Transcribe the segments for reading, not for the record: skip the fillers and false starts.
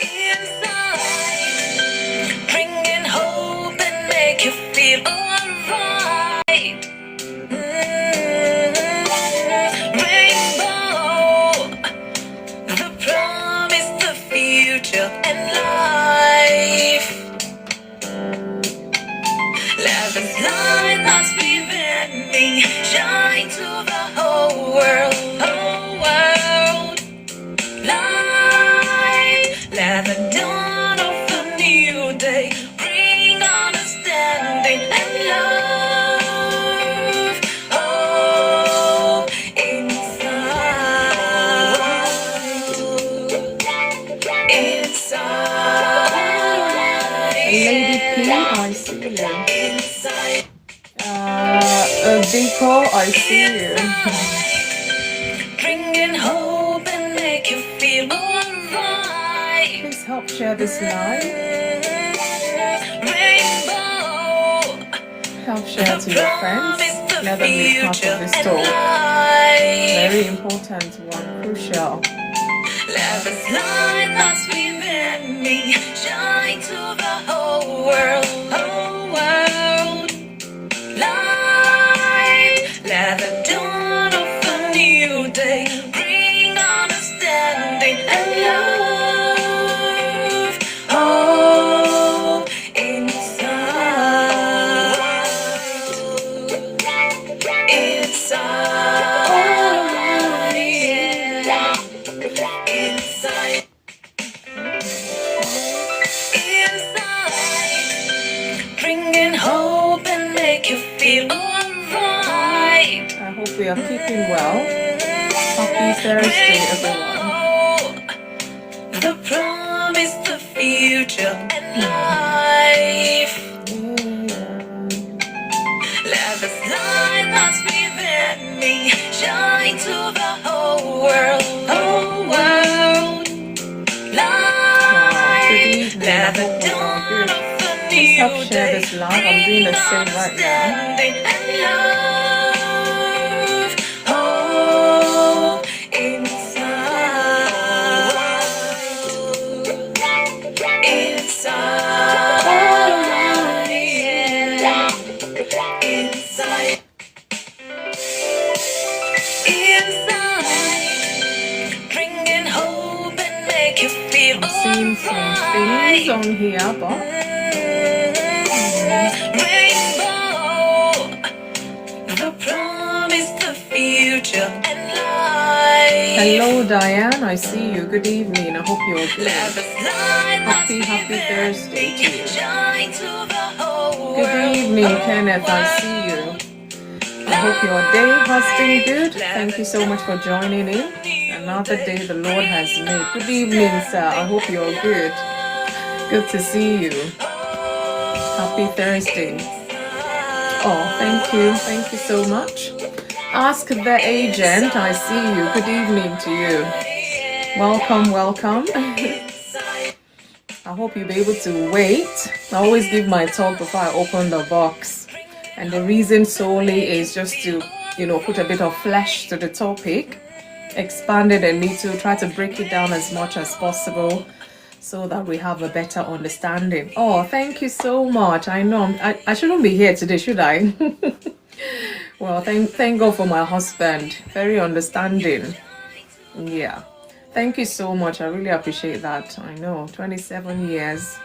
inside, bringing hope and make you feel alright. Rainbow, the promise, the future, and life. Let the light that's within me shine to the whole world, whole world. Light, let the dawn of a new day bring understanding and love. Oh, inside. Lady P, I see you. Vico, I see you. Bringing hope and make you feel alright. Please help share this live. Rainbow, Help share to your friends. Let them be part of this talk. Very important one, crucial. Let the light that's within me shine to the whole world, whole world. Light, let the dawn of a new day bring understanding and love. Oh, inside, inside, inside, bringing hope and make you feel alright. I hope we are keeping well. Happy Thursday, everyone. The promise, the future, and life. Let the light that's within me shine to the whole world, whole world. Light, let the dawn of a new Help share day this live. I'm doing the same right now. understanding and love. Oh, inside, inside, inside, bringing hope and make you feel I'm seeing some things on here, but Rainbow, the promise, the future, and life. hello Diane, I see you. Good evening. I hope you're good. Let the light Happy, that's happy within Thursday me to you. shine to the whole Good world. evening, Kenneth. I see you. I hope your day has been good. Thank you so much for joining in. Another day the Lord has made. Good evening, sir. I hope you're good. Good to see you. Happy Thursday. Oh, thank you. Thank you so much. Ask the agent. I see you. Good evening to you. Welcome, welcome. I hope you'll be able to wait. I always give my talk before I open the box. And the reason solely is just to, put a bit of flesh to the topic, expand it a little, try to break it down as much as possible so that we have a better understanding. Oh, thank you so much. I know I shouldn't be here today, should I? Well, thank God for my husband. Very understanding. Yeah. Thank you so much. I really appreciate that. I know, 27 years.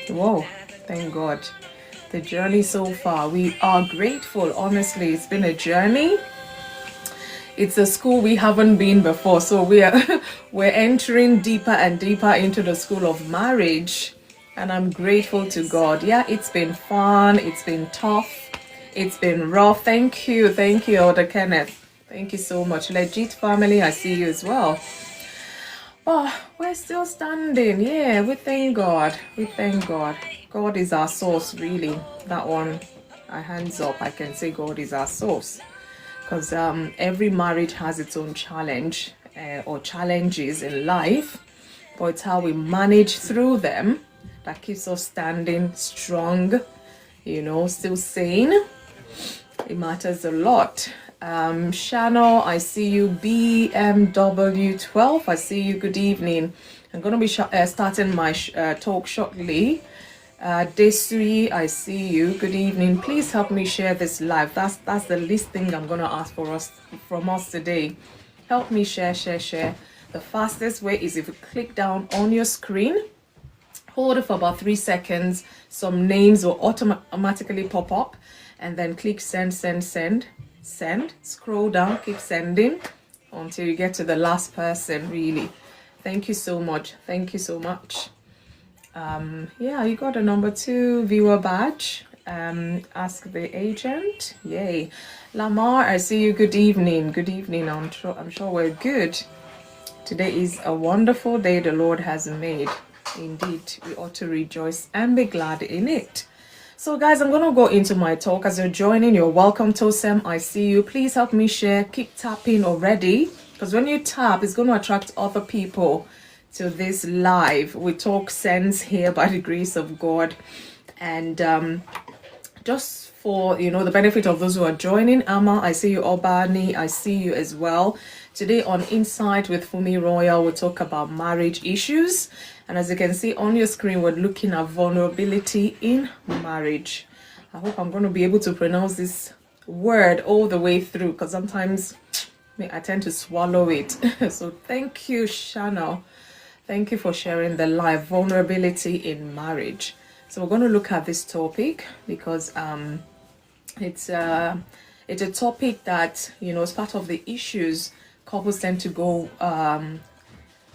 Whoa, thank God. The journey so far, we are grateful. Honestly, it's been a journey. It's a school we haven't been before, so we're entering deeper and deeper into the school of marriage, and I'm grateful to God. Yeah, it's been fun, it's been tough, it's been rough. Thank you, Elder Kenneth. Thank you so much. Legit family, I see you as well. Oh, we're still standing. Yeah, we thank God. We thank God. God is our source, really. That one, I hands up. I can say God is our source. Because every marriage has its own challenge or challenges in life. But it's how we manage through them that keeps us standing strong, still sane. It matters a lot. Shano, I see you. BMW12, I see you. Good evening. I'm going to be starting my talk shortly. Desui, I see you. Good evening. Please help me share this live. That's the least thing I'm going to ask from us today. Help me share. The fastest way is if you click down on your screen, hold it for about 3 seconds. Some names will automatically pop up, and then click send. Scroll down, keep sending until you get to the last person. Really, thank you so much. Yeah, you got a number 2 viewer badge. Ask the agent. Yay. Lamar, I see you. Good evening. I'm sure we're good. Today is a wonderful day the Lord has made. Indeed, we ought to rejoice and be glad in it. So guys, I'm going to go into my talk. As you're joining, you're welcome. Tosem, I see you. Please help me share. Keep tapping already, because when you tap, it's going to attract other people to this live. We talk sense here by the grace of God. And just for, the benefit of those who are joining, Amma, I see you. Obani, I see you as well. Today on Insight with FunmiRoyal, we'll talk about marriage issues. And as you can see on your screen, we're looking at vulnerability in marriage. I hope I'm going to be able to pronounce this word all the way through, because sometimes I tend to swallow it. So thank you, Shana. Thank you for sharing the live. Vulnerability in marriage. So we're going to look at this topic because it's a topic that, is part of the issues couples tend to go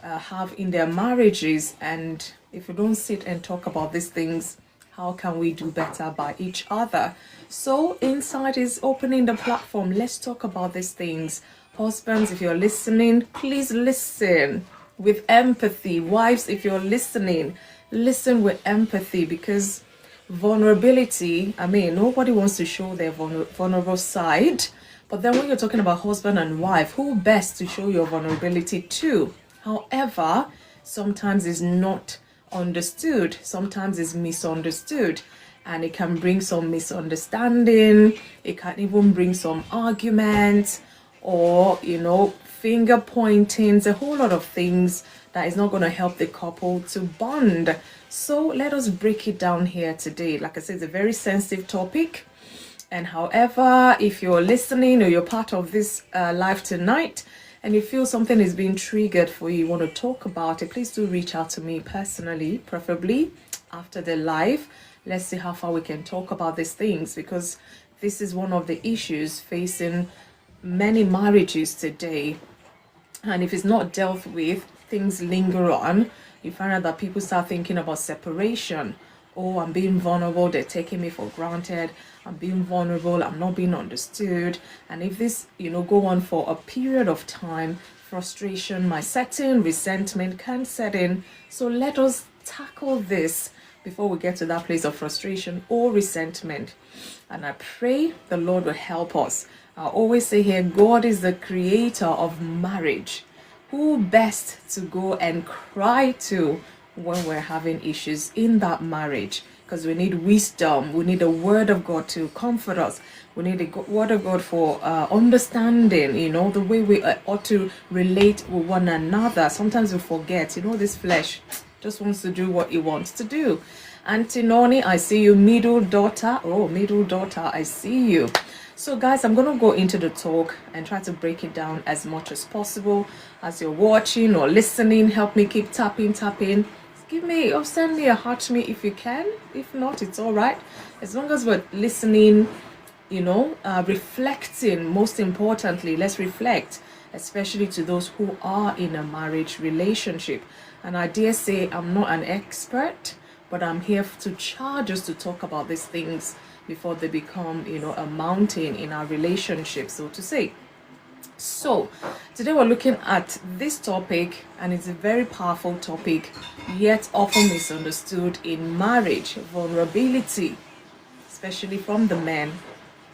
have in their marriages. And if we don't sit and talk about these things, how can we do better by each other? So Insight is opening the platform. Let's talk about these things. Husbands, if you're listening, please listen with empathy. Wives, if you're listening, listen with empathy, because vulnerability, nobody wants to show their vulnerable side. But then when you're talking about husband and wife, who best to show your vulnerability to? However, sometimes it's not understood, sometimes it's misunderstood, and it can bring some misunderstanding. It can even bring some arguments, or finger pointings, a whole lot of things that is not going to help the couple to bond. So let us break it down here today. Like I said, it's a very sensitive topic. And however, if you're listening or you're part of this live tonight and you feel something is being triggered for you, you want to talk about it, please do reach out to me personally, preferably after the live. Let's see how far we can talk about these things, because this is one of the issues facing many marriages today. And if it's not dealt with, things linger on. You find out that people start thinking about separation. Oh, I'm being vulnerable, they're taking me for granted. I'm being vulnerable, I'm not being understood. And if this, go on for a period of time, frustration might set in, resentment can set in. So let us tackle this before we get to that place of frustration or resentment. And I pray the Lord will help us. I always say here, God is the creator of marriage. Who best to go and cry to when we're having issues in that marriage? Because we need wisdom. We need the word of God to comfort us. We need the word of God for understanding, the way we ought to relate with one another. Sometimes we forget, this flesh just wants to do what it wants to do. Antinoni, I see you. Middle daughter, I see you. So guys, I'm going to go into the talk and try to break it down as much as possible. As you're watching or listening, help me keep tapping. Give me or send me a heart to me if you can. If not, it's all right. As long as we're listening, reflecting. Most importantly, let's reflect, especially to those who are in a marriage relationship. And I dare say I'm not an expert, but I'm here to charge us to talk about these things before they become, a mountain in our relationship, so to say. So today we're looking at this topic, and it's a very powerful topic, yet often misunderstood in marriage: vulnerability, especially from the men.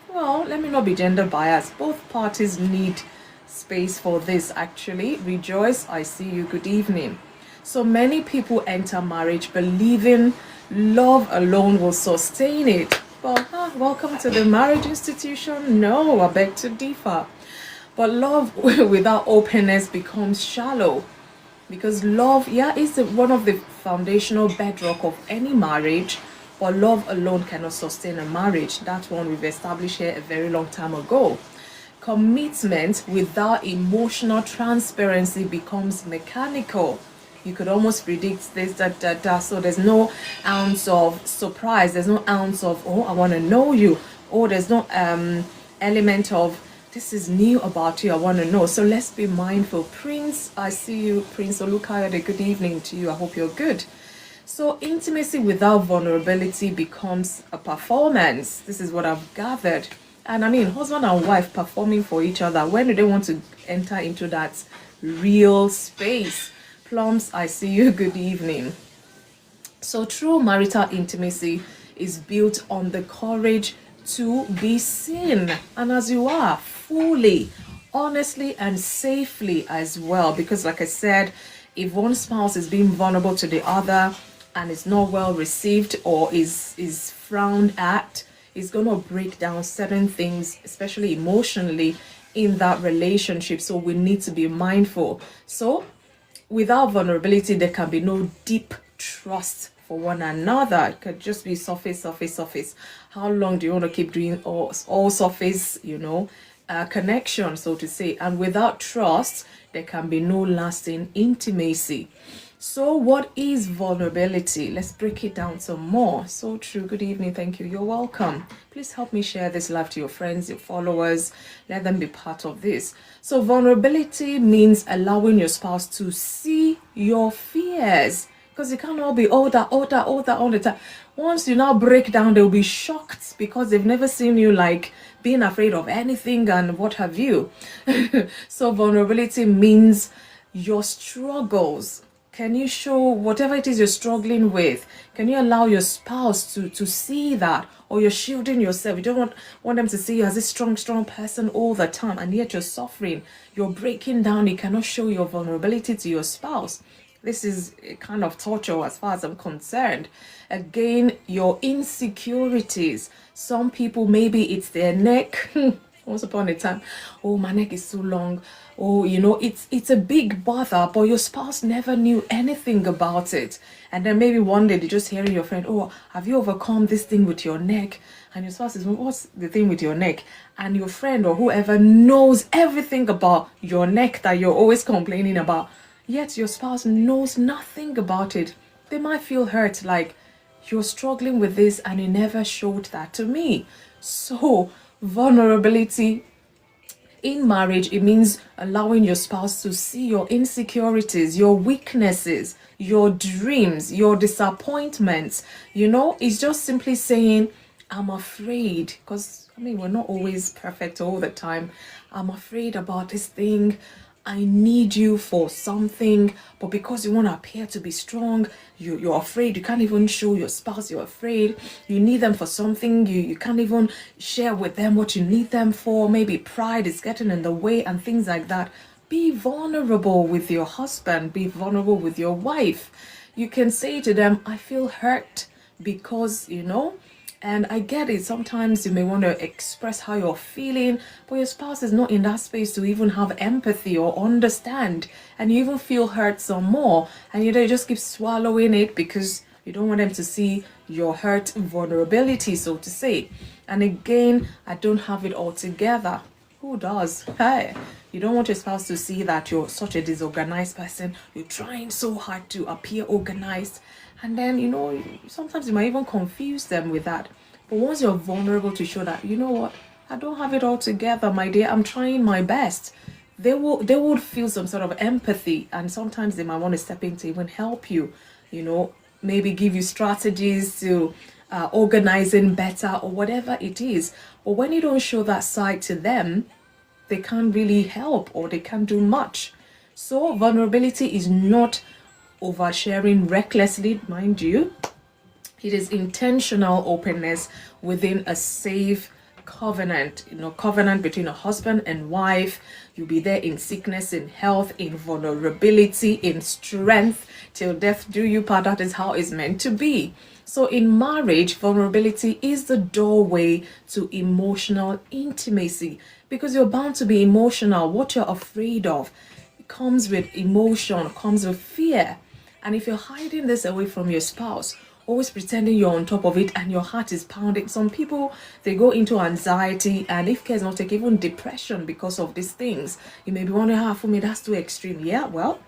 Well, let me not be gender biased. Both parties need space for this, actually. Rejoice, I see you. Good evening. So many people enter marriage believing love alone will sustain it. Well, welcome to the marriage institution. No, I beg to differ. But love without openness becomes shallow. because love, yeah, is one of the foundational bedrock of any marriage, but love alone cannot sustain a marriage. That one we've established here a very long time ago. Commitment without emotional transparency becomes mechanical. You could almost predict this, that. So there's no ounce of surprise. There's no ounce of, oh, I want to know you. Oh, there's no element of, this is new about you, I want to know. So let's be mindful. Prince, I see you. Prince Olukayode, good evening to you. I hope you're good. So intimacy without vulnerability becomes a performance. This is what I've gathered. And I mean, husband and wife performing for each other. When do they want to enter into that real space? Plums, I see you. Good evening. So true marital intimacy is built on the courage to be seen, and as you are, fully, honestly, and safely as well. Because like I said, if one spouse is being vulnerable to the other and is not well received or is frowned at, it's going to break down certain things, especially emotionally, in that relationship. So we need to be mindful. So without vulnerability, there can be no deep trust for one another. It could just be surface. How long do you want to keep doing all surface, connection, so to say? And without trust, there can be no lasting intimacy. So what is vulnerability? Let's break it down some more. So true. Good evening. Thank you. You're welcome. Please help me share this live to your friends, your followers. Let them be part of this. So vulnerability means allowing your spouse to see your fears. Because you can't all be all that all the time. Once you now break down, they'll be shocked because they've never seen you like being afraid of anything and what have you. So vulnerability means your struggles. Can you show whatever it is you're struggling with? Can you allow your spouse to see that? Or you're shielding yourself. You don't want them to see you as a strong person all the time, and yet you're suffering. You're breaking down. You cannot show your vulnerability to your spouse. This is a kind of torture as far as I'm concerned. Again, your insecurities. Some people, maybe it's their neck. Once upon a time, oh, my neck is so long. Oh, it's a big bother, but your spouse never knew anything about it. And then maybe one day they just hearing your friend, oh, have you overcome this thing with your neck? And your spouse says, well, what's the thing with your neck? And your friend or whoever knows everything about your neck that you're always complaining about. Yet your spouse knows nothing about it. They might feel hurt, like, you're struggling with this and you never showed that to me. So vulnerability in marriage, it means allowing your spouse to see your insecurities, your weaknesses, your dreams, your disappointments. It's just simply saying, I'm afraid, because we're not always perfect all the time. I'm afraid about this thing. I need you for something, but because you want to appear to be strong, you're afraid. You can't even show your spouse you're afraid. You need them for something. You can't even share with them what you need them for. Maybe pride is getting in the way and things like that. Be vulnerable with your husband. Be vulnerable with your wife. You can say to them, I feel hurt because, and I get it. Sometimes you may want to express how you're feeling, but your spouse is not in that space to even have empathy or understand. And you even feel hurt some more. And you just keep swallowing it because you don't want them to see your hurt vulnerability, so to say. And again, I don't have it all together. Who does? Hey, you don't want your spouse to see that you're such a disorganized person. You're trying so hard to appear organized. And then, sometimes you might even confuse them with that. But once you're vulnerable to show that, you know what, I don't have it all together, my dear, I'm trying my best. They would feel some sort of empathy. And sometimes they might want to step in to even help you, maybe give you strategies to organizing better or whatever it is. But when you don't show that side to them, they can't really help or they can't do much. So vulnerability is not oversharing recklessly, mind you. It is intentional openness within a safe covenant, covenant between a husband and wife. You'll be there in sickness, in health, in vulnerability, in strength, till death do you part. That is how it's meant to be. So in marriage, vulnerability is the doorway to emotional intimacy, because you're bound to be emotional. What you're afraid of comes with emotion, comes with fear. And if you're hiding this away from your spouse, always pretending you're on top of it and your heart is pounding, some people, they go into anxiety, and if care is not taken, even depression because of these things. You may be wondering, for me, that's too extreme. Yeah, well,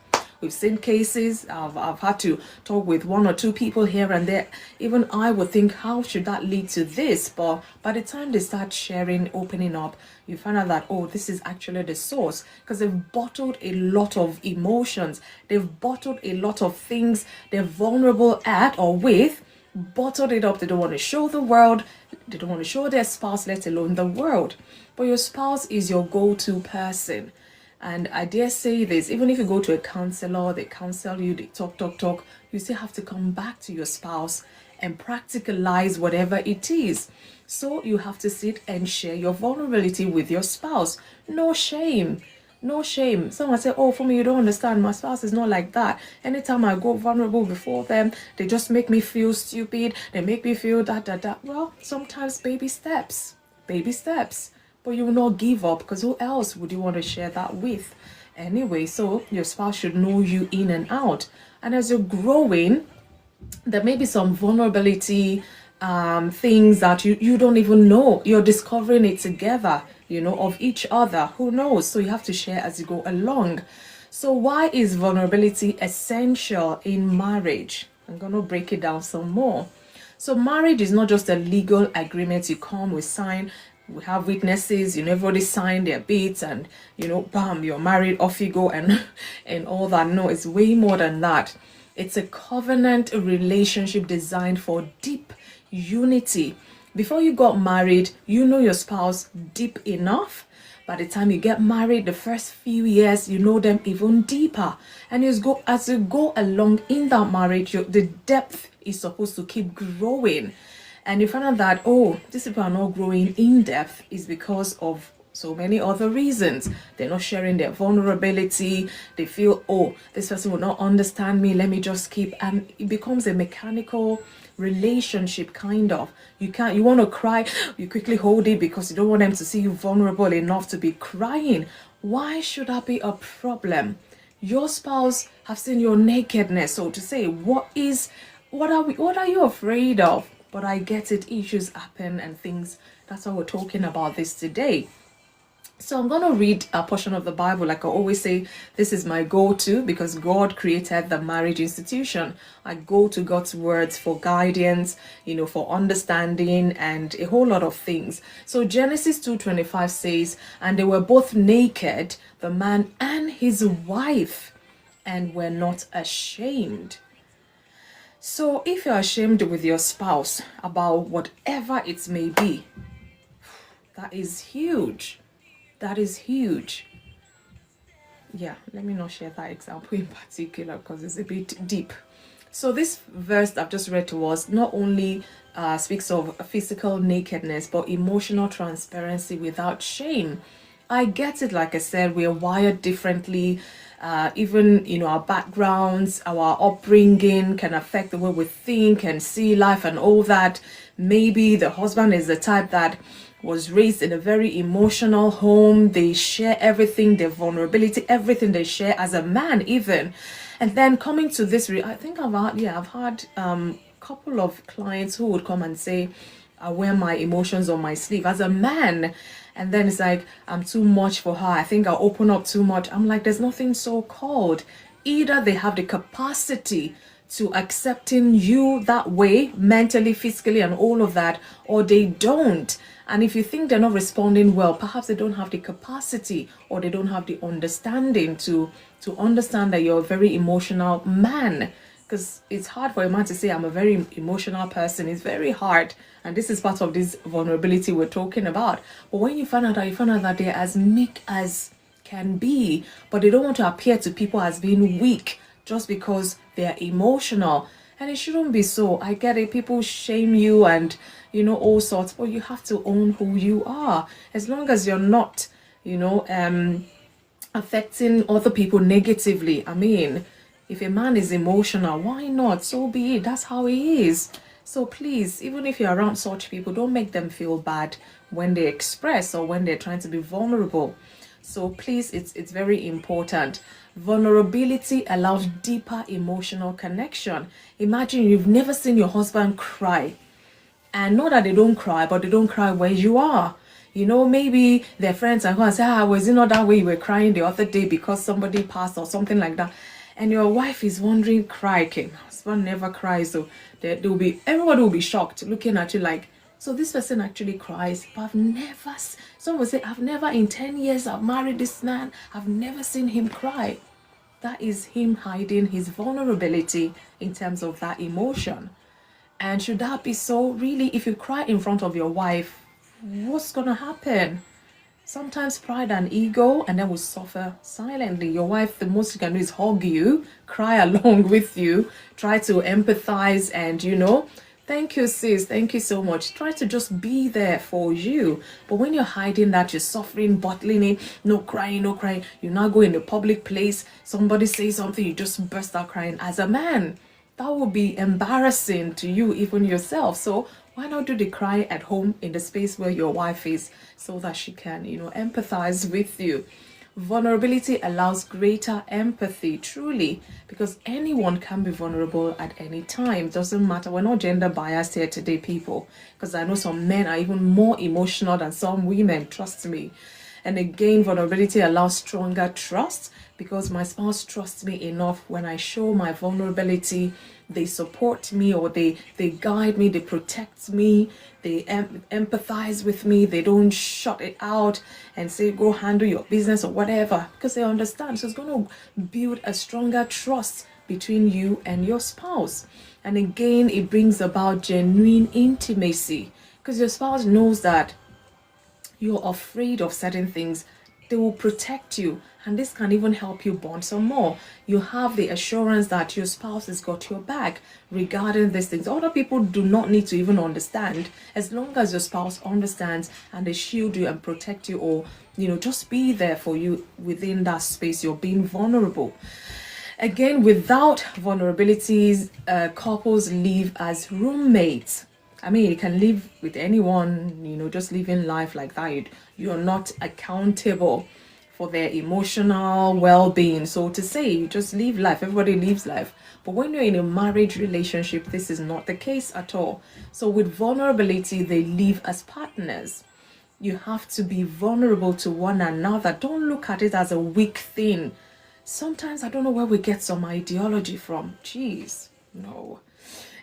we've seen cases. I've had to talk with one or two people here and there. Even I would think, how should that lead to this? But by the time they start sharing, opening up, you find out that, oh, this is actually the source, because they've bottled a lot of emotions. They've bottled a lot of things they're vulnerable at or with, bottled it up. They don't want to show the world. They don't want to show their spouse, let alone the world. But your spouse is your go-to person. And I dare say this, even if you go to a counselor, they counsel you, they talk, you still have to come back to your spouse and practicalize whatever it is. So you have to sit and share your vulnerability with your spouse. No shame. No shame. Someone say, oh, for me, you don't understand. My spouse is not like that. Anytime I go vulnerable before them, they just make me feel stupid. They make me feel that. Well, sometimes baby steps. Baby steps. But you will not give up, because who else would you want to share that with? Anyway, so your spouse should know you in and out. And as you're growing, there may be some vulnerability, things that you don't even know. You're discovering it together, of each other. Who knows? So you have to share as you go along. So why is vulnerability essential in marriage? I'm going to break it down some more. So marriage is not just a legal agreement you come, we sign, we have witnesses, everybody sign their bits and, bam, you're married, off you go, and all that. No, it's way more than that. It's a covenant relationship designed for deep unity. Before you got married, you know your spouse deep enough. By the time you get married, the first few years, you know them even deeper. And as you go along in that marriage, the depth is supposed to keep growing. And you find out that, oh, these people are not growing in depth is because of so many other reasons. They're not sharing their vulnerability. They feel, oh, this person will not understand me. Let me just keep. And it becomes a mechanical relationship, kind of. You want to cry, you quickly hold it because you don't want them to see you vulnerable enough to be crying. Why should that be a problem? Your spouse have seen your nakedness, so to say. What are you afraid of? But I get it, issues happen and things. That's why we're talking about this today. So I'm going to read a portion of the Bible. Like I always say, this is my go-to because God created the marriage institution. I go to God's words for guidance, for understanding and a whole lot of things. So Genesis 2:25 says, and they were both naked, the man and his wife, and were not ashamed. So if you're ashamed with your spouse about whatever it may be, that is huge. That is huge. Yeah, let me not share that example in particular because it's a bit deep. So this verse I've just read to us not only speaks of physical nakedness, but emotional transparency without shame. I get it. Like I said, we're wired differently. Even our backgrounds, our upbringing can affect the way we think and see life and all that. Maybe the husband is the type that was raised in a very emotional home. They share everything, their vulnerability, everything they share as a man even. And then coming to this, I think I've had couple of clients who would come and say, I wear my emotions on my sleeve as a man. And then it's like, I'm too much for her. I think I'll open up too much. I'm like, there's nothing so called. Either they have the capacity to accepting you that way, mentally, physically, and all of that, or they don't. And if you think they're not responding well, perhaps they don't have the capacity or they don't have the understanding to understand that you're a very emotional man. Because it's hard for a man to say, I'm a very emotional person. It's very hard. And this is part of this vulnerability we're talking about. But when you find out that they're as meek as can be, but they don't want to appear to people as being weak just because they're emotional. And it shouldn't be so. I get it. People shame you and, all sorts. But you have to own who you are. As long as you're not, affecting other people negatively. I mean, if a man is emotional, why not? So be it. That's how he is. So please, even if you're around such people, don't make them feel bad when they express or when they're trying to be vulnerable. So please, it's very important. Vulnerability allows deeper emotional connection. Imagine you've never seen your husband cry. And not that they don't cry, but they don't cry where you are. You know, maybe their friends are going to say, was it not that way you were crying the other day because somebody passed or something like that? And your wife is wondering, crying. Husband never cries. So everybody will be shocked looking at you like, so this person actually cries. But someone will say, I've never in 10 years I've married this man, I've never seen him cry. That is him hiding his vulnerability in terms of that emotion. And should that be so? Really, if you cry in front of your wife, what's going to happen? Sometimes pride and ego, and then will suffer silently. Your wife, the most you can do is hug you, cry along with you, try to empathize, and thank you, sis, thank you so much. Try to just be there for you. But when you're hiding that, you're suffering, bottling it, no crying, you now go in a public place, somebody says something, you just burst out crying. As a man, that would be embarrassing to you, even yourself. So why not do the cry at home in the space where your wife is, so that she can, empathize with you. Vulnerability allows greater empathy, truly, because anyone can be vulnerable at any time. Doesn't matter. We're not gender biased here today, people, because I know some men are even more emotional than some women, trust me. And again, vulnerability allows stronger trust, because my spouse trusts me enough. When I show my vulnerability, they support me, or they guide me, they protect me, they empathize with me. They don't shut it out and say, go handle your business or whatever, because they understand. So it's going to build a stronger trust between you and your spouse. And again, it brings about genuine intimacy, because your spouse knows that you're afraid of certain things. They will protect you, and this can even help you bond some more. You have the assurance that your spouse has got your back regarding these things. Other people do not need to even understand. As long as your spouse understands and they shield you and protect you, or just be there for you within that space, you're being vulnerable. Again, without vulnerabilities, couples live as roommates. I mean, you can live with anyone, just living life like that. You're not accountable for their emotional well-being. So to say, you just live life, everybody lives life. But when you're in a marriage relationship, this is not the case at all. So with vulnerability, they live as partners. You have to be vulnerable to one another. Don't look at it as a weak thing. Sometimes I don't know where we get some ideology from. Jeez, no.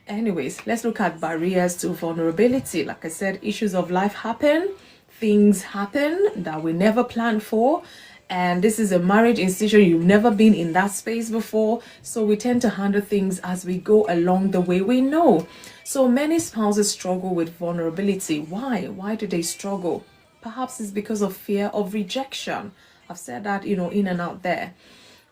Anyways, let's look at barriers to vulnerability. Like I said, issues of life happen, things happen that we never planned for, and this is a marriage institution. You've never been in that space before, so we tend to handle things as we go along the way we know. So many spouses struggle with vulnerability. Why do they struggle? Perhaps it's because of fear of rejection. I've said that, in and out there.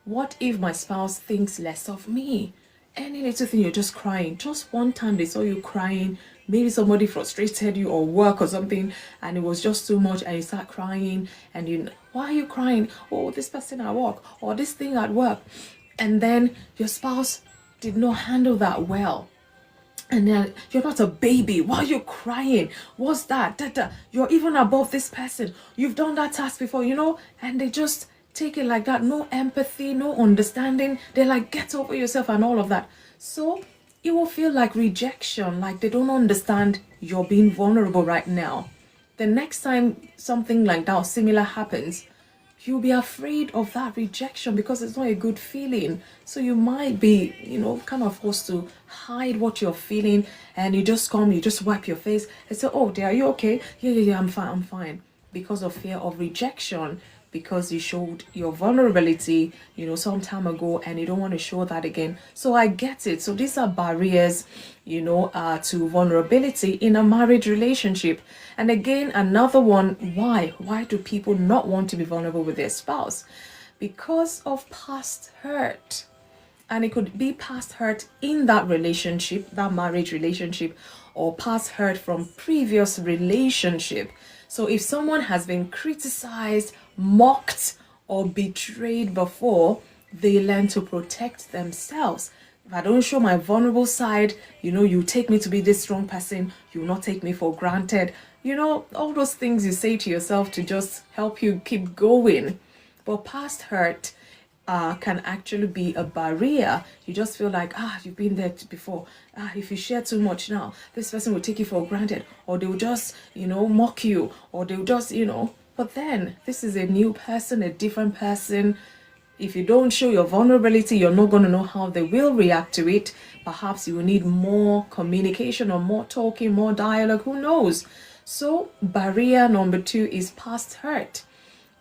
What if my spouse thinks less of me? Any little thing, you're just crying. Just one time they saw you crying, maybe somebody frustrated you or work or something, and it was just too much, and you start crying, and why are you crying? Oh, this person at work, or this thing at work. And then your spouse did not handle that well. And then you're not a baby. Why are you crying? What's that? You're even above this person. You've done that task before, and they just take it like that. No empathy, no understanding. They're like, get over yourself and all of that. So it will feel like rejection, like they don't understand you're being vulnerable right now. The next time something like that or similar happens, you'll be afraid of that rejection, because it's not a good feeling. So you might be, kind of forced to hide what you're feeling, and you just wipe your face and say, oh dear, are you okay? Yeah, I'm fine. Because of fear of rejection, because you showed your vulnerability, some time ago, and you don't want to show that again. So I get it. So these are barriers, to vulnerability in a marriage relationship. And again, another one, why do people not want to be vulnerable with their spouse? Because of past hurt. And it could be past hurt in that relationship, that marriage relationship, or past hurt from previous relationship. So if someone has been criticized, mocked, or betrayed before, they learn to protect themselves. If I don't show my vulnerable side, you take me to be this strong person, you will not take me for granted. All those things you say to yourself to just help you keep going. But past hurt can actually be a barrier. You just feel like, you've been there before. If you share too much now, this person will take you for granted, or they will just, mock you, or they will just, But then this is a new person, a different person. If you don't show your vulnerability, you're not going to know how they will react to it. Perhaps you will need more communication or more talking, more dialogue, who knows? So barrier number 2 is past hurt.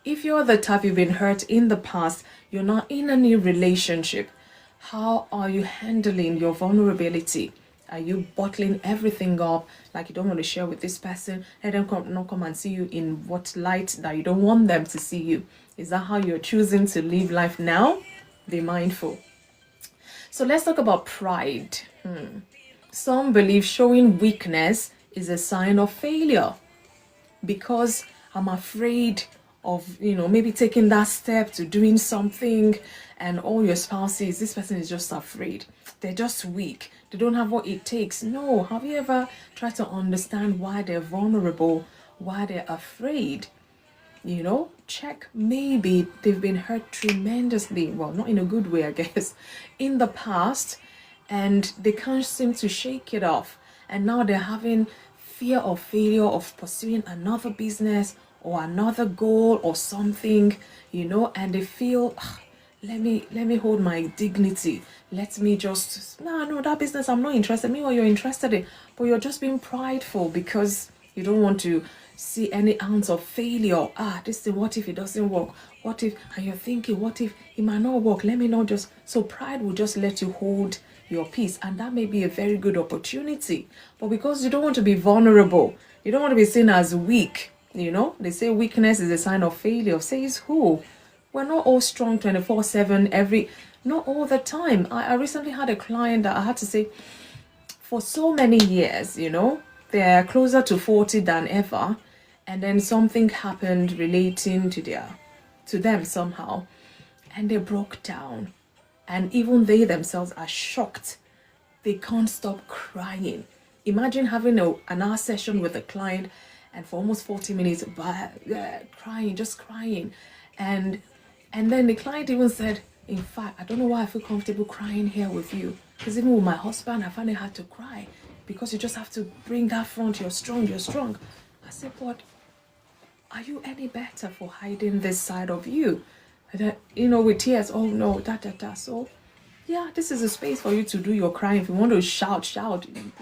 If you're the type you've been hurt in the past, you're not in a new relationship, how are you handling your vulnerability? Are you bottling everything up, like you don't want to share with this person? Let them not come and see you in what light that you don't want them to see you. Is that how you're choosing to live life now? Be mindful. So let's talk about pride. Some believe showing weakness is a sign of failure, because I'm afraid of, maybe taking that step to doing something, and all your spouse sees, this person is just afraid. They're just weak. They don't have what it takes. No, have you ever tried to understand why they're vulnerable, why they're afraid? Check, maybe they've been hurt tremendously, well, not in a good way, I guess, in the past, and they can't seem to shake it off. And now they're having fear of failure of pursuing another business or another goal or something, and they feel, let me hold my dignity. Let me just, no, that business, I'm not interested. Meanwhile, you're interested in, but you're just being prideful because you don't want to see any ounce of failure. This thing, what if it doesn't work? What if, and you're thinking, what if it might not work? Let me not just, so pride will just let you hold your peace, and that may be a very good opportunity. But because you don't want to be vulnerable, you don't want to be seen as weak, they say weakness is a sign of failure. Says who? We're not all strong 24/7 not all the time. I recently had a client that I had to say, for so many years, they're closer to 40 than ever, and then something happened relating to them somehow, and they broke down, and even they themselves are shocked. They can't stop crying. Imagine having an hour session with a client, and for almost 40 minutes crying, just crying, and then the client even said, in fact, I don't know why I feel comfortable crying here with you, because even with my husband, I find it hard to cry, because you just have to bring that front. You're strong. I said, but are you any better for hiding this side of you? That, with tears, oh no, so yeah, this is a space for you to do your crying. If you want to shout,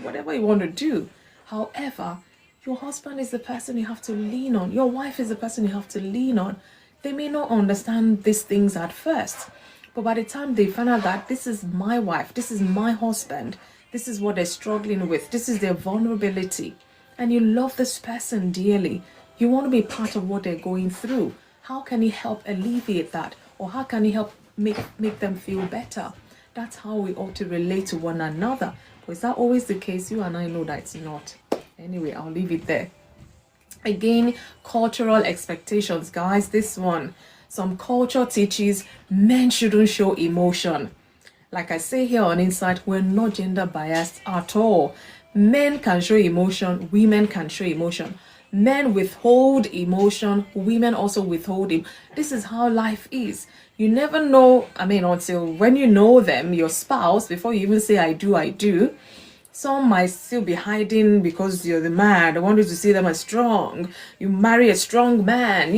whatever you want to do. However, your husband is the person you have to lean on. Your wife is the person you have to lean on. They may not understand these things at first, but by the time they find out that this is my wife, this is my husband, this is what they're struggling with, this is their vulnerability, and you love this person dearly, you want to be part of what they're going through. How can you help alleviate that? Or how can you help make them feel better? That's how we ought to relate to one another. But is that always the case? You and I know that it's not. Anyway, I'll leave it there. Again, cultural expectations, guys. This one, some culture teaches men shouldn't show emotion. Like I say here on Insight, we're not gender biased at all. Men can show emotion, women can show emotion. Men withhold emotion, women also withhold it. This is how life is. You never know, until when you know them, your spouse, before you even say I do. Some might still be hiding because you're the man. They want you to see them as strong. You marry a strong man,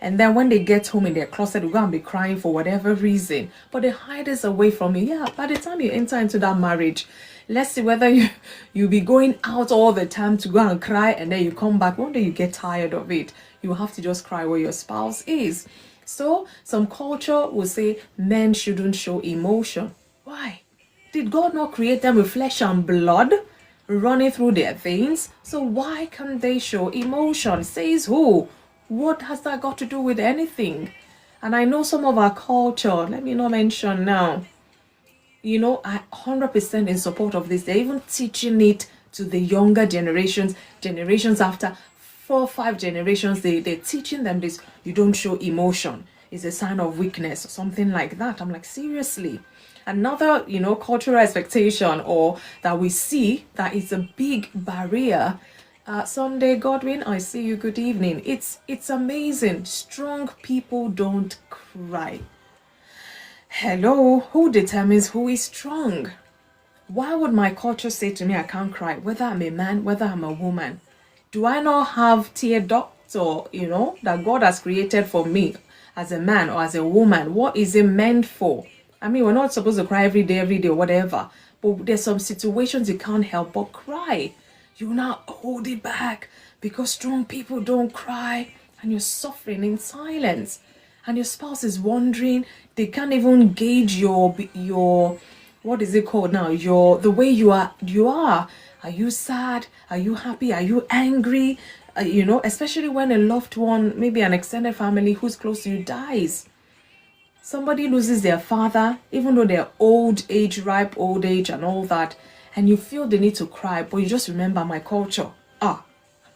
and then when they get home in their closet, they're going to be crying for whatever reason. But they hide this away from you. Yeah, by the time you enter into that marriage, let's see whether you be going out all the time to go and cry, and then you come back. One day you get tired of it. You have to just cry where your spouse is. So some culture will say men shouldn't show emotion. Why? Did God not create them with flesh and blood running through their veins? So why can't they show emotion? Says who? What has that got to do with anything? And I know some of our culture, let me not mention now, I 100% in support of this. They're even teaching it to the younger generations after 4 or 5 generations. They're teaching them this. You don't show emotion. It's a sign of weakness or something like that. I'm like, seriously? Another, cultural expectation, or that we see that is a big barrier. Sunday Godwin, I see you. Good evening. It's amazing. Strong people don't cry. Hello, who determines who is strong? Why would my culture say to me I can't cry, whether I'm a man, whether I'm a woman? Do I not have tear ducts, or, that God has created for me as a man or as a woman? What is it meant for? I mean, we're not supposed to cry every day, or whatever. But there's some situations you can't help but cry. You now hold it back because strong people don't cry, and you're suffering in silence. And your spouse is wondering, they can't even gauge your what is it called now, the way you are. Are you sad? Are you happy? Are you angry? Especially when a loved one, maybe an extended family who's close to you, dies. Somebody loses their father, even though they're ripe old age and all that, and you feel the need to cry, but you just remember my culture. I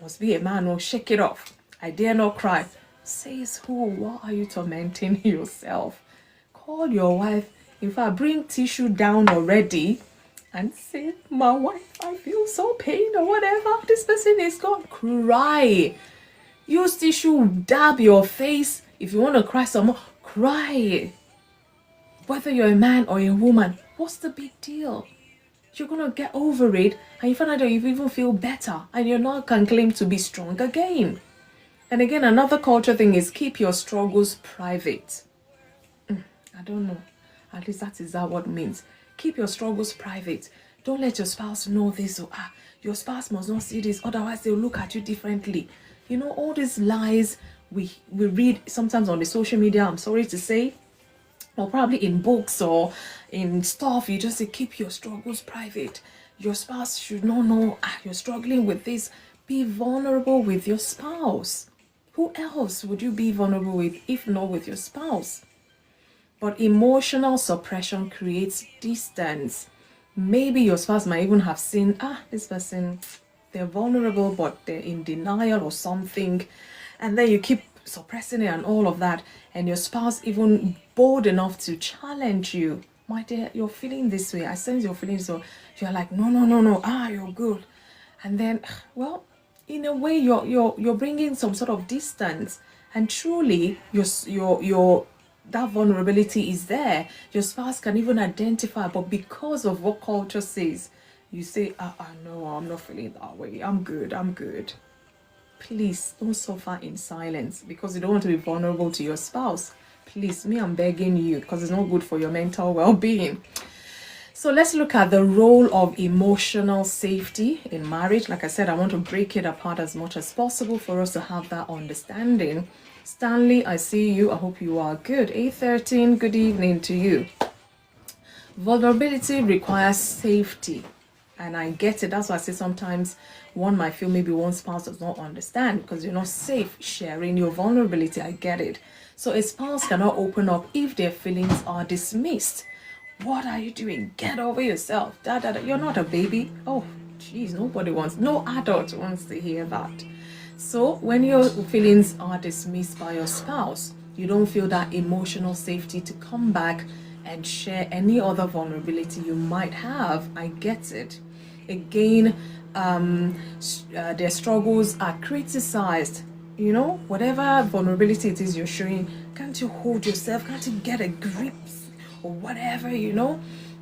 must be a man, or shake it off. I dare not cry. Says who? Why are you tormenting yourself? Call your wife. In fact, bring tissue down already and say, my wife, I feel so pain, or whatever. This person is gone. Cry. Use tissue, dab your face. If you want to cry some more, cry. Whether you're a man or a woman, what's the big deal? You're going to get over it, and you find out that you even feel better, and you're not can claim to be strong again. And again, another culture thing is keep your struggles private. I don't know. At least is that what it means. Keep your struggles private. Don't let your spouse know this, or your spouse must not see this, otherwise they'll look at you differently. All these lies we read sometimes on the social media, I'm sorry to say, or probably in books or in stuff. You just say, keep your struggles private. Your spouse should not know you're struggling with this. Be vulnerable with your spouse. Who else would you be vulnerable with if not with your spouse? But emotional suppression creates distance. Maybe your spouse might even have seen, this person, they're vulnerable, but they're in denial or something. And then you keep suppressing it and all of that. And your spouse even bold enough to challenge you. My dear, you're feeling this way. I sense you're feeling so. You're like, no. You're good. And then, well, in a way, you're bringing some sort of distance, and truly, your that vulnerability is there. Your spouse can even identify, but because of what culture says, you say, no, I'm not feeling that way. I'm good. Please don't suffer in silence because you don't want to be vulnerable to your spouse. Please, I'm begging you, because it's not good for your mental well-being. So let's look at the role of emotional safety in marriage. Like I said, I want to break it apart as much as possible for us to have that understanding. Stanley, I see you. I hope you are good. A13, good evening to you. Vulnerability requires safety. And I get it. That's why I say sometimes one might feel maybe one spouse does not understand because you're not safe sharing your vulnerability. I get it. So a spouse cannot open up if their feelings are dismissed. What are you doing? Get over yourself. You're not a baby. Oh, geez, no adult wants to hear that. So when your feelings are dismissed by your spouse, you don't feel that emotional safety to come back and share any other vulnerability you might have. I get it. Again, their struggles are criticized. Whatever vulnerability it is you're showing, can't you hold yourself? Can't you get a grip? Or whatever,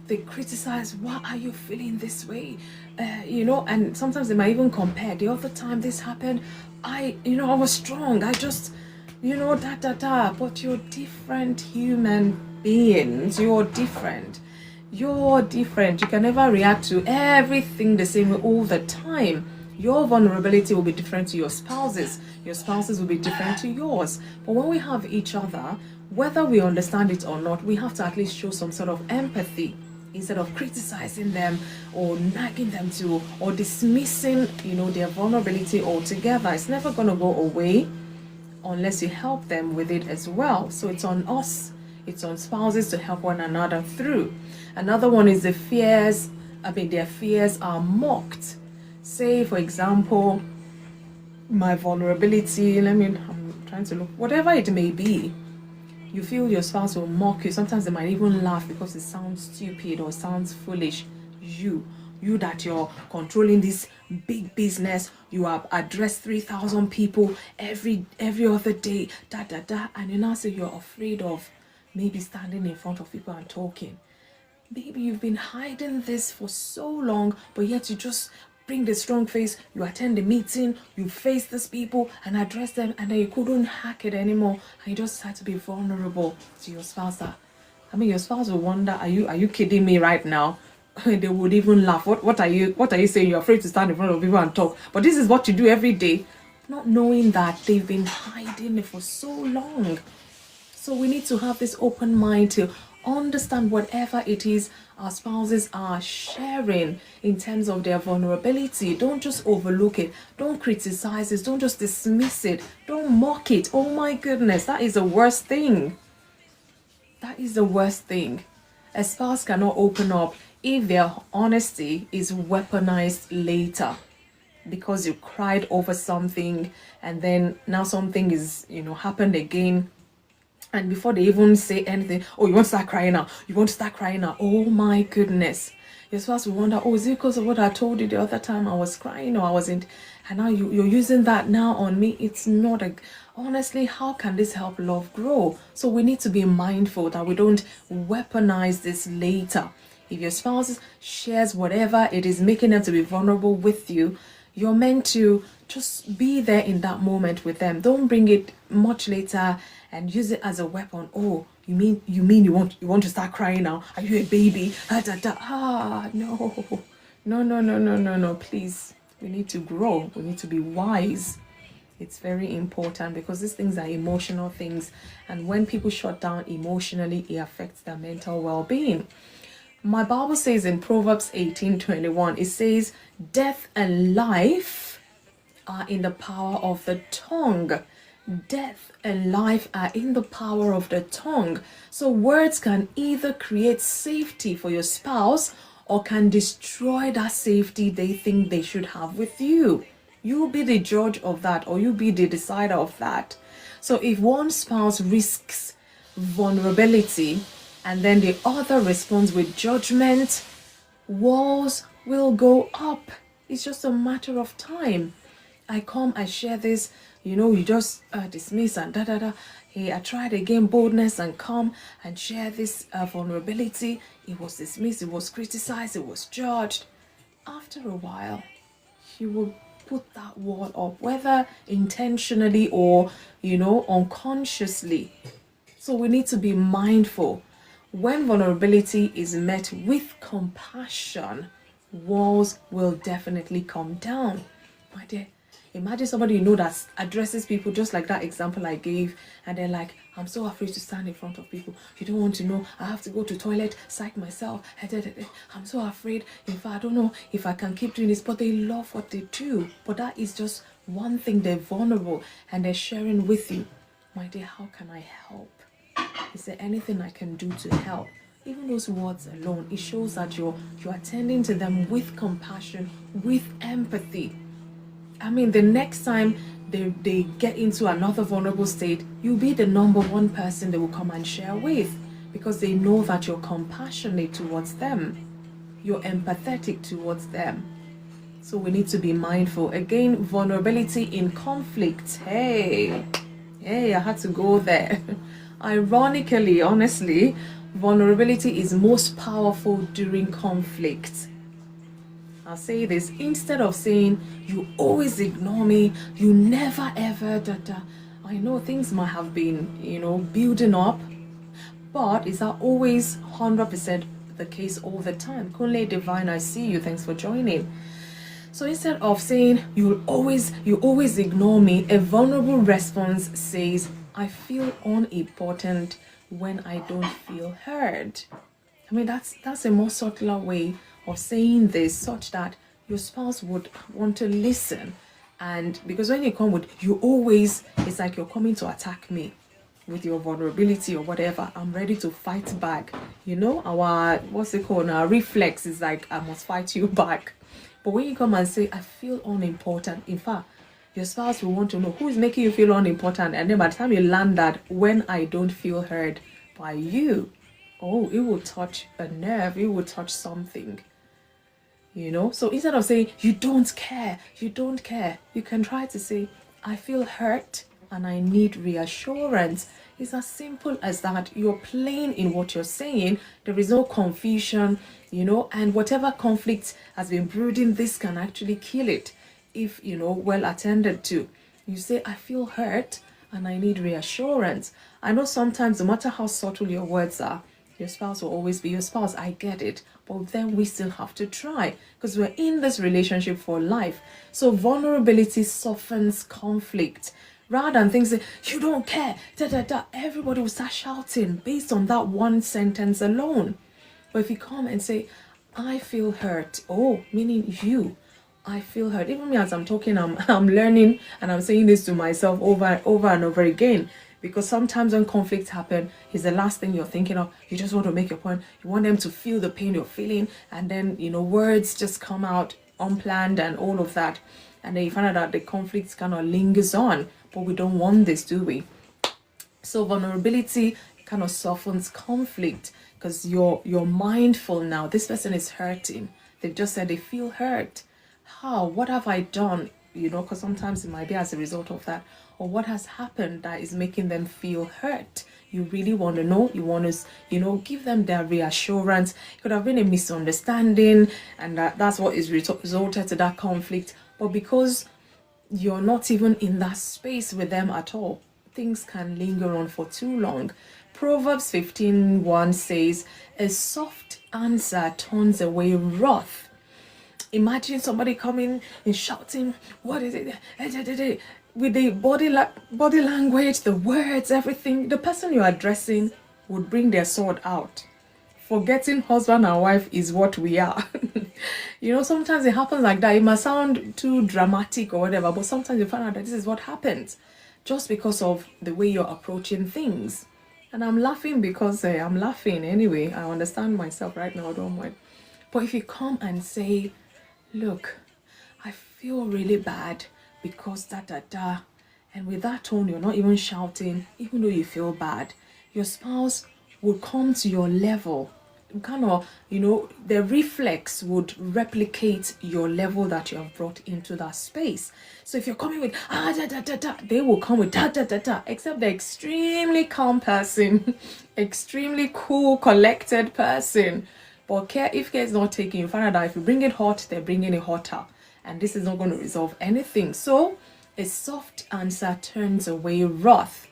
they criticize, why are you feeling this way? And sometimes they might even compare. The other time this happened, I was strong. I just, but you're different human beings. You're different. You can never react to everything the same way all the time. Your vulnerability will be different to your spouse's. Your spouse's will be different to yours. But when we have each other, whether we understand it or not, we have to at least show some sort of empathy instead of criticizing them or nagging them to or dismissing, their vulnerability altogether. It's never going to go away unless you help them with it as well. So it's on us, it's on spouses to help one another through. Another one is their fears are mocked. Say, for example, my vulnerability, I'm trying to look, whatever it may be, you feel your spouse will mock you. Sometimes they might even laugh because it sounds stupid or sounds foolish. You that you're controlling this big business, you have addressed 3,000 people every other day, and you now say you're afraid of maybe standing in front of people and talking. Maybe you've been hiding this for so long, but yet you just bring the strong face, you attend the meeting, you face these people and address them, and then you couldn't hack it anymore, and you just had to be vulnerable to your spouse. Your spouse will wonder, are you kidding me right now? They would even laugh. What are you saying? You're afraid to stand in front of people and talk. But this is what you do every day, not knowing that they've been hiding it for so long. So we need to have this open mind to understand whatever it is our spouses are sharing in terms of their vulnerability. Don't just overlook it. Don't criticize it. Don't just dismiss it. Don't mock it. Oh my goodness, that is the worst thing. That is the worst thing. A spouse cannot open up if their honesty is weaponized later because you cried over something and then now something is, happened again. And before they even say anything, oh, you want to start crying now? You want to start crying now? Oh my goodness. You're supposed to wonder, oh, is it because of what I told you the other time I was crying or I wasn't? And now you're using that now on me. It's not honestly, how can this help love grow? So we need to be mindful that we don't weaponize this later. If your spouse shares whatever it is making them to be vulnerable with you, you're meant to just be there in that moment with them. Don't bring it much later and use it as a weapon. Oh, you mean you want to start crying now? Are you a baby? No. Please, we need to grow. We need to be wise. It's very important because these things are emotional things, and when people shut down emotionally, it affects their mental well-being. My Bible says in Proverbs 18:21, it says, death and life are in the power of the tongue. Death and life are in the power of the tongue. So words can either create safety for your spouse or can destroy that safety they think they should have with you. You be the judge of that, or you be the decider of that. So if one spouse risks vulnerability and then the other responds with judgment, walls will go up. It's just a matter of time. I share this, you just dismiss and Hey, I tried again, boldness and come and share this vulnerability. It was dismissed, it was criticized, it was judged. After a while, you will put that wall up, whether intentionally or, unconsciously. So we need to be mindful. When vulnerability is met with compassion, walls will definitely come down. My dear, imagine somebody that addresses people just like that example I gave, and they're like, I'm so afraid to stand in front of people. You don't want to know. I have to go to toilet, psych myself. I'm so afraid. In fact, I don't know if I can keep doing this. But they love what they do. But that is just one thing. They're vulnerable and they're sharing with you. My dear, how can I help? Is there anything I can do to help? Even those words alone, it shows that you're attending to them with compassion, with empathy. The next time they get into another vulnerable state, you'll be the number one person they will come and share with, because they know that you're compassionate towards them. You're empathetic towards them. So we need to be mindful. Again, vulnerability in conflict. Hey, I had to go there. Ironically, honestly, vulnerability is most powerful during conflict. I'll say this, instead of saying, you always ignore me, you never ever, I know things might have been, building up, but is that always 100% the case all the time? Kunle Divine, I see you, thanks for joining. So instead of saying, you always ignore me, a vulnerable response says, I feel unimportant when I don't feel heard. That's a more subtler way of saying this, such that your spouse would want to listen. And because when you come with, it's like you're coming to attack me with your vulnerability or whatever. I'm ready to fight back. Our reflex is like, I must fight you back. But when you come and say, I feel unimportant, in fact, your spouse will want to know who is making you feel unimportant. And then by the time you land that, when I don't feel heard by you, it will touch a nerve, it will touch something. So instead of saying, you don't care, you can try to say, I feel hurt and I need reassurance. It's as simple as that. You're plain in what you're saying. There is no confusion, and whatever conflict has been brooding, this can actually kill it if, well attended to. You say, I feel hurt and I need reassurance. I know sometimes, no matter how subtle your words are, your spouse will always be your spouse. I get it. But then we still have to try because we're in this relationship for life. So vulnerability softens conflict. Rather than things say, you don't care, everybody will start shouting based on that one sentence alone. But if you come and say, I feel hurt, meaning you, I feel hurt. Even me, as I'm talking, I'm learning, and I'm saying this to myself over and over again. Because sometimes when conflicts happen, it's the last thing you're thinking of. You just want to make your point. You want them to feel the pain you're feeling. And then, words just come out unplanned and all of that. And then you find out that the conflict kind of lingers on. But we don't want this, do we? So vulnerability kind of softens conflict because you're mindful now. This person is hurting. They've just said they feel hurt. How? What have I done? Because sometimes it might be as a result of that. Or what has happened that is making them feel hurt. You really want to know. You want to, give them their reassurance. It could have been a misunderstanding, and that's what is resulted to that conflict. But because you're not even in that space with them at all, things can linger on for too long. Proverbs 15:1 says, a soft answer turns away wrath. Imagine somebody coming and shouting, what is it? With the body language, the words, everything, the person you're addressing would bring their sword out. Forgetting husband and wife is what we are. Sometimes it happens like that. It might sound too dramatic or whatever, but sometimes you find out that this is what happens just because of the way you're approaching things. And I'm laughing because I'm laughing anyway. I understand myself right now, I don't mind. But if you come and say, look, I feel really bad because and with that tone, you're not even shouting, even though you feel bad, your spouse would come to your level. Kind of, the reflex would replicate your level that you have brought into that space. So if you're coming with they will come with except the extremely calm person, extremely cool, collected person. But if care is not taken, you find out that if you bring it hot, they're bringing it hotter. And this is not going to resolve anything. So a soft answer turns away wrath.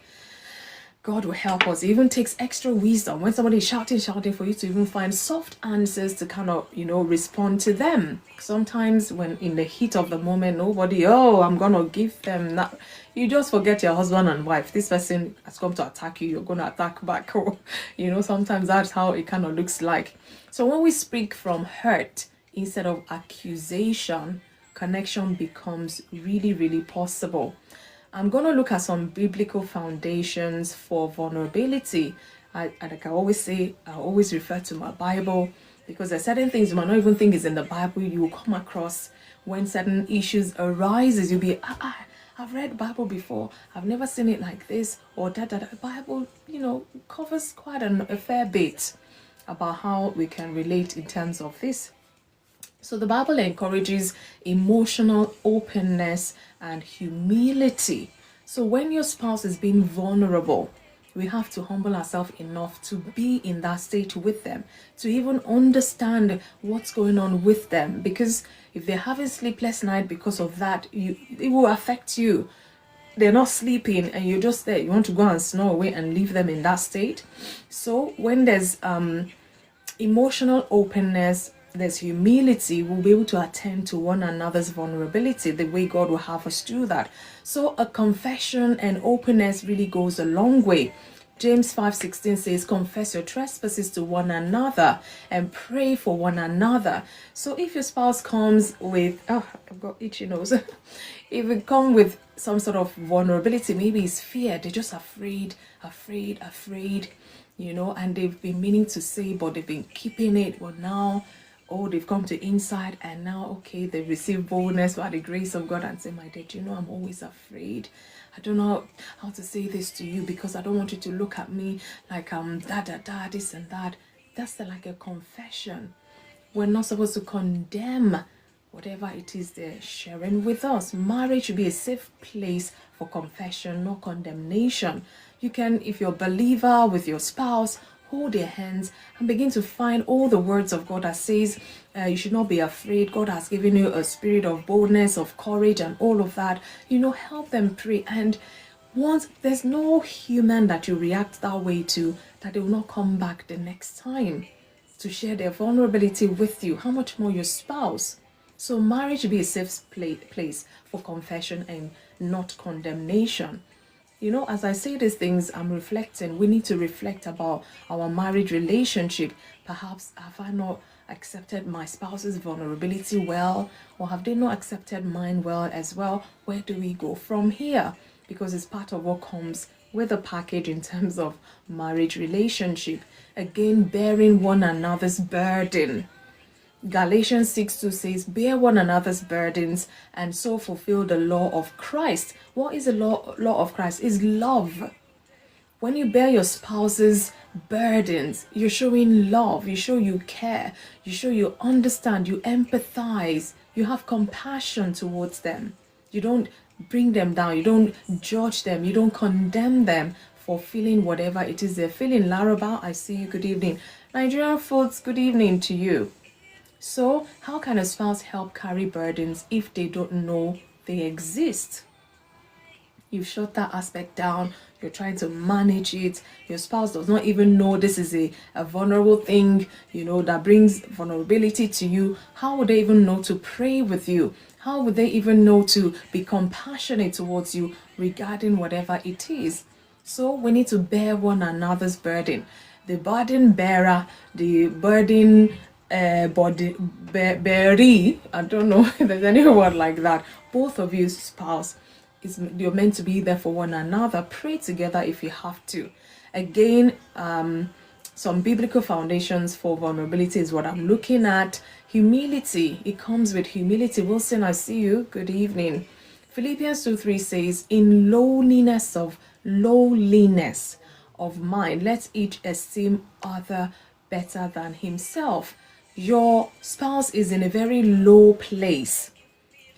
God will help us. It even takes extra wisdom when somebody is shouting for you to even find soft answers to kind of, respond to them. Sometimes when in the heat of the moment, I'm going to give them that. You just forget your husband and wife. This person has come to attack you. You're going to attack back. Sometimes that's how it kind of looks like. So when we speak from hurt instead of accusation, connection becomes really, really possible. I'm going to look at some biblical foundations for vulnerability. Like I always say, I always refer to my Bible because there's certain things you might not even think is in the Bible you will come across when certain issues arises. You'll be, I've read Bible before. I've never seen it like this or that. The Bible, covers quite a fair bit about how we can relate in terms of this. So the Bible encourages emotional openness and humility. So when your spouse is being vulnerable, we have to humble ourselves enough to be in that state with them, to even understand what's going on with them. Because if they're having sleepless night because of that, it will affect you. They're not sleeping and you're just there. You want to go and snore away and leave them in that state. So when there's emotional openness, there's humility, we'll be able to attend to one another's vulnerability the way God will have us do that. So a confession and openness really goes a long way. James 5:16 says, confess your trespasses to one another and pray for one another. So if your spouse comes with, I've got itchy nose. If you come with some sort of vulnerability, maybe it's fear, they're just afraid, and they've been meaning to say, but they've been keeping it. Well, now, they've come to inside and now, they receive boldness by the grace of God and say, my dear, I'm always afraid. I don't know how to say this to you because I don't want you to look at me like this and that. That's like a confession. We're not supposed to condemn. whatever it is they're sharing with us. Marriage should be a safe place for confession, not condemnation. You can, if you're a believer with your spouse, hold their hands and begin to find all the words of God that says you should not be afraid. God has given you a spirit of boldness, of courage, and all of that. Help them pray. And once there's no human that you react that way to, that they will not come back the next time to share their vulnerability with you. How much more your spouse? So marriage should be a safe place for confession and not condemnation. As I say these things, I'm reflecting. We need to reflect about our marriage relationship. Perhaps have I not accepted my spouse's vulnerability well, or have they not accepted mine well as well? Where do we go from here? Because it's part of what comes with the package in terms of marriage relationship. Again, bearing one another's burden. Galatians 6:2 says, bear one another's burdens and so fulfill the law of Christ. What is the law of Christ? Is love. When you bear your spouse's burdens, you're showing love, you show you care, you show you understand, you empathize, you have compassion towards them. You don't bring them down, you don't judge them, you don't condemn them for feeling whatever it is they're feeling. Laraba, I see you, good evening. Nigerian folks, good evening to you. So, how can a spouse help carry burdens if they don't know they exist? You've shut that aspect down, you're trying to manage it, your spouse does not even know this is a vulnerable thing, that brings vulnerability to you. How would they even know to pray with you? How would they even know to be compassionate towards you regarding whatever it is? So, we need to bear one another's burden. The burden bearer, the burden berry, I don't know if there's any word like that. Both of you, spouse, you're meant to be there for one another. Pray together if you have to. Again, some biblical foundations for vulnerability is what I'm looking at. Humility, it comes with humility. Wilson, I see you, good evening. Philippians 2:3 says, in lowliness of mind, let each esteem other better than himself. Your spouse is in a very low place.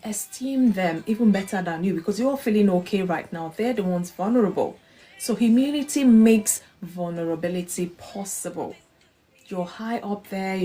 Esteem them even better than you, because you're feeling okay right now. They're the ones vulnerable. So humility makes vulnerability possible. You're high up there,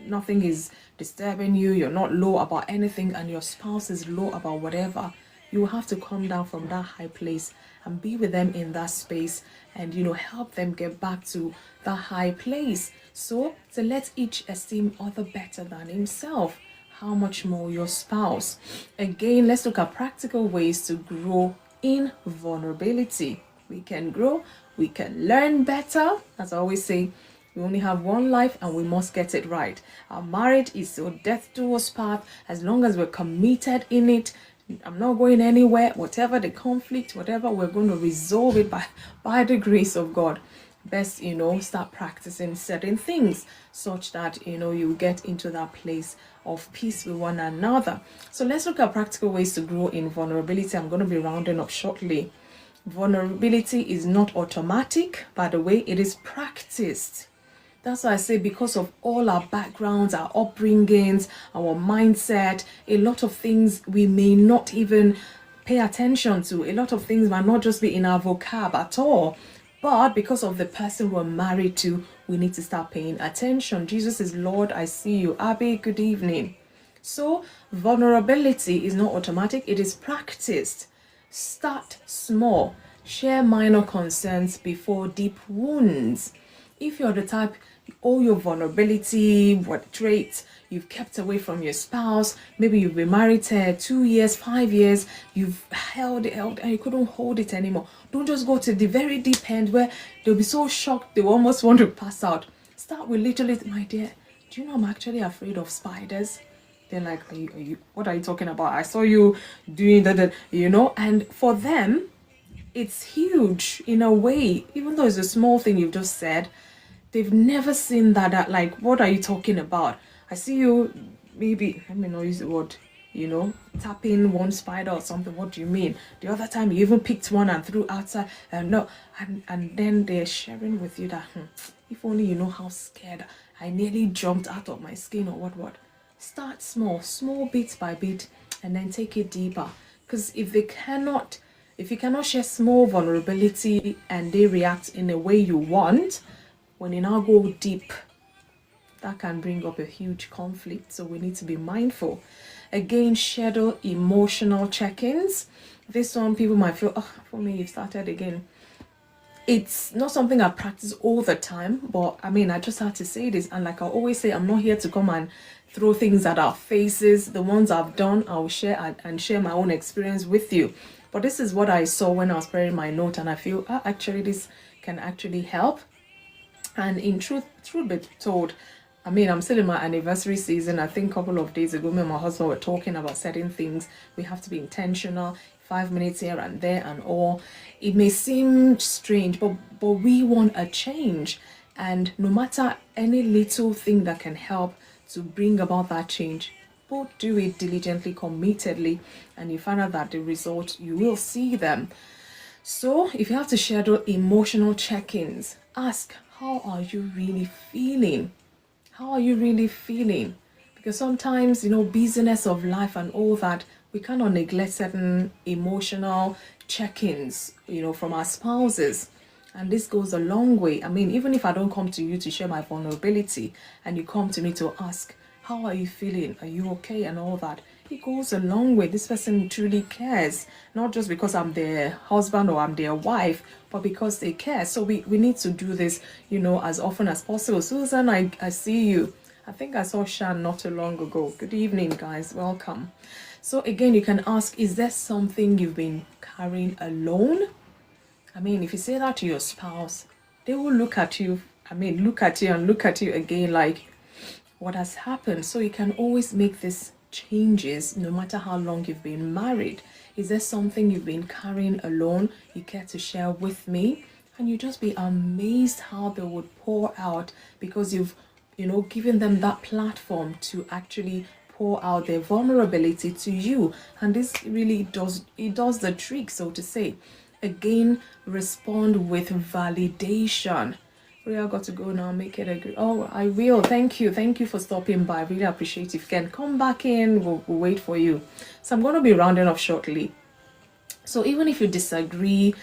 nothing is disturbing you. You're not low about anything, and your spouse is low about whatever. You will have to come down from that high place and be with them in that space and, help them get back to that high place. So let each esteem other better than himself. How much more your spouse? Again, let's look at practical ways to grow in vulnerability. We can grow, we can learn better. As I always say, we only have one life and we must get it right. Our marriage is so death do us part. As long as we're committed in it, I'm not going anywhere. Whatever the conflict, whatever, we're going to resolve it by the grace of God. Best, start practicing certain things such that, you get into that place of peace with one another. So let's look at practical ways to grow in vulnerability. I'm going to be rounding up shortly. Vulnerability is not automatic, by the way, it is practiced. That's why I say, because of all our backgrounds, our upbringings, our mindset, a lot of things we may not even pay attention to. A lot of things might not just be in our vocab at all. But because of the person we're married to, we need to start paying attention. Jesus is Lord, I see you. Abby, good evening. So vulnerability is not automatic, it is practiced. Start small. Share minor concerns before deep wounds. If you're the type, all your vulnerability, what traits you've kept away from your spouse, maybe you've been married 2 years, 5 years, you've held it and you couldn't hold it anymore. Don't just go to the very deep end where they'll be so shocked they will almost want to pass out. Start with literally, my dear, do you know I'm actually afraid of spiders? They're like, what are you talking about? I saw you doing that, and for them, it's huge in a way. Even though it's a small thing you've just said, they've never seen that, like, what are you talking about? I see you, maybe, let me not use the word, tapping one spider or something. What do you mean? The other time you even picked one and threw outside, and then they're sharing with you that, if only you know how scared I nearly jumped out of my skin, or what. Start small, small bit by bit, and then take it deeper. Because if you cannot share small vulnerability and they react in a way you want, when you now go deep, that can bring up a huge conflict. So we need to be mindful. Again, schedule emotional check-ins. This one, people might feel, oh, for me, you've started again. It's not something I practice all the time, but I mean, I just have to say this. And like I always say, I'm not here to come and throw things at our faces. The ones I've done, I'll share and share my own experience with you. But this is what I saw when I was preparing my note, and I feel, actually, this can actually help. And in truth be told, I mean, I'm still in my anniversary season. I think a couple of days ago, me and my husband were talking about certain things. We have to be intentional, 5 minutes here and there and all. It may seem strange, but we want a change. And no matter any little thing that can help to bring about that change, both do it diligently, committedly, and you find out that the result, you will see them. So if you have to schedule emotional check-ins, ask, how are you really feeling? How are you really feeling? Because sometimes, busyness of life and all that, we cannot neglect certain emotional check-ins, from our spouses. And this goes a long way. I mean, even if I don't come to you to share my vulnerability and you come to me to ask, how are you feeling? Are you okay? And all that. It goes a long way. This person truly cares, not just because I'm their husband or I'm their wife, but because they care. So we need to do this, as often as possible. Susan, I see you. I think I saw Shan not too long ago. Good evening, guys. Welcome. So again, you can ask, is there something you've been carrying alone? I mean, if you say that to your spouse, they will look at you. I mean, look at you and look at you again like, what has happened? So you can always make this changes no matter how long you've been married. Is there something you've been carrying alone you care to share with me? And you just be amazed how they would pour out, because you've given them that platform to actually pour out their vulnerability to you. And this really does the trick, so to say. Again, respond with validation. I got to go now, make it agree. Oh, I will. Thank you for stopping by. I really appreciate it. If you can come back in, we'll wait for you. So I'm going to be rounding off shortly. So even if you disagree,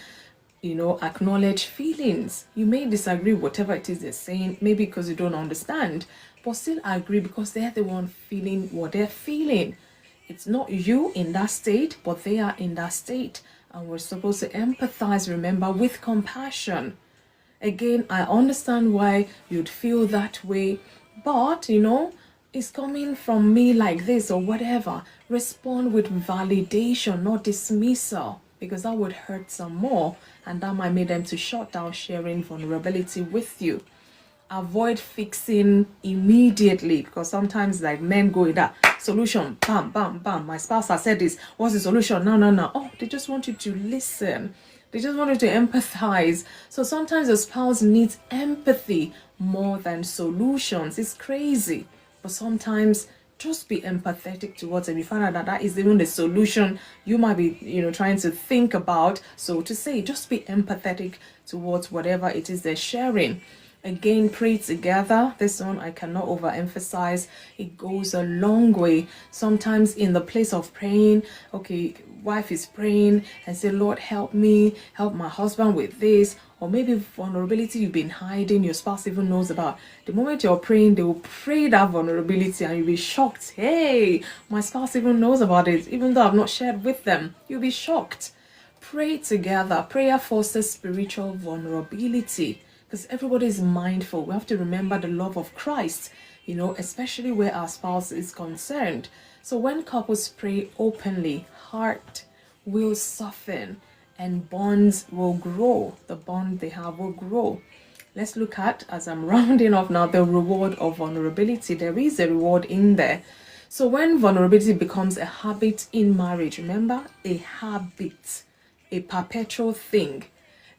acknowledge feelings. You may disagree whatever it is they're saying, maybe because you don't understand, but still agree because they're the one feeling what they're feeling. It's not you in that state, but they are in that state. And we're supposed to empathize, remember, with compassion. Again, I understand why you'd feel that way, but it's coming from me like this or whatever. Respond with validation, not dismissal, because that would hurt some more, and that might make them to shut down sharing vulnerability with you. Avoid fixing immediately, because sometimes like men go in that solution, bam, bam, bam. My spouse has said this. What's the solution? No. Oh, they just want you to listen. They just want you to empathize. So sometimes the spouse needs empathy more than solutions. It's crazy. But sometimes just be empathetic towards them. You find out that that is even the solution you might be, trying to think about. So to say, just be empathetic towards whatever it is they're sharing. Again, pray together. This one I cannot overemphasize. It goes a long way. Sometimes in the place of praying, okay, wife is praying and say, Lord, help me, help my husband with this. Or maybe vulnerability you've been hiding, your spouse even knows about. The moment you're praying, they will pray that vulnerability and you'll be shocked. Hey, my spouse even knows about it, even though I've not shared with them. You'll be shocked. Pray together. Prayer fosters spiritual vulnerability, because everybody is mindful. We have to remember the love of Christ, especially where our spouse is concerned. So when couples pray openly, heart will soften and bonds will grow. The bond they have will grow. Let's look at, as I'm rounding off now, the reward of vulnerability. There is a reward in there. So when vulnerability becomes a habit in marriage, remember, a habit, a perpetual thing,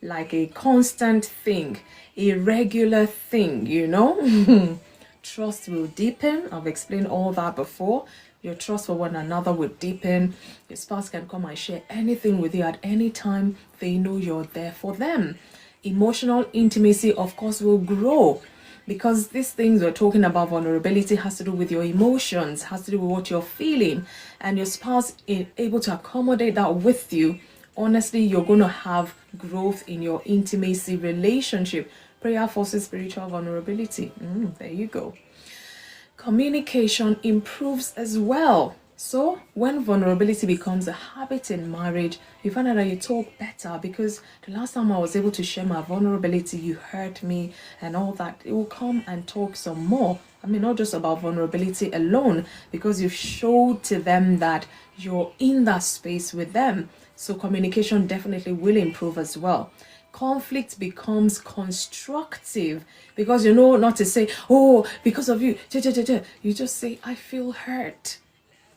like a constant thing, a regular thing, trust will deepen. I've explained all that before. Your trust for one another will deepen. Your spouse can come and share anything with you at any time. They know you're there for them. Emotional intimacy, of course, will grow. because these things we're talking about, vulnerability, has to do with your emotions, has to do with what you're feeling, and your spouse is able to accommodate that with you. Honestly, you're going to have growth in your intimacy relationship. Prayer forces spiritual vulnerability. There you go. Communication improves as well. So when vulnerability becomes a habit in marriage, you find out that you talk better, because the last time I was able to share my vulnerability, you heard me and all that. It will come and talk some more. I mean, not just about vulnerability alone, because you've showed to them that you're in that space with them. So communication definitely will improve as well. Conflict becomes constructive, because you know not to say, oh, because of you, you just say, I feel hurt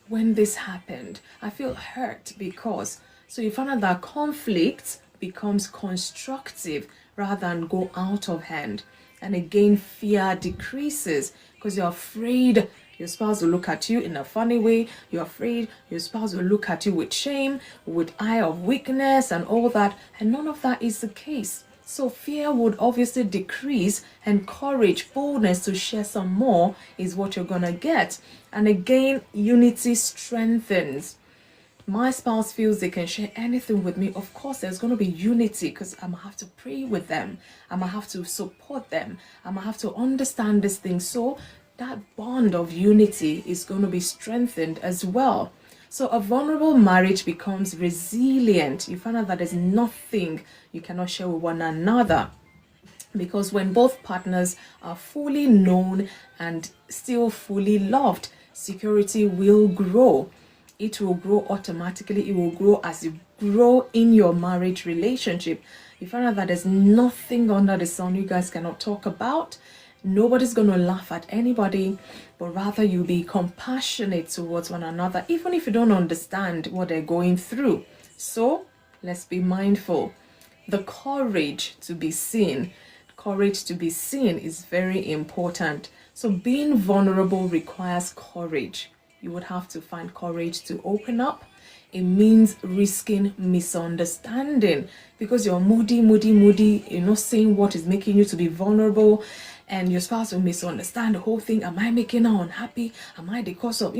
when this happened. I feel hurt because. So you find out that conflict becomes constructive rather than go out of hand. And again, fear decreases, because you're afraid your spouse will look at you in a funny way. You're afraid your spouse will look at you with shame, with eye of weakness and all that. And none of that is the case. So fear would obviously decrease, and courage, boldness to share some more is what you're going to get. And again, unity strengthens. My spouse feels they can share anything with me. Of course, there's going to be unity, because I'm going to have to pray with them. I'm going to have to support them. I'm going to have to understand this thing. So that bond of unity is going to be strengthened as well. So a vulnerable marriage becomes resilient. You find out that there's nothing you cannot share with one another, because when both partners are fully known and still fully loved, security will grow. It will grow automatically. It will grow as you grow in your marriage relationship. You find out that there's nothing under the sun you guys cannot talk about. Nobody's going to laugh at anybody, but rather you'll be compassionate towards one another, even if you don't understand what they're going through. So let's be mindful. The courage to be seen. Courage to be seen is very important. So being vulnerable requires courage. You would have to find courage to open up. It means risking misunderstanding, because you're moody, you're not saying what is making you to be vulnerable, and your spouse will misunderstand the whole thing. Am I making her unhappy? Am I the cause of,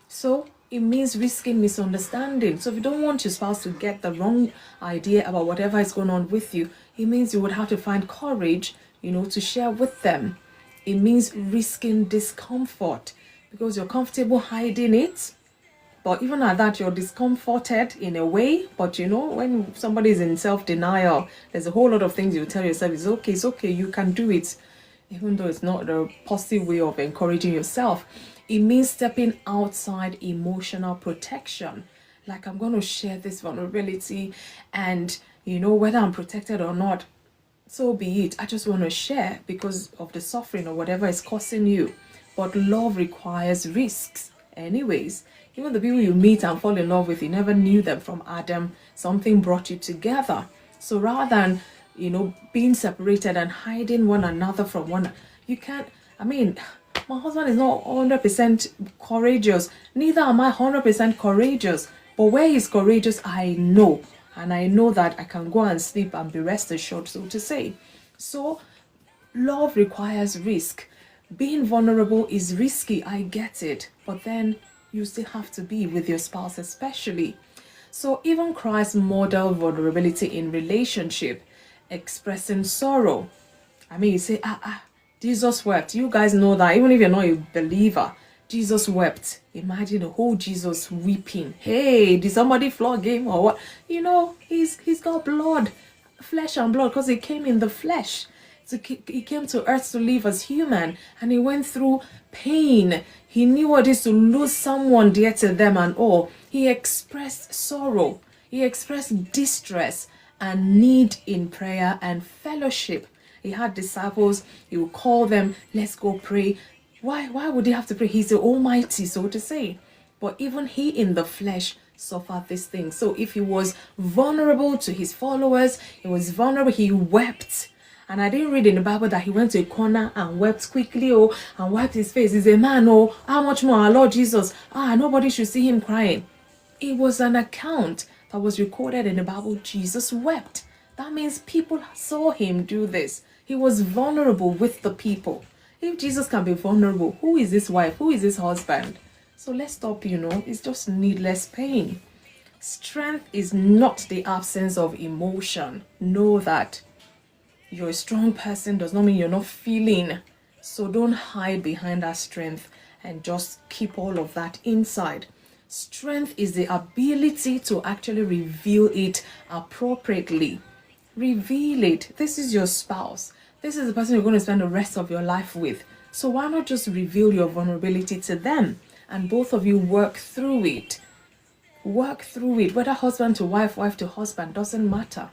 So it means risking misunderstanding. So if you don't want your spouse to get the wrong idea about whatever is going on with you, it means you would have to find courage, to share with them. It means risking discomfort, because you're comfortable hiding it. But even at that, you're discomforted in a way. But when somebody is in self-denial, there's a whole lot of things you tell yourself, it's okay, you can do it. Even though it's not a positive way of encouraging yourself. It means stepping outside emotional protection. Like, I'm going to share this vulnerability, and whether I'm protected or not, so be it. I just want to share because of the suffering or whatever is causing you. But love requires risks anyways. Even the people you meet and fall in love with, you never knew them from Adam. Something brought you together. So rather than being separated and hiding one another from one, you can't. My husband is not 100% courageous, neither am I 100% courageous, but where he's courageous, I know, and I know that I can go and sleep and be rest assured, so to say. So love requires risk. Being vulnerable is risky, I get it, but then you still have to be with your spouse especially. So even Christ modeled vulnerability in relationship, expressing sorrow. You say, Jesus wept. You guys know that, even if you're not a believer, Jesus wept. Imagine the whole Jesus weeping. Hey, did somebody flog him or what? He's got blood, flesh and blood, because he came in the flesh. So he came to earth to live as human, and he went through pain. He knew what it is to lose someone dear to them and all. He expressed sorrow. He expressed distress and need in prayer and fellowship. He had disciples. He would call them, let's go pray. Why would he have to pray? He's the Almighty, so to say. But even he in the flesh suffered this thing. So if he was vulnerable to his followers, he was vulnerable, he wept. And I didn't read in the Bible that he went to a corner and wept quickly, and wiped his face. He's a man, how much more our Lord Jesus? Nobody should see him crying. It was an account that was recorded in the Bible. Jesus wept. That means people saw him do this. He was vulnerable with the people. If Jesus can be vulnerable, who is his wife? Who is his husband? So let's stop, it's just needless pain. Strength is not the absence of emotion. Know that. You're a strong person does not mean you're not feeling. So don't hide behind that strength and just keep all of that inside. Strength is the ability to actually reveal it appropriately. Reveal it. This is your spouse. This is the person you're going to spend the rest of your life with. So why not just reveal your vulnerability to them and both of you work through it? Work through it. Whether husband to wife, wife to husband, doesn't matter.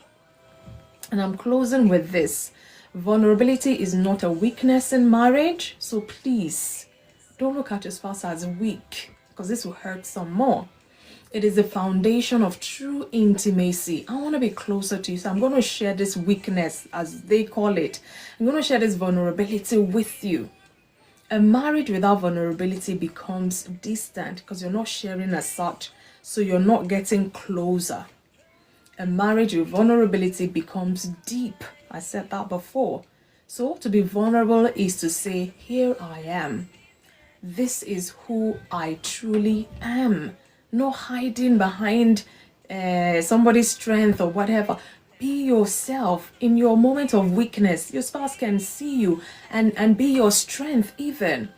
And I'm closing with this. Vulnerability is not a weakness in marriage. So please, don't look at your spouse as weak, because this will hurt some more. It is the foundation of true intimacy. I want to be closer to you, so I'm going to share this weakness, as they call it. I'm going to share this vulnerability with you. A marriage without vulnerability becomes distant because you're not sharing as such, so you're not getting closer. A marriage with vulnerability becomes deep. I said that before. So to be vulnerable is to say, here I am. This is who I truly am. No hiding behind somebody's strength or whatever. Be yourself in your moment of weakness. Your spouse can see you and be your strength even.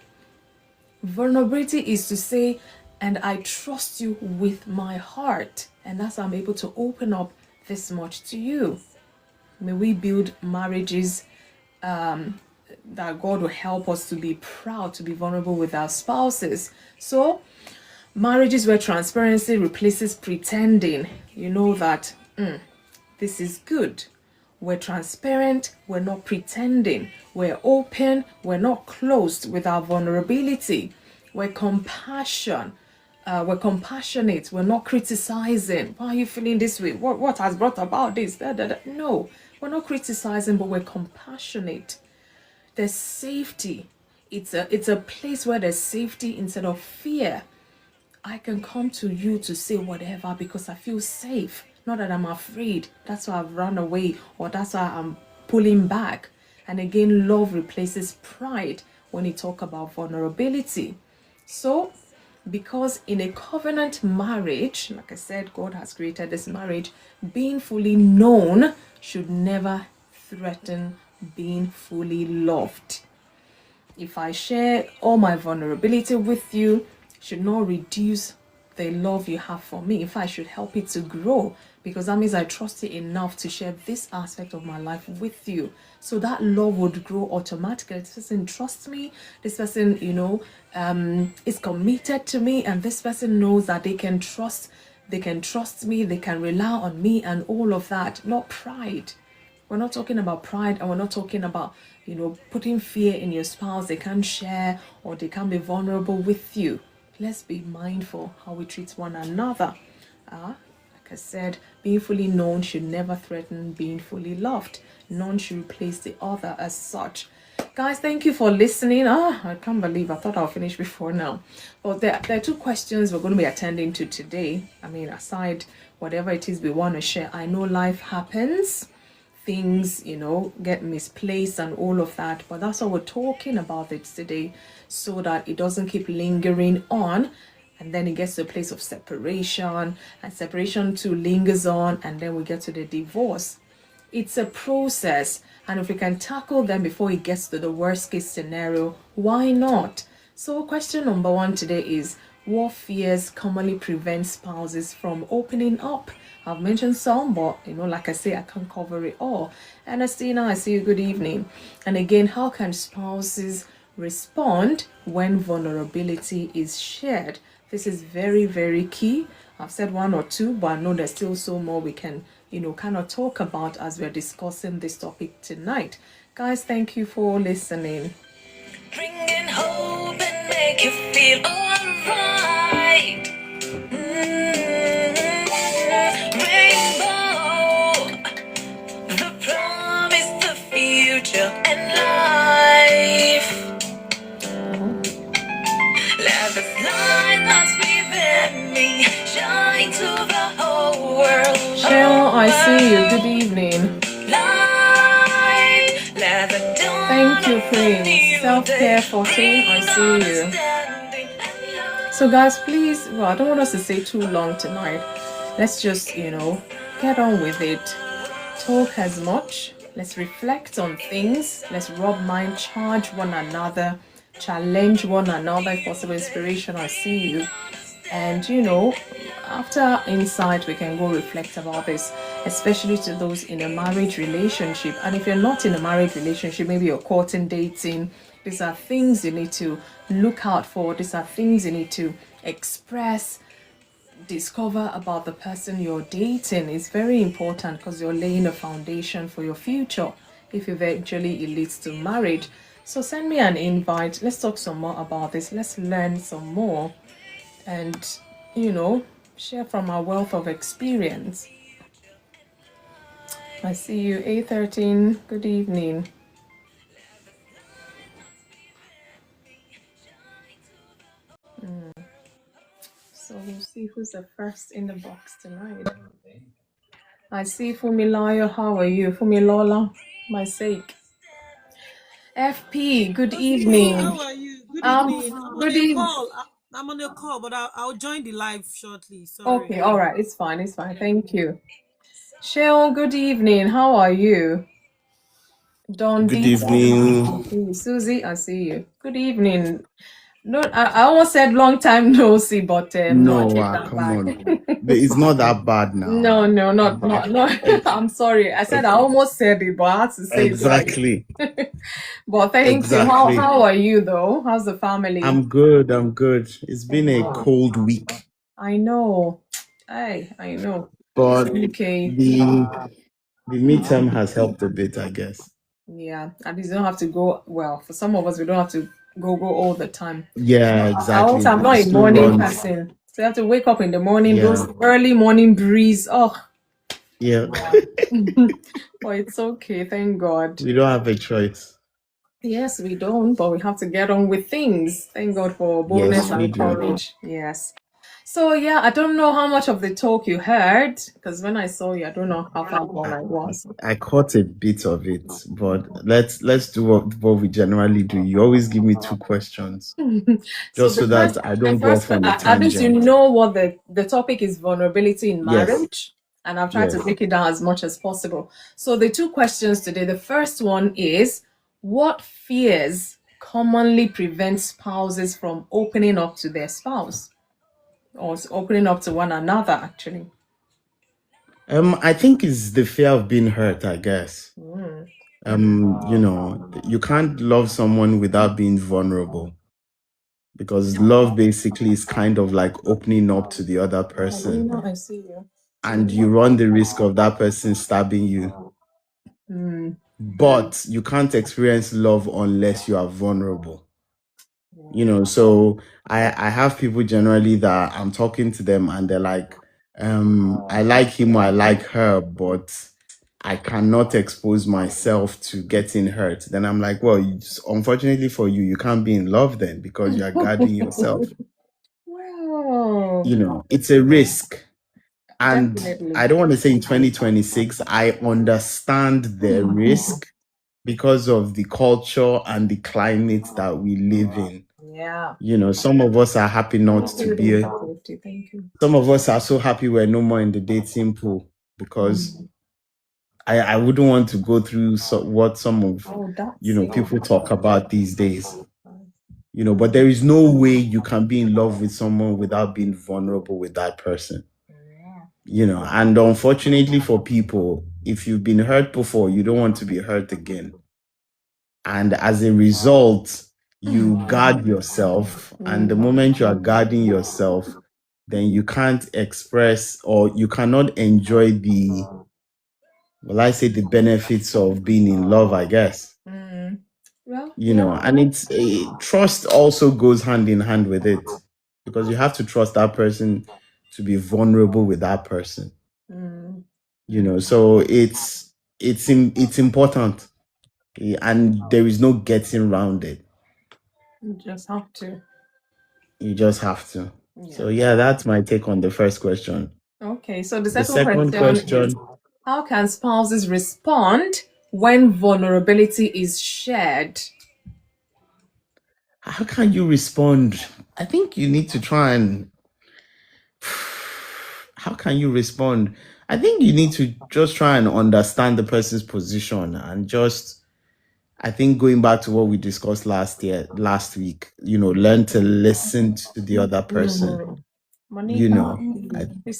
Vulnerability is to say, and I trust you with my heart. And that's how I'm able to open up this much to you. May we build marriages that God will help us to be proud, to be vulnerable with our spouses. So, marriages where transparency replaces pretending. You know that this is good. We're transparent, we're not pretending. We're open, we're not closed with our vulnerability. We're compassionate, we're not criticizing. Why are you feeling this way? What has brought about this? No, we're not criticizing, but we're compassionate. There's safety. It's a place where there's safety instead of fear. I can come to you to say whatever because I feel safe. Not that I'm afraid. That's why I've run away, or that's why I'm pulling back. And again, love replaces pride when you talk about vulnerability. So, because in a covenant marriage, like I said, God has created this marriage, being fully known should never threaten being fully loved. If I share all my vulnerability with you, should not reduce the love you have for me. If I should help it to grow, because that means I trust you enough to share this aspect of my life with you. So that love would grow automatically. This person trusts me. This person, is committed to me, and this person knows that they can trust me, they can rely on me, and all of that. Not pride. We're not talking about pride, and we're not talking about, putting fear in your spouse. They can't share or they can't be vulnerable with you. Let's be mindful how we treat one another. Like I said, being fully known should never threaten being fully loved. None should replace the other as such. Guys, thank you for listening. I can't believe I thought I'll finish before now. But there are two questions we're going to be attending to today. Aside whatever it is we want to share, I know life happens. Things, get misplaced and all of that. But that's why we're talking about it today, so that it doesn't keep lingering on. And then it gets to a place of separation, and separation too lingers on, and then we get to the divorce. It's a process, and if we can tackle them before it gets to the worst case scenario, why not? So question number 1 today is, what fears commonly prevent spouses from opening up? I've mentioned some, but like I say, I can't cover it all. Ernestina, I see you, good evening. And again, how can spouses respond when vulnerability is shared? This is very, very key. I've said 1 or 2, but I know there's still so more we can, kind of talk about as we're discussing this topic tonight. Guys, thank you for listening. Bringing hope and make you feel alright. Rainbow, the promise, the future, and life. Let the light that's within me shine to the whole world. Cheryl, I see you. Good evening. Light, let the Prince. Self-care 14, I see you. So guys, please, well, I don't want us to stay too long tonight. Let's just, get on with it. Talk as much. Let's reflect on things. Let's rub mind, charge one another, challenge one another, if possible, inspiration, I see you. And after insight, we can go reflect about this, especially to those in a marriage relationship. And if you're not in a marriage relationship, maybe you're courting, dating, these are things you need to look out for. These are things you need to express, discover about the person you're dating. Is very important because you're laying a foundation for your future if eventually it leads to marriage. So send me an invite. Let's talk some more about this. Let's learn some more and share from our wealth of experience. I see you, A13. Good evening. So we'll see who's the first in the box tonight. I see FunmiRoyal. How are you? Funmilola, my sake. FP, good evening. How are you? Good evening. I'm on a call, but I'll join the live shortly. Sorry. Okay, all right. It's fine. It's fine. Thank you. Sheol, good evening. How are you? Don Good D. evening. Susie, I see you. Good evening. No, I almost said long time no see, but no, I No, take that come back. on. It's not that bad now. No, not. I'm sorry. I said I almost said it, but I had to say Exactly. it right. But thank you. Exactly. How are you though? How's the family? I'm good. It's been a cold week. I know. I know. But Okay. the midterm has helped a bit, I guess. Yeah, at least you don't have to go. Well, for some of us, we don't have to go all the time. Yeah, exactly. I'm not a morning person, so you have to wake up in the morning. Yeah. Those early morning breeze. Oh, yeah. but it's okay. Thank God. We don't have a choice. Yes, we don't, but we have to get on with things. Thank God for boldness Yes, we and do. courage. Yes. So yeah, I don't know how much of the talk you heard, because when I saw you, I don't know how far gone I was. I caught a bit of it, but let's do what we generally do. You always give me two questions, just so that I don't go off on a at least you tangent. know what the topic is: vulnerability in Yes. marriage. And I've tried to Yes. break it down as much as possible. So the two questions today, the first one is, what fears commonly prevent spouses from opening up to their spouse? Or opening up to one another, actually. I think it's the fear of being hurt, I guess. You can't love someone without being vulnerable, because love basically is kind of like opening up to the other person, I see you. and you run the risk of that person stabbing you. But you can't experience love unless you are vulnerable. So I have people generally that I'm talking to them and they're like, I like him or I like her, but I cannot expose myself to getting hurt. Then I'm like, well, unfortunately for you, you can't be in love then, because you are guarding yourself. Wow. It's a risk. And Definitely. I don't want to say in 2026, I understand the risk because of the culture and the climate that we live in. Yeah. Some of us are happy not to be. Thank you. Some of us are so happy we're no more in the dating pool, because I wouldn't want to go through what some of people talk about these days. But there is no way you can be in love with someone without being vulnerable with that person. And unfortunately for people, if you've been hurt before, you don't want to be hurt again. And as a result, you guard yourself. And the moment you are guarding yourself, then you can't express, or you cannot enjoy the benefits of being in love, I guess. Well, and it's trust also goes hand in hand with it, because you have to trust that person to be vulnerable with that person. So it's important, and there is no getting around it. You just have to. Yeah. So yeah, that's my take on the first question. Okay, so the second question is, how can spouses respond when vulnerability is shared? how can you respond? I think you need to try and how can you respond? I think you need to just try and understand the person's position and just, I think going back to what we discussed last week, learn to listen to the other person.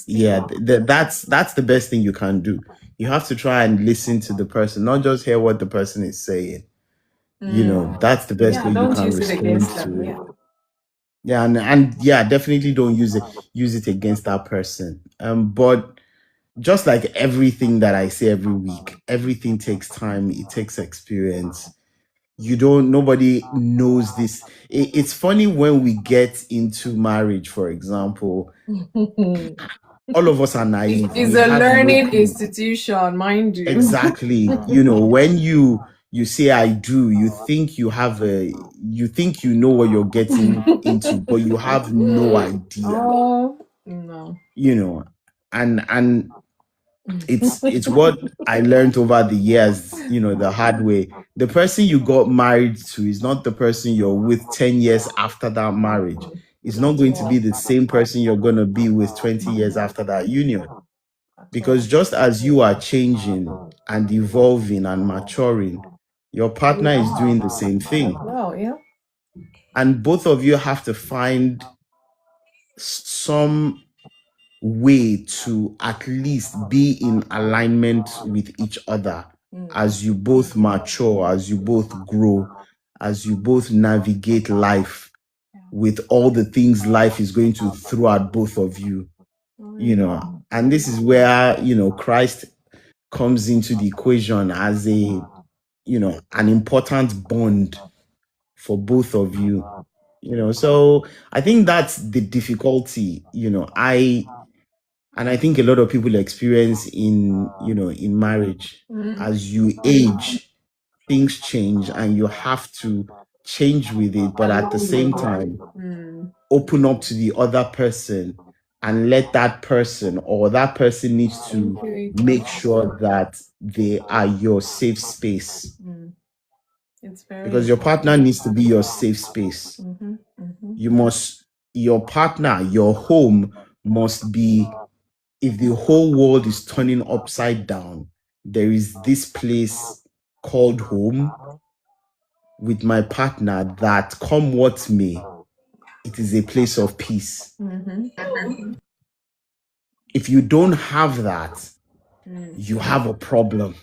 Yeah, that's the best thing you can do. You have to try and listen to the person, not just hear what the person is saying. That's the best way you don't can use it respond against to them. it. Yeah. Yeah, and yeah, definitely don't use it against that person. But just like everything that I say every week, everything takes time, it takes experience. Nobody knows this. It's funny when we get into marriage, for example, all of us are naive. It's We a have no learning clue. institution, mind you. Exactly. When you say I do, you think you know what you're getting into, but you have no idea. Oh no. And it's what I learned over the years, the hard way. The person you got married to is not the person you're with 10 years after that marriage. It's not going to be the same person you're going to be with 20 years after that union. Because just as you are changing and evolving and maturing, your partner is doing the same thing. Well, yeah. And both of you have to find some way to at least be in alignment with each other as you both mature, as you both grow, as you both navigate life with all the things life is going to throw at both of you. And this is where Christ comes into the equation as an important bond for both of you. So I think that's the difficulty. I think a lot of people experience in marriage. As you age, things change and you have to change with it, but at the same time open up to the other person and let that person, or that person needs to make sure that they are your safe space. It's very Because your partner needs to be your safe space. Your partner, your home must be, if the whole world is turning upside down, there is this place called home with my partner that, come what may, it is a place of peace. If you don't have that, you have a problem.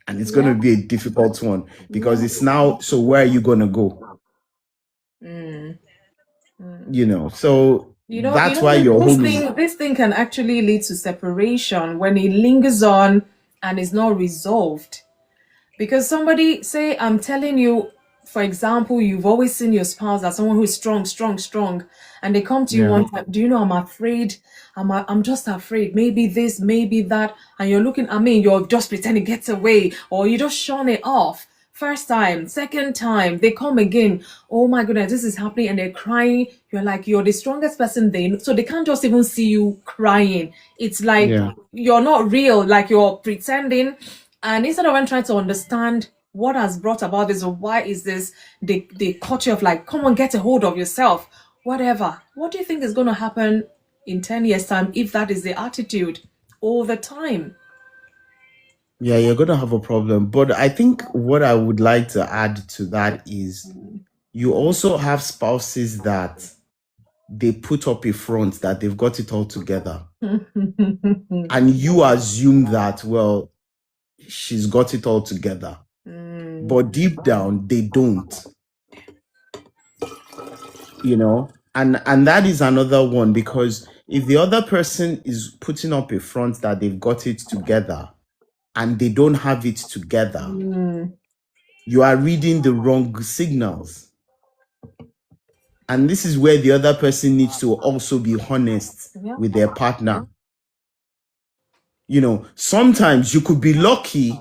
And it's going to be a difficult one, because it's now, so where are you going to go? So that's why your home is... This thing can actually lead to separation when it lingers on and is not resolved. Because somebody, say, I'm telling you, for example, you've always seen your spouse as someone who is strong, strong, strong, and they come to you one time, do you know, I'm afraid, I'm just afraid, maybe this, maybe that, and you're looking at me, you're just pretending to get away, or you just shun it off. First time, second time, they come again. Oh my goodness, this is happening, and they're crying. You're like, you're the strongest person they know. So they can't just even see you crying. It's like you're not real, like you're pretending. And instead of trying to understand what has brought about this, or why is this, they caught you of like, come on, get a hold of yourself, whatever. What do you think is going to happen in 10 years' time if that is the attitude all the time? Yeah, you're going to have a problem. But I think what I would like to add to that is, you also have spouses that they put up a front that they've got it all together. And you assume that, well, she's got it all together. But deep down, they don't. And that is another one, because if the other person is putting up a front that they've got it together and they don't have it together, you are reading the wrong signals. And this is where the other person needs to also be honest with their partner. Sometimes you could be lucky.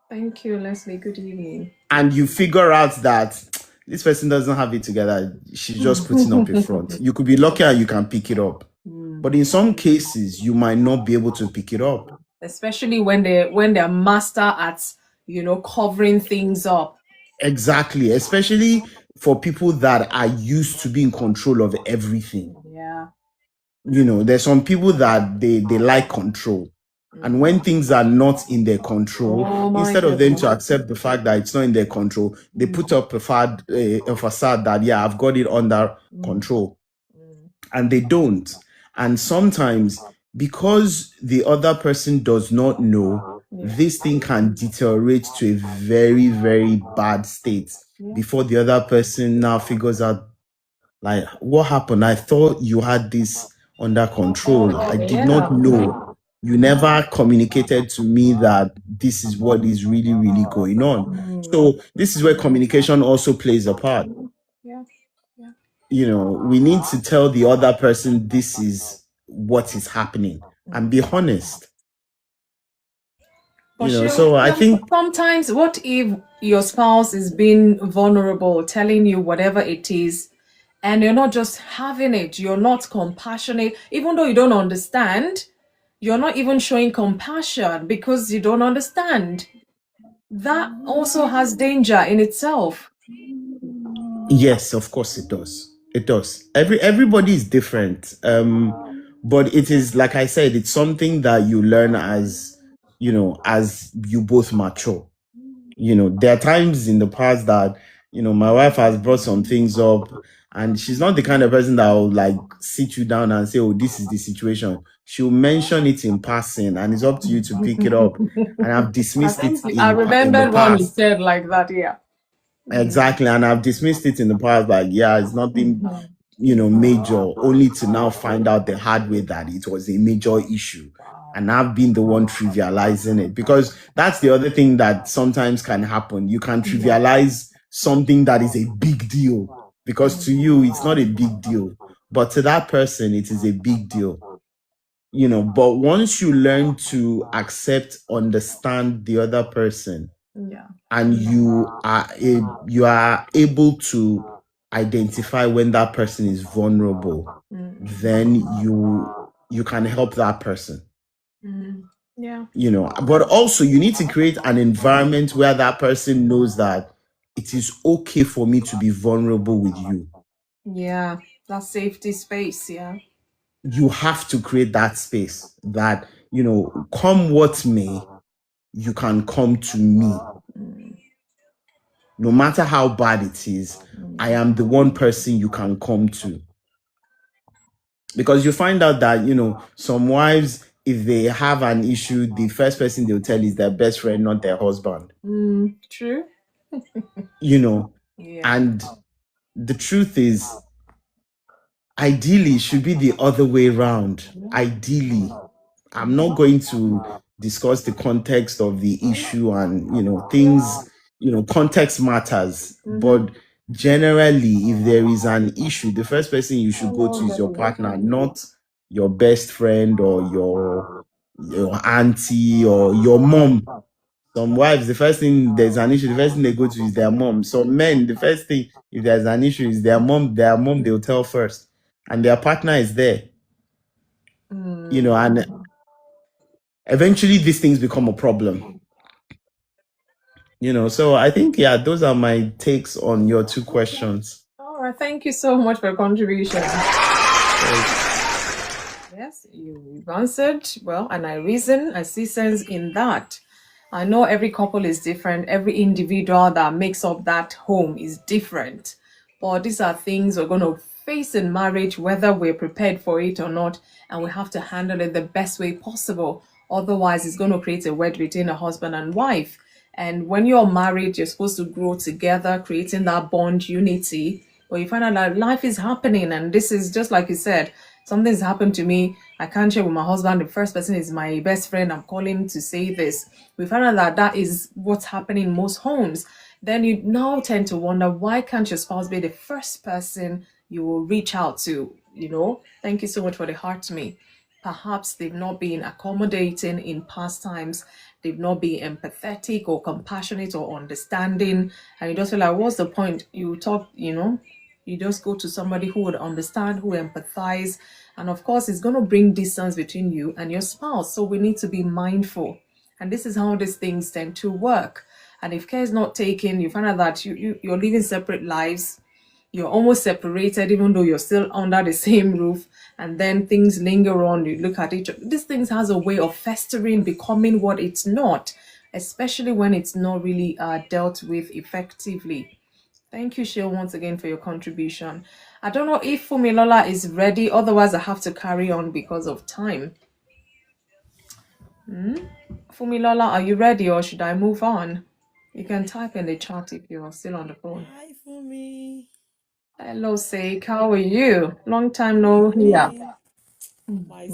Thank you, Leslie. Good evening. And you figure out that this person doesn't have it together. She's just putting up a front. You could be lucky and you can pick it up. But in some cases, you might not be able to pick it up. Especially when they're master at, covering things up. Exactly. Especially for people that are used to being in control of everything. Yeah. There's some people that they like control. And when things are not in their control, instead of them to accept the fact that it's not in their control, they put up a facade that, yeah, I've got it under control. And they don't. And sometimes, because the other person does not know, this thing can deteriorate to a very, very bad state before the other person now figures out, like, what happened? I thought you had this under control. I did not know. You never communicated to me that this is what is really, really going on. So this is where communication also plays a part. Yeah. We need to tell the other person this is what is happening and be honest. So I think sometimes, what if your spouse is being vulnerable, telling you whatever it is, and you're not just having it, you're not compassionate, even though you don't understand, you're not even showing compassion because you don't understand. That also has danger in itself. Yes, of course it does. It does. Everybody is different. But it is, like I said, it's something that you learn as you both mature. There are times in the past that, my wife has brought some things up, and she's not the kind of person that will like sit you down and say, oh, this is the situation. She'll mention it in passing, and it's up to you to pick it up. And I've dismissed it I remember one you past. said like that, yeah. Exactly. And I've dismissed it in the past, like, yeah, it's nothing, major, only to now find out the hard way that it was a major issue. And I've been the one trivializing it, because that's the other thing that sometimes can happen. You can trivialize something that is a big deal, because to you, it's not a big deal, but to that person, it is a big deal. But once you learn to accept, understand the other person, and you are able to identify when that person is vulnerable, then you can help that person. Yeah. But also you need to create an environment where that person knows that it is okay for me to be vulnerable with you. Yeah, that safety space, yeah. You have to create that space that, come what may, you can come to me. No matter how bad it is, I am the one person you can come to. Because you find out that, some wives, if they have an issue, the first person they'll tell is their best friend, not their husband. True. And the truth is, ideally, it should be the other way around. Ideally. I'm not going to discuss the context of the issue and, things, context matters. But generally, if there is an issue, the first person you should go to is your partner, not your best friend or your auntie or your mom. Some wives, the first thing there's an issue, the first thing they go to is their mom. Some men, the first thing, if there's an issue, is their mom. Their mom, they'll tell first. And their partner is there. And eventually these things become a problem. So I think, yeah, those are my takes on your two questions. All right, thank you so much for your contribution. Yes, you've answered well, and I see sense in that. I know every couple is different, every individual that makes up that home is different, but these are things we're going to face in marriage, whether we're prepared for it or not, and we have to handle it the best way possible. Otherwise, it's going to create a wedge between a husband and wife. And when you're married, you're supposed to grow together, creating that bond, unity. But you find out that life is happening, and this is just like you said, something's happened to me. I can't share with my husband. The first person is my best friend. I'm calling to say this. We find out that that is what's happening in most homes. Then you now tend to wonder, why can't your spouse be the first person you will reach out to? Thank you so much for the heart to me. Perhaps they've not been accommodating in past times. They've not been empathetic or compassionate or understanding. And you just feel like, what's the point? You talk, you just go to somebody who would understand, who empathize. And of course, it's going to bring distance between you and your spouse. So we need to be mindful. And this is how these things tend to work. And if care is not taken, you find out that you're living separate lives. you're almost separated, even though you're still under the same roof, and then things linger on. You look at each other. These things has a way of festering, becoming what it's not, especially when it's not really dealt with effectively. Thank you, Shil, once again for your contribution. I don't know if Fumilola is ready, otherwise I have to carry on because of time. Fumilola, are you ready or should I move on? You can type in the chat if you're still on the phone. Hi, Fumi. Hello, Sake. How are you? Long time no hear. Fine. My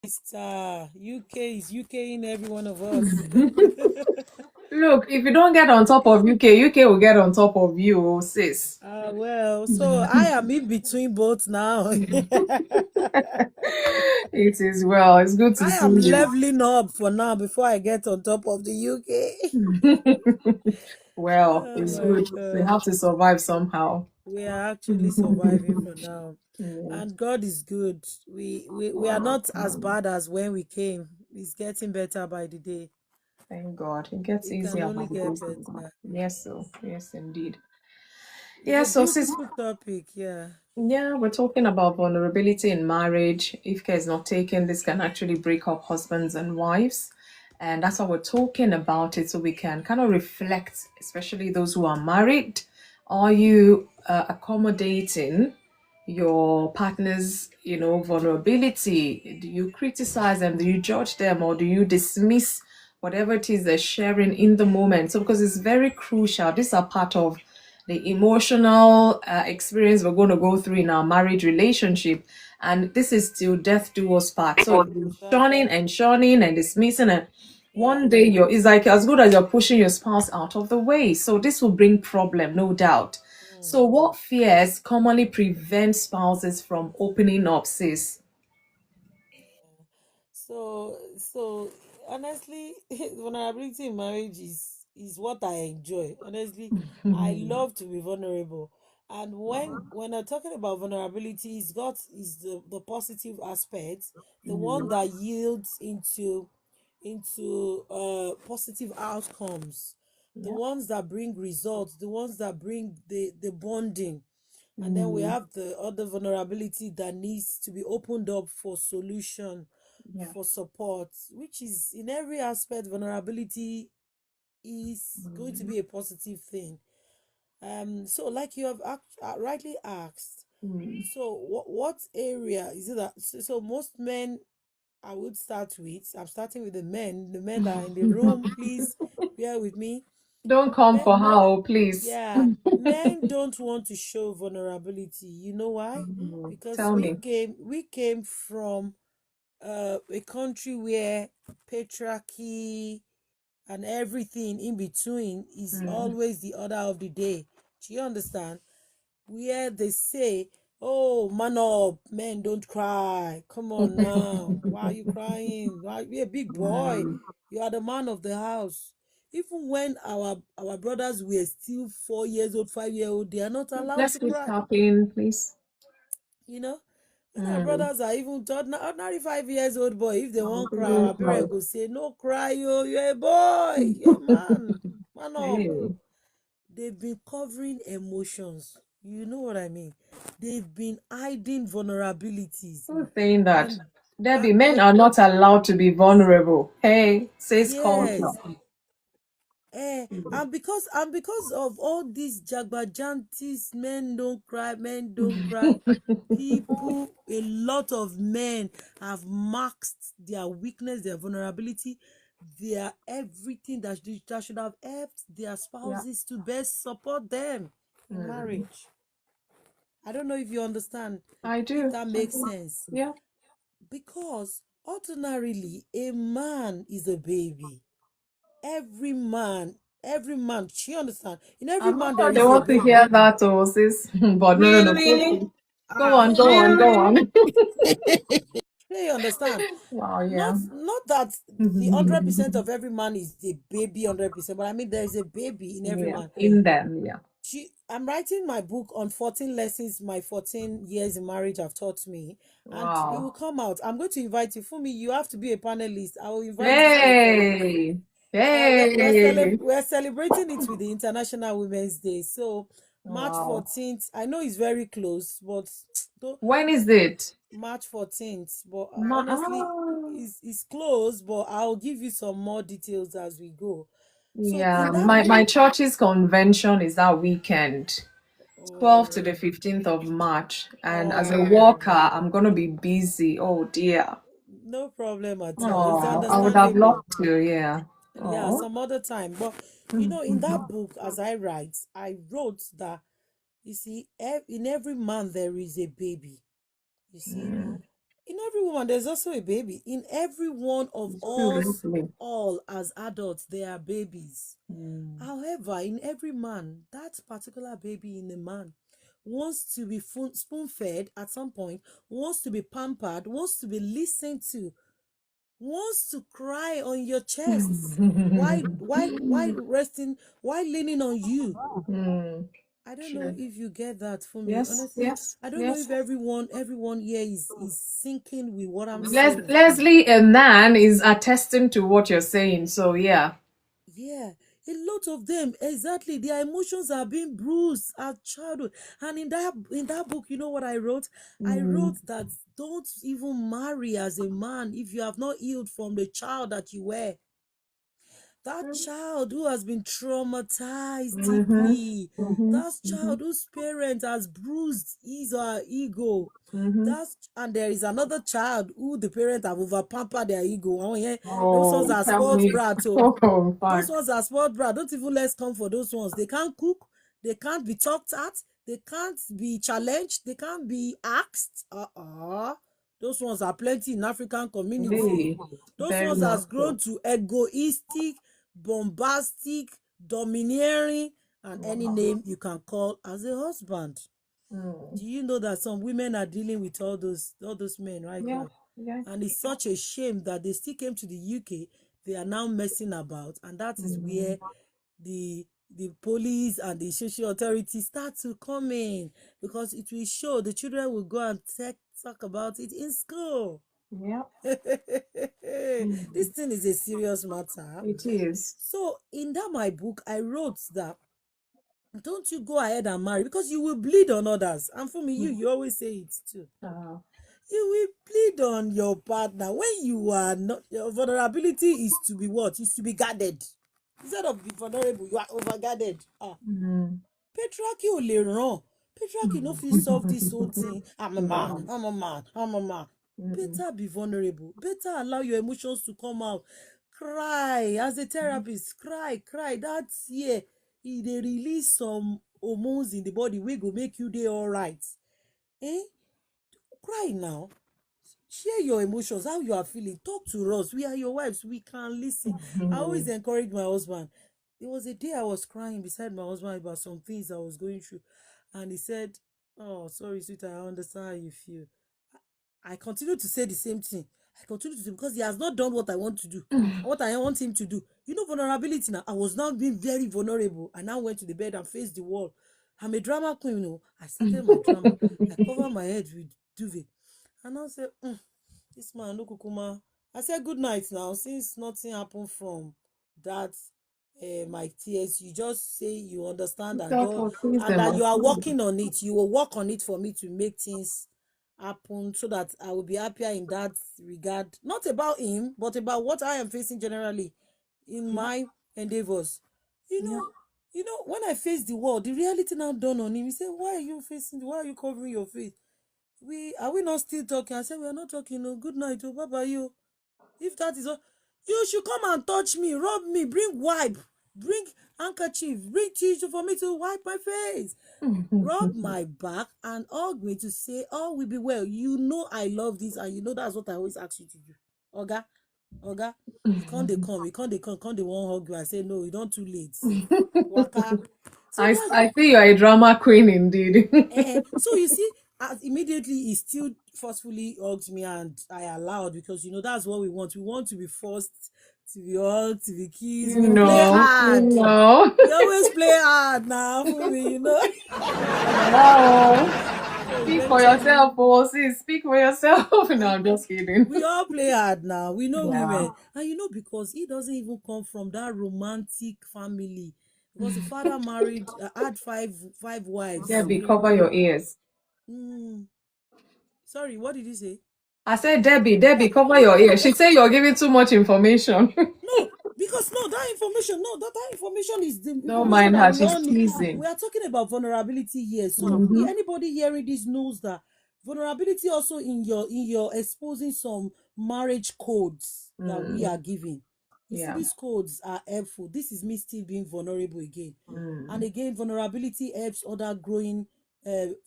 sister. UK is UK in every one of us. Look, if you don't get on top of UK will get on top of you, sis. Well, so I am in between both now. It is well. It's good to I see am you. leveling up for now before I get on top of the UK. Well, Oh it's my good. We God. have to survive somehow. We are actually surviving for now. Mm, And God is good. We are not as bad as when we came. It's getting better by the day. thank God. It gets It can easier only as it get goes on. better. Yes, so yes, indeed. It's a Yes, so sis, beautiful topic, yeah. yeah, we're talking about vulnerability in marriage. If care is not taken, this can actually break up husbands and wives. And that's why we're talking about it so we can kind of reflect, especially those who are married. Are you accommodating your partner's, vulnerability? Do you criticize them? Do you judge them? Or do you dismiss whatever it is they're sharing in the moment? So, because it's very crucial, these are part of the emotional experience we're going to go through in our marriage relationship. And this is till death do us part. So you're shunning Exactly. and shunning and dismissing, and Yeah. one day it's like as good as you're pushing your spouse out of the way. So this will bring problem, no doubt. Mm. So what fears commonly prevent spouses from opening up, sis? So honestly, vulnerability in marriage is what I enjoy. Honestly, I love to be vulnerable. And when I'm talking about vulnerability, is the positive aspect, the one that yields into positive outcomes, the Yeah. ones that bring results, the ones that bring the bonding. And then we Mm, have the other vulnerability that needs to be opened up for solution, yeah. for support, which is in every aspect, vulnerability is going to be a positive thing. So like you have rightly asked, Mm. so what area is it that so most men I would start with, I'm starting with the men that are in the room, please bear with me. Don't come Men, for how, please. yeah, men don't want to show vulnerability. You know why? Because Tell me. we came from a country where patriarchy and everything in between is Mm. always the order of the day. Do you understand? Where they say, "Oh, man up, men don't cry. Come on now, why are you crying? Why you're a big boy? Mm. You are the man of the house." Even when our brothers were still 4 years old, 5 year old, they are not allowed Let's to keep cry. talking, please. You know, when our Mm. brothers are even ordinary 5 years old boy, if they Oh, won't cry, don't our cry. parents go say, "No cry, you're a boy, you're a man, man up." Hey, They've been covering emotions. You know what I mean? They've been hiding vulnerabilities. who's saying that? And Debbie, men and are not allowed to be vulnerable. Hey, says culture. yes, and because of all these jagbajantis, men don't cry. People, a lot of men have masked their weakness, their vulnerability, their everything that should have helped their Yeah. spouses to best support them in Mm. marriage. I don't know if you understand, I if do. that I makes do. sense. Yeah. Because ordinarily, a man is a baby. Every man, she understand. In every I'm not man, sure there they is a want to baby. hear that, oh, sis. But no. Really? Go on, go on, go Really? on. Yeah, you understand? Wow, Not yeah. not that the 100% of every man is the baby 100%, but I mean there is a baby in every Yeah, man. in them, yeah. I'm writing my book on 14 lessons my 14 years in marriage have taught me, and it will Wow. come out. I'm going to invite you. For me, you have to be a panelist. I will invite you to be a panelist. Hey, hey. We're celebrating it with the International Women's Day. So March Wow. 14th. I know it's very close, but When is it? March 14th. But honestly, Ah. it's close, but I'll give you some more details as we go. So Yeah, in that my book, church's convention is that weekend, 12th to the oh, 15th of March. And as a worker, oh, I'm gonna be busy. Oh dear. no problem at all. It's Oh, I would have understandable. loved to, yeah. Yeah, Oh. some other time. But in Mhm. that book, as I write, I wrote that you see, in every man there is a baby. You see, in every woman there's also a baby. In every one of us, Absolutely. all as adults, there are babies. Mm. However, in every man, that particular baby in a man wants to be spoon fed at some point, wants to be pampered, wants to be listened to, wants to cry on your chest while resting, while leaning on you. Mm. I don't know True. if you get that for me. Yes, Honestly, yes, I don't know yes. if everyone here is syncing with what I'm saying. Leslie and Nan is attesting to what you're saying. So yeah. Yeah, a lot of them, exactly, their emotions are being bruised at childhood. And in that book, you know what I wrote? I Mm. wrote that don't even marry as a man if you have not healed from the child that you were. That child who has been traumatized Mm-hmm. deeply, Mm-hmm. that child whose parent has bruised his or her ego. Mm-hmm. And there is another child who the parent have over pampered their ego. Oh yeah, those ones Oh, are tell spoiled me. brat. So Oh, in those fact. ones are spoiled brat. Don't even let's come for those ones. They can't cook. They can't be talked at. They can't be challenged. They can't be asked. Those ones are plenty in African community. Really, Those very ones much has grown so. to egoistic, bombastic, domineering, and any Wow. name you can call as a husband. Mm. Do you know that some women are dealing with all those men right Yeah, now? yeah. And it's such a shame that they still came to the UK. They are now messing about, and that is Mm. where the police and the social authorities start to come in, because it will show the children will go and talk about it in school. Yeah. This Mm. thing is a serious matter. It is. So in that my book, I wrote that don't you go ahead and marry, because you will bleed on others. And for me, you always say it too. Uh, You will bleed on your partner when you are not. Your vulnerability is to be what? Is to be guarded. Instead of be vulnerable, you are over guarded. mm. Patriarchy ò lè ràn. Patriarchy no fit solve this whole thing. I'm a man, No. I'm a man, I'm a man. Mm-mm. Better be vulnerable. Better allow your emotions to come out. Cry. As a therapist, cry. That's year, they release some hormones in the body wey go make you dey alright. Eh? Cry now. Share your emotions, how you are feeling. Talk to us. We are your wives. We can listen. I always Mm. encourage my husband. There was a day I was crying beside my husband about some things I was going through. And he said, "Oh, sorry, sweetheart, I understand how you feel." I continue to say the same thing. I continue to say, because he has not done what I want to do and what I want him to do. Vulnerability now. I was now being very vulnerable. I now went to the bed and faced the wall. I'm a drama queen. I started my drama. I covered my head with duvet. And I said, this man, no kukuma. I said, good night now. Since nothing happened from that, my tears, you just say you understand, and Talk God, for things and them that up. you are working on it. You will work on it for me to make things happen, so that I will be happier in that regard. Not about him, but about what I am facing generally in Yeah, my endeavors. You yeah. know, when I face the world, the reality now dawned on him. He said, why are you covering your face? We not still talking? I said, we are not talking. No, good night. Oh, bye bye. You. If that is all, you should come and touch me, rub me, bring wipe, bring handkerchief, bring tissue for me to wipe my face, rub my back, and hug me to say all will be well. You know I love this, and you know that's what I always ask you to do. Oga, you can't they won't hug you. I say no, you don't too late. Waka. So that I see you're a drama queen indeed. So you see, immediately he still forcefully hugs me, and I allowed, because that's what we want. We want to be forced to be hugged, to be kissed. You We play know, you hard. know. We always play hard now for me. Wow. So Speak for eventually, yourself, oh sis. Speak for yourself. No, uh, I'm just kidding. we all play hard now. We know Yeah. women. And because he doesn't even come from that romantic family because the father married, had five wives. Debbie, You cover your ears. know. Sorry, what did you say? I said, Debbie, cover your ears. She said you're giving too much information. No, because no, that information is the Don't information mind that her, we she's all need. teasing. We are talking about vulnerability here. So Mm-hmm. anybody hearing this knows that vulnerability also in your exposing some marriage codes that we are giving. You see, Yeah. these codes are helpful. This is me still being vulnerable again. And again, vulnerability helps other growing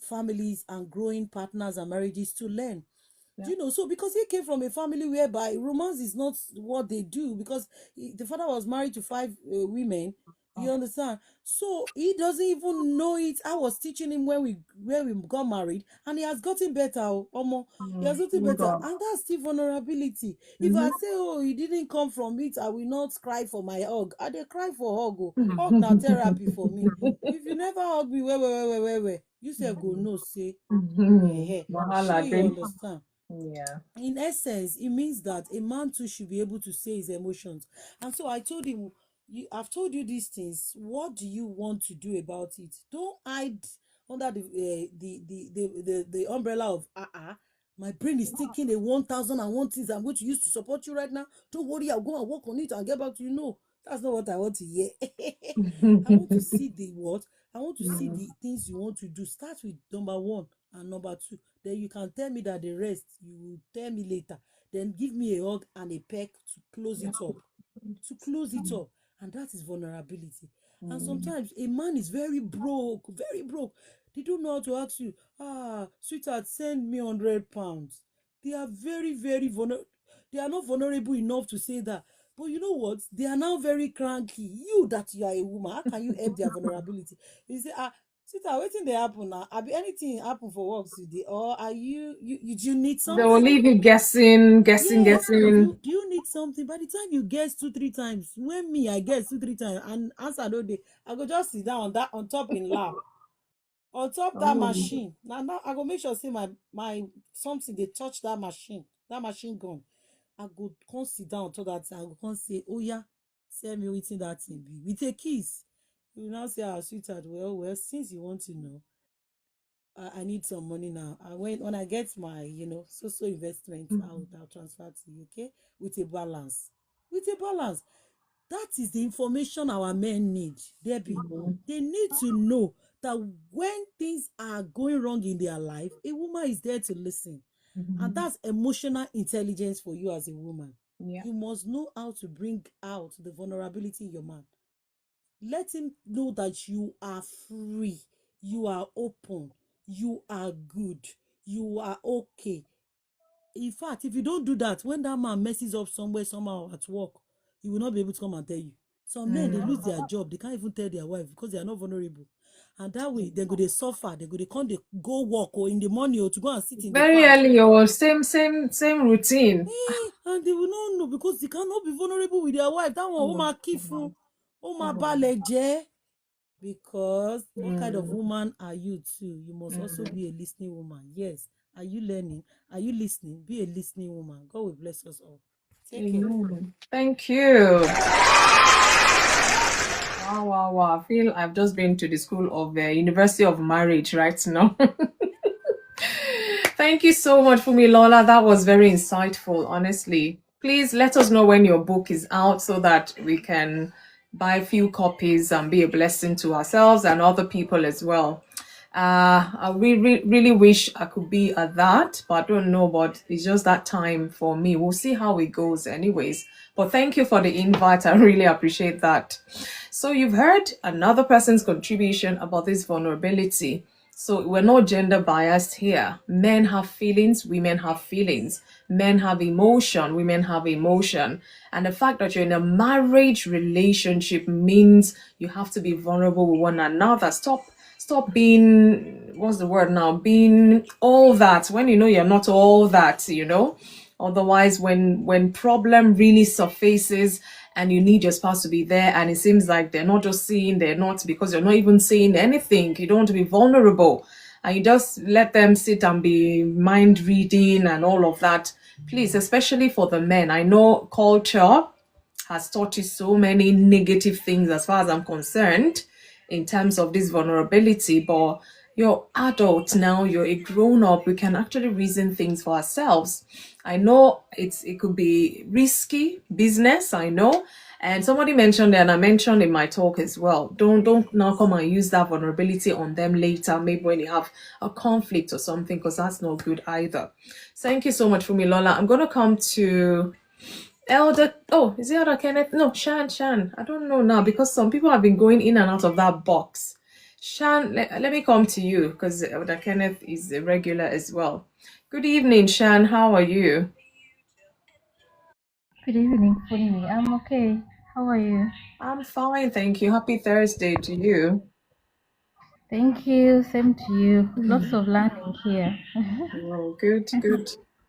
families and growing partners and marriages to learn. Yeah. Do you know? So because he came from a family whereby romance is not what they do, because the father was married to five women. You understand? So he doesn't even know it. I was teaching him when we got married, and he has gotten better. Omo, he has gotten Thank better, God. and that's still vulnerability. If I say, "Oh, he didn't come from it," I will not cry for my hug. I dey cry for hug. Oh. Hug na therapy for me. If you never hug me, where, you self go know say, Wahala shey you dey. understand. Yeah. In essence, it means that a man too should be able to say his emotions. And so I told him, I've told you these things. What do you want to do about it? Don't hide under the umbrella of my brain is thinking a 1,001 things I'm going to use to support you right now. Don't worry, I'll go and work on it and get back to you. No, that's not what I want to hear. I want to see the what? I want to see the things you want to do. Start with number one and number two. Then you can tell me that the rest you will tell me later. Then give me a hug and a peck to close it up. To close it up. And that is vulnerability. And sometimes a man is very broke, very broke. They don't know how to ask you, sweetheart, send me £100. They are very, very vulnerable. They are not vulnerable enough to say that. But you know what? They are now very cranky. You that you are a woman, how can you help their vulnerability? You say, sweetheart, wetin dey happen now? Abi anything happen for work today? Or are you need They will something? leave you guessing. Yes. Do you need something? By the time you guess 2-3 times, when me I guess 2-3 times and answer no dey, I go just sit down on top in lap, on top that machine. Now I go make sure say my something dey touch that machine gun. I go come sit down on top that thing. I go come say, oh yeah, tell me wetin that thing be. With a kiss. You now say, sweetheart, well, since you want to know, I need some money now. When I get my, so investment, I'll transfer to you, okay? With a balance. With a balance. That is the information our men need, Debbie. They need to know that when things are going wrong in their life, a woman is there to listen. And that's emotional intelligence for you as a woman. Yeah. You must know how to bring out the vulnerability in your man. Let him know that you are free, you are open, you are good, you are okay. In fact, if you don't do that, when that man messes up somewhere, somehow at work, he will not be able to come and tell you. Some men, they lose their job, they can't even tell their wife because they are not vulnerable. And that way, they go they suffer, they go work or in the morning or to go and sit in the Very park. early or same routine. And they will not know because they cannot be vulnerable with their wife. That one, Oma Kifu, Oma Baleje. Because what kind of woman are you too? You must also be a listening woman. Yes. Are you learning? Are you listening? Be a listening woman. God will bless us all. Take care. Thank you. Wow. I feel I've just been to the school of the University of Marriage right now. Thank you so much, Fumilola. That was very insightful, honestly. Please let us know when your book is out so that we can buy a few copies and be a blessing to ourselves and other people as well. I really wish I could be at that, but I don't know, but it's just that time for me. We'll see how it goes anyways. But thank you for the invite. I really appreciate that. So you've heard another person's contribution about this vulnerability. So we're not gender biased here. Men have feelings, women have feelings. Men have emotion, women have emotion. And the fact that you're in a marriage relationship means you have to be vulnerable with one another. Stop being, what's the word now? Being all that when you know you're not all that, Otherwise, when problem really surfaces and you need your spouse to be there and it seems like they're not because you're not even saying anything, you don't want to be vulnerable and you just let them sit and be mind reading and all of that. Please, especially for the men, I know culture has taught you so many negative things as far as I'm concerned in terms of this vulnerability. But you're adult now, you're a grown up, we can actually reason things for ourselves. I know it could be risky business, I know. And somebody mentioned it, and I mentioned in my talk as well. Don't now come and use that vulnerability on them later, maybe when you have a conflict or something, because that's not good either. Thank you so much, Fumilola. I'm gonna come to Elder, oh, is it Elder Kenneth? No, Shan. I don't know now because some people have been going in and out of that box. Shan, let me come to you because Elder Kenneth is a regular as well. Good evening, Shan. How are you? Good evening, Funmi. I'm okay. How are you? I'm fine, thank you. Happy Thursday to you. Thank you. Same to you. Lots of learning here. Oh, good.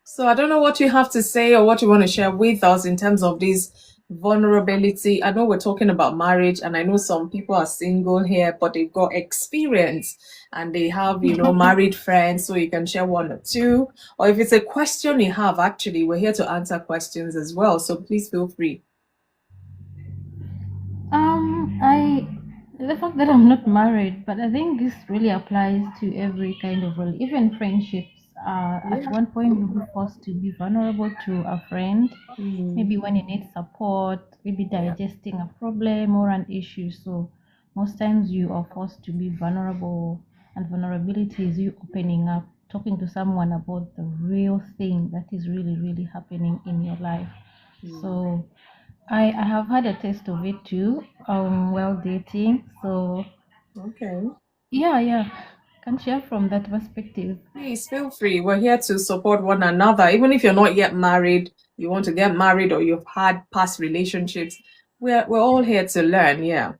So I don't know what you have to say or what you want to share with us in terms of this vulnerability. I know we're talking about marriage, and I know some people are single here, but they've got experience and they have, married friends, so you can share one or two. Or if it's a question you have, actually, we're here to answer questions as well. So please feel free. I the fact that I'm not married, but I think this really applies to every kind of role, even friendships. At Yeah. one point, you'll be forced to be vulnerable to a friend, Mm, maybe when you need support, maybe yeah. digesting a problem or an issue. So most times you are forced to be vulnerable, and vulnerability is you opening up, talking to someone about the real thing that is really, really happening in your life. Mm, So I have had a taste of it too, while dating. So okay. yeah, can share from that perspective. Please feel free. We're here to support one another. Even if you're not yet married, you want to get married, or you've had past relationships, we're all here to learn. Yeah.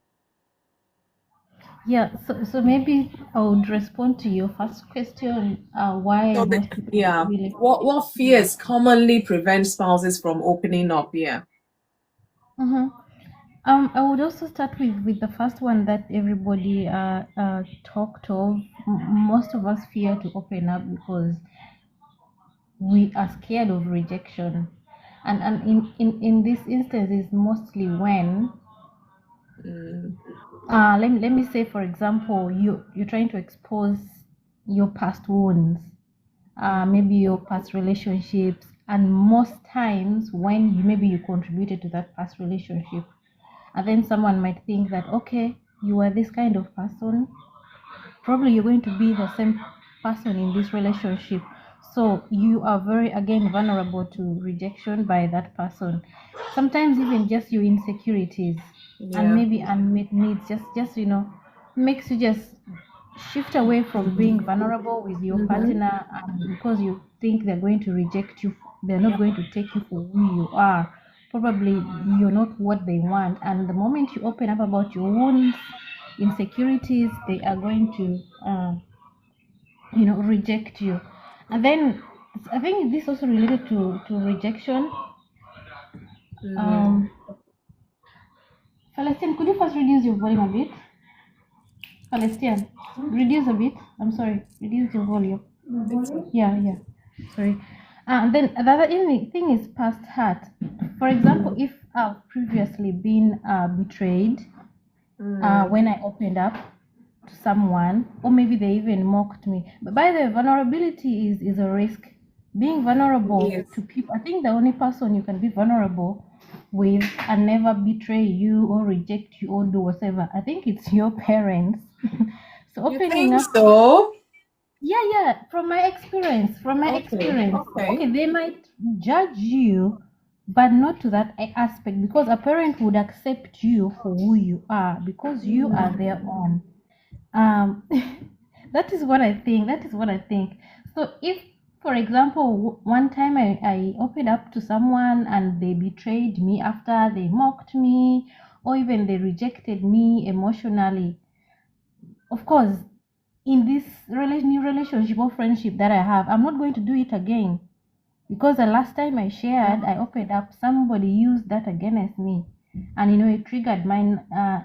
Yeah, so maybe I would respond to your first question, why So most people yeah. really. What fears commonly prevent spouses from opening up? Yeah. Mhm. I would also start with the first one that everybody talked of. Most of us fear to open up because we are scared of rejection, and in this instance is mostly when Mm, let me say, for example, you're trying to expose your past wounds, maybe your past relationships, and most times when maybe you contributed to that past relationship, and then someone might think that, okay, you are this kind of person, probably you're going to be the same person in this relationship, so you are very again vulnerable to rejection by that person. Sometimes even just your insecurities and yeah. maybe unmet needs just makes you just shift away from being vulnerable with your Mm-hmm. partner, because you think they're going to reject you, they're not going to take you for who you are, probably you're not what they want, and the moment you open up about your wounds, insecurities, they are going to reject you. And then I think this also related to rejection. Mm, um Celestine, could you first reduce your volume a bit? Celestine, reduce a bit. I'm sorry, reduce your volume. it's a, Yeah, sorry. And then the other thing is past hurt. For example, if I've previously been betrayed, mm, when I opened up to someone, or maybe they even mocked me. But by the way, vulnerability is a risk. Being vulnerable yes. to people, I think the only person you can be vulnerable with and never betray you or reject you or do whatever, I think it's your parents. So You opening think up, so? yeah, from my experience, Okay. okay, they might judge you, but not to that aspect, because a parent would accept you for who you are because you are their own. um that is what I think. So if, for example, one time I opened up to someone and they betrayed me after they mocked me, or even they rejected me emotionally, of course, in this new relationship or friendship that I have, I'm not going to do it again, because the last time I shared, I opened up, somebody used that against me, and it triggered my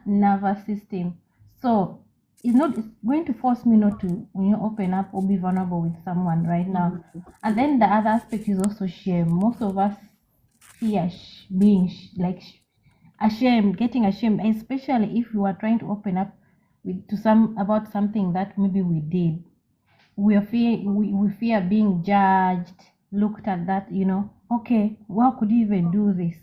nervous system. So it's going to force me not to open up or be vulnerable with someone right now. And then the other aspect is also shame. Most of us fear being like ashamed, getting ashamed, especially if you are trying to open up to some about something that maybe we did. We fear being judged, looked at that, okay, how could you even do this?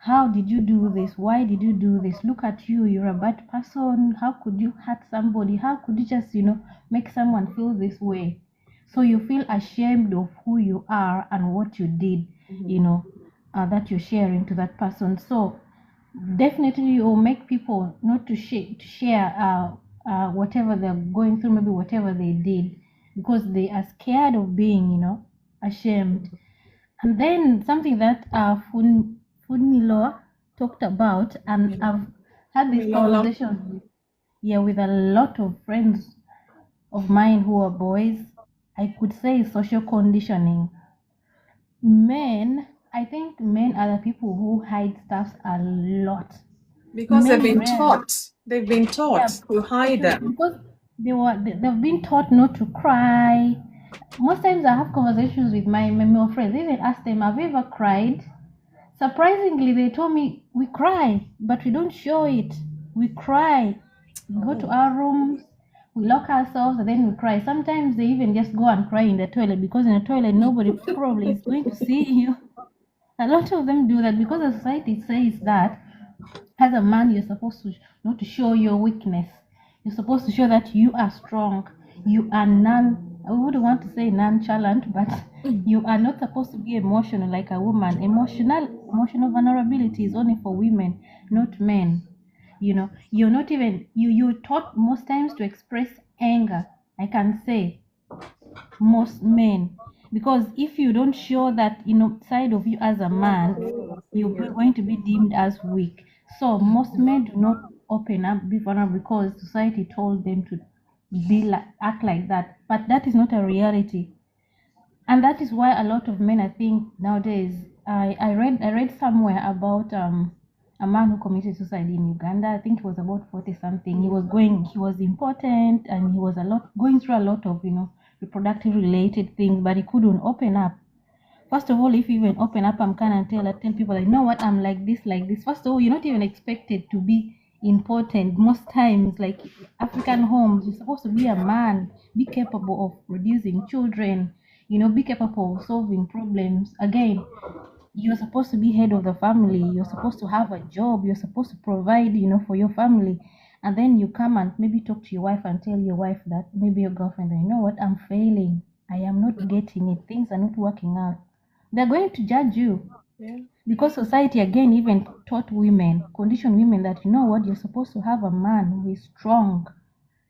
How did you do this? Why did you do this? Look at you, you're a bad person. How could you hurt somebody? How could you just, make someone feel this way? So you feel ashamed of who you are and what you did, that you're sharing to that person. So definitely it will make people not to share whatever they're going through, maybe whatever they did, because they are scared of being, ashamed. And then something that Funmilo talked about, and I've had this Lola. conversation with a lot of friends of mine who are boys. I could say social conditioning. I think men are the people who hide stuff a lot. Because they've Men been rarely- taught. They've been taught to hide them. because they've been taught not to cry. Most times I have conversations with my male friends, even ask them, have you ever cried? Surprisingly, they told me we cry, but we don't show it. We cry. We go to our rooms, we lock ourselves, and then we cry. Sometimes they even just go and cry in the toilet, because in the toilet nobody probably is going to see you. A lot of them do that because the society says that as a man you're supposed to not to show your weakness. You're supposed to show that you are strong. You are I wouldn't want to say nonchalant, but you are not supposed to be emotional like a woman. Emotional vulnerability is only for women, not men. You're not even you're taught most times to express anger. I can say most men, because if you don't show that side of you as a man, you're going to be deemed as weak. So most men do not open up, be vulnerable, because society told them to act like that. But that is not a reality, and that is why a lot of men, I think nowadays, I read somewhere about a man who committed suicide in Uganda. I think he was about 40 something. He was important, and he was going through a lot of reproductive related things, but he couldn't open up. First of all, if you even open up, I'm kind of tell people, like, you know what, I'm like this, like this. First of all, you're not even expected to be important. Most times, like African homes, you're supposed to be a man, be capable of producing children, be capable of solving problems. Again, you're supposed to be head of the family. You're supposed to have a job. You're supposed to provide, for your family. And then you come and maybe talk to your wife and tell your wife that, maybe your girlfriend, you know what, I'm failing. I am not getting it. Things are not working out. They're going to judge you. Yeah. Because society, again, even taught women, conditioned women, that, you know what, you're supposed to have a man who is strong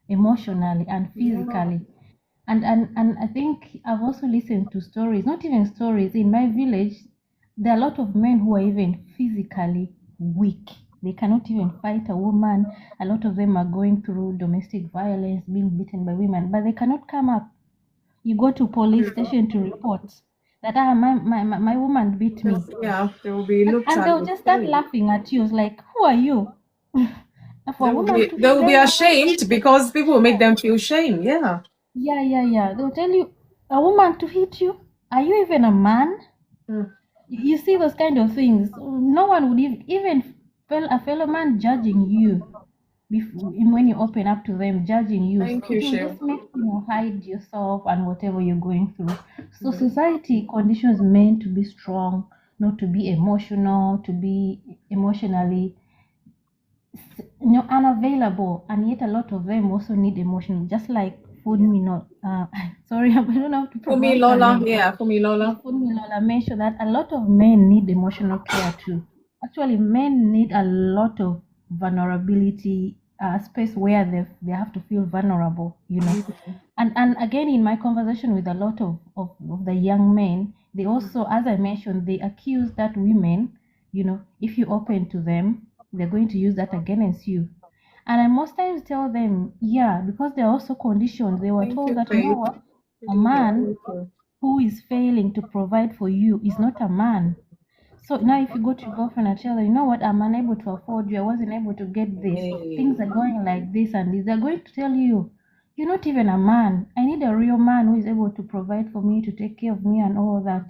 emotionally and physically. And I think I've also listened to stories, not even stories, in my village, there are a lot of men who are even physically weak. They cannot even fight a woman. A lot of them are going through domestic violence, being beaten by women, but they cannot come up. You go to police station to report that my woman beat me. Yeah, they will be And, looked and at they'll with just start shame. laughing at you. It's like, who are you? For a woman to They will be blame. ashamed because people will make them feel shame. Yeah. Yeah. They'll tell you, a woman to hit you? Are you even a man? Mm. You see those kind of things. No one would even a fellow man judging you when you open up to them, judging you. Thank you, It will Shil. just make you hide yourself and whatever you're going through. So society conditions men to be strong, not to be emotional, to be emotionally unavailable, and yet a lot of them also need emotion, just like Funmi. Sorry, I don't know how to pronounce her Lola. name. Yeah, Yeah, Lola. Funmi Lola mentioned that a lot of men need emotional care too. Actually, men need a lot of vulnerability, space where they have to feel vulnerable. And again, in my conversation with a lot of the young men, they also, as I mentioned, they accuse that women, if you open to them, they're going to use that against you. And I most times tell them, yeah, because they're also conditioned. They were Thank told you, that, Faith. what, a Really good. man Thank you. who is failing to provide for you is not a man. So now if you go to your girlfriend and tell her, you know what, I'm unable to afford you, I wasn't able to get this, things are going like this and this, they're going to tell you, you're not even a man. I need a real man who is able to provide for me, to take care of me and all that.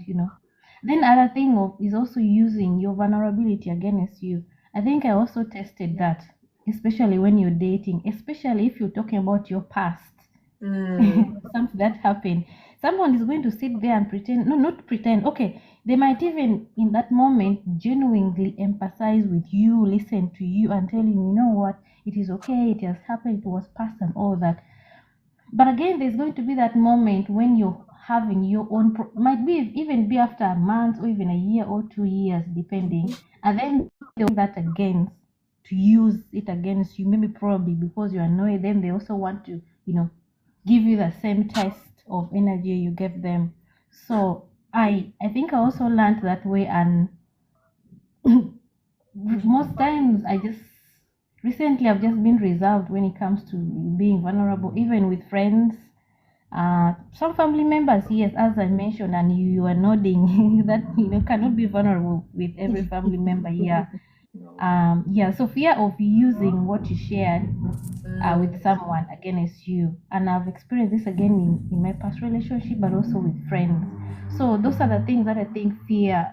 Then other thing is also using your vulnerability against you. I think I also tested that, especially when you're dating, especially if you're talking about your past. Something that happened. Someone is going to sit there and pretend, no, not pretend, okay, they might even in that moment genuinely empathize with you, listen to you, and tell you know what, it is okay, it has happened, it was past and all that. But again, there's going to be that moment when you're having your own, might be even be after a month or even a year or 2 years, depending, and then they'll that against to use it against you, maybe probably because you're annoyed. Then they also want to, give you the same test of energy you gave them. So I think I also learned that way, and most times recently I've just been reserved when it comes to being vulnerable, even with friends. Some family members, yes, as I mentioned, and you are nodding that cannot be vulnerable with every family member. Yeah. Yeah, so fear of using what you shared with someone against you, and I've experienced this again in my past relationship, but also with friends. So those are the things that I think fear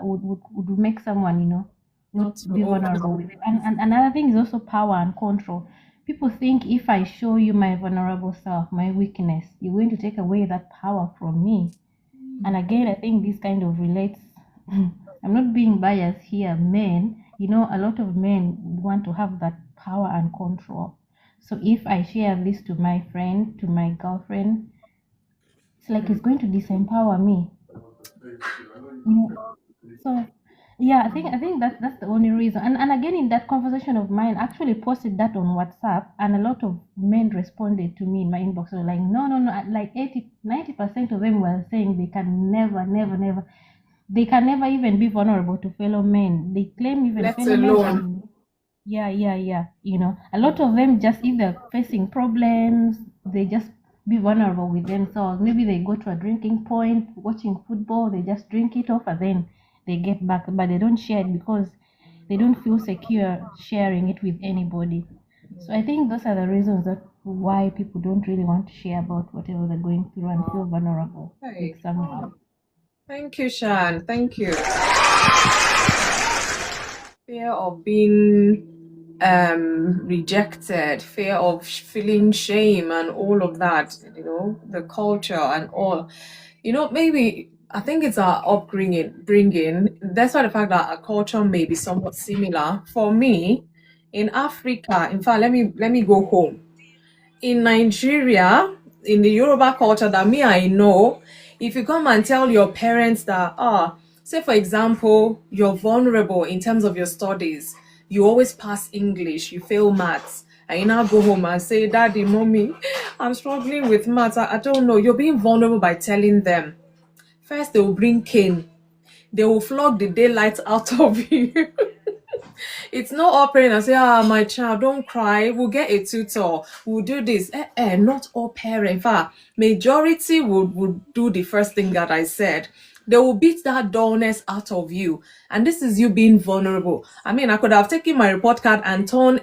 would make someone not Not to be vulnerable with it. And another thing is also power and control. People think if I show you my vulnerable self, my weakness, you're going to take away that power from me. And again, I think this kind of relates. I'm not being biased here. Men, a lot of men want to have that power and control. So if I share this to my friend, to my girlfriend, it's like it's going to disempower me. So yeah, I think that's the only reason. And again, in that conversation of mine, I actually posted that on WhatsApp, and a lot of men responded to me in my inbox. They were like, no, no, no, like 80-90% of them were saying they can never, never, never, they can never even be vulnerable to fellow men. They claim even let fellow men alone. can. Yeah, yeah, yeah. A lot of them just, if they're facing problems, they just be vulnerable with themselves. Maybe they go to a drinking point, watching football, they just drink it off and then they get back, but they don't share it because they don't feel secure sharing it with anybody. So I think those are the reasons that why people don't really want to share about whatever they're going through and feel vulnerable Hey. with someone. Thank you, Shan. Thank you. Fear of being rejected, fear of feeling shame, and all of that. The culture and all. Maybe I think it's our bringing. That's why the fact that our culture may be somewhat similar. For me, in Africa, in fact, let me go home. In Nigeria, in the Yoruba culture that me I know, if you come and tell your parents that, say for example, you're vulnerable in terms of your studies, you always pass English, you fail maths, and you now go home and say, Daddy, Mommy, I'm struggling with maths, I don't know. You're being vulnerable by telling them. First, they will bring cane. They will flog the daylight out of you. It's not all parents and say, my child, don't cry. We'll get a tutor. We'll do this. Not all parents. In fact, majority would do the first thing that I said. They will beat that dullness out of you. And this is you being vulnerable. I mean, I could have taken my report card and turned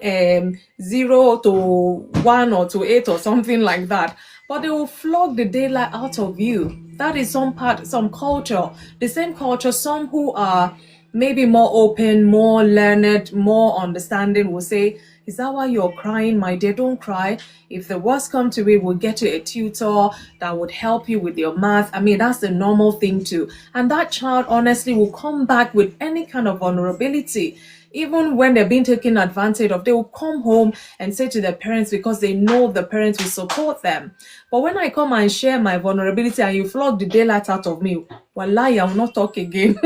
0 to 1 or to 8 or something like that. But they will flog the daylight out of you. That is some culture. The same culture, some who are maybe more open, more learned, more understanding will say, is that why you're crying, my dear? Don't cry. If the worst come to it, we'll get you a tutor that would help you with your math. I mean, that's the normal thing too. And that child honestly will come back with any kind of vulnerability. Even when they're being taken advantage of, they will come home and say to their parents because they know the parents will support them. But when I come and share my vulnerability and you flog the daylight out of me, wallahi, I will not talk again.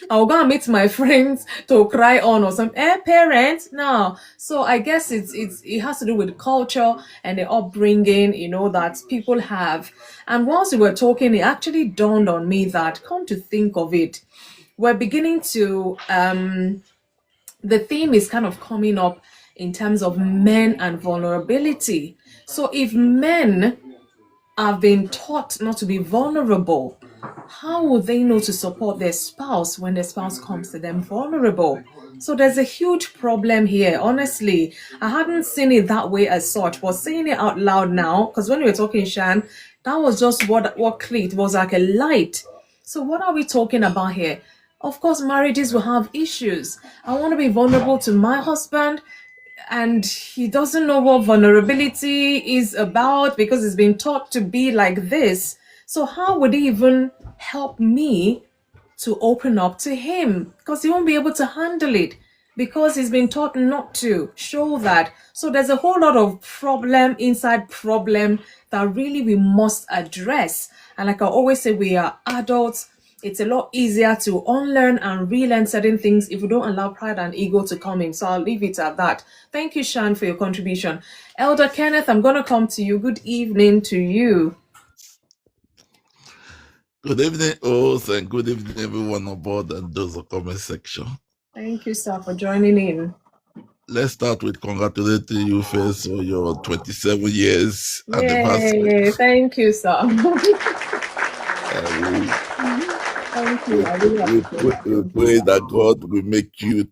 I'll go and meet my friends to cry on or something. Parents, no. So I guess it has to do with culture and the upbringing, that people have. And once we were talking, it actually dawned on me that, come to think of it, we're beginning to the theme is kind of coming up in terms of men and vulnerability. So if men have been taught not to be vulnerable, how will they know to support their spouse when their spouse comes to them vulnerable? So there's a huge problem here. Honestly, I hadn't seen it that way as such, but saying it out loud now, because when we were talking, Shan, that was just what clicked. It was like a light. So what are we talking about here? Of course, marriages will have issues. I want to be vulnerable to my husband, and he doesn't know what vulnerability is about because he's been taught to be like this. So, how would he even help me to open up to him? Because he won't be able to handle it because he's been taught not to show that. So there's a whole lot of problem inside problem that really we must address. And like I always say, we are adults. It's a lot easier to unlearn and relearn certain things if we don't allow pride and ego to come in. So I'll leave it at that. Thank you, Shan, for your contribution. Elder Kenneth, I'm going to come to you. Good evening to you. Good evening, host, and good evening, everyone on board and those in the comment section. Thank you, sir, for joining in. Let's start with congratulating you first on your 27 years Yay, anniversary. thank you, sir. Thank you. I really appreciate We pray that God will make you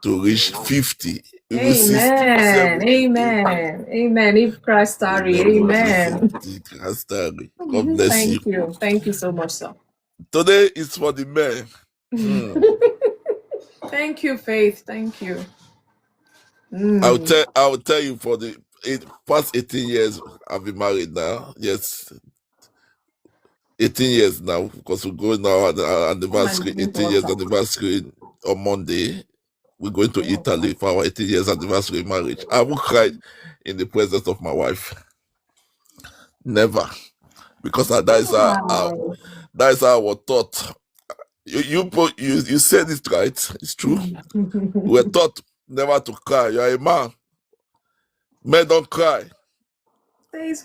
to reach 50, even 60, Amen. 70. Amen. Amen. If Christ tarry, amen. God bless you. Thank you. Thank you so much, sir. Today is for the men. Thank you, Faith. Thank you. I'll tell you for the past 18 years I've been married now. Yes, 18 years now, because we're going now at our anniversary, 18 years anniversary on Monday. We're going to Italy for our 18 years anniversary marriage. I will cry in the presence of my wife. Never. Because that is how I was taught. You said it right. It's true. We're taught never to cry. You're a man. Men don't cry. Men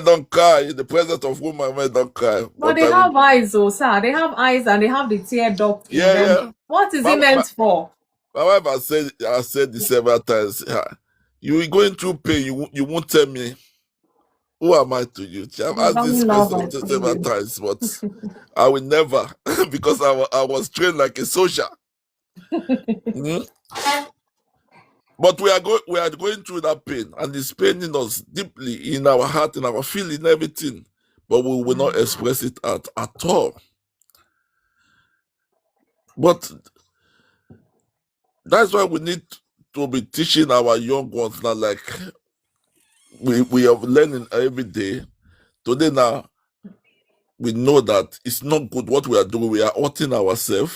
don't cry. In the presence of women, men don't cry. But they have eyes, oh, sir. They have eyes and they have the tear duct in them. Yeah. What is it meant for? My wife has said this several times. You are going through pain. You won't tell me. Who am I to you? I've asked this question several times, but I will never, because I was trained like a soldier. But we are going through that pain, and it's paining us deeply in our heart, in our feeling, everything. But we will not express it at all. But that's why we need to be teaching our young ones now, like we are learning every day. Today now, we know that it's not good what we are doing. We are hurting ourselves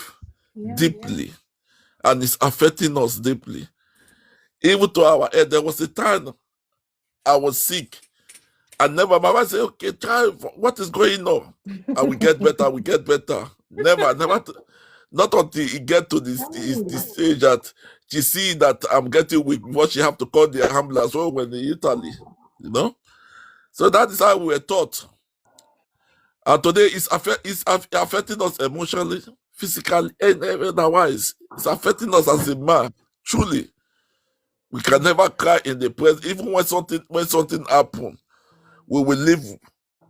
deeply, and it's affecting us deeply. Even to our head, there was a time I was sick, and never my wife said, "Okay, try what is going on." And we get better. Never, not until it get to this stage that she see that I'm getting weak, before she have to call the ambulance when in Italy, you know. So that is how we were taught. And today it's affecting us emotionally, physically, and otherwise. It's affecting us as a man. Truly, we can never cry in the presence. Even when something happens, we will leave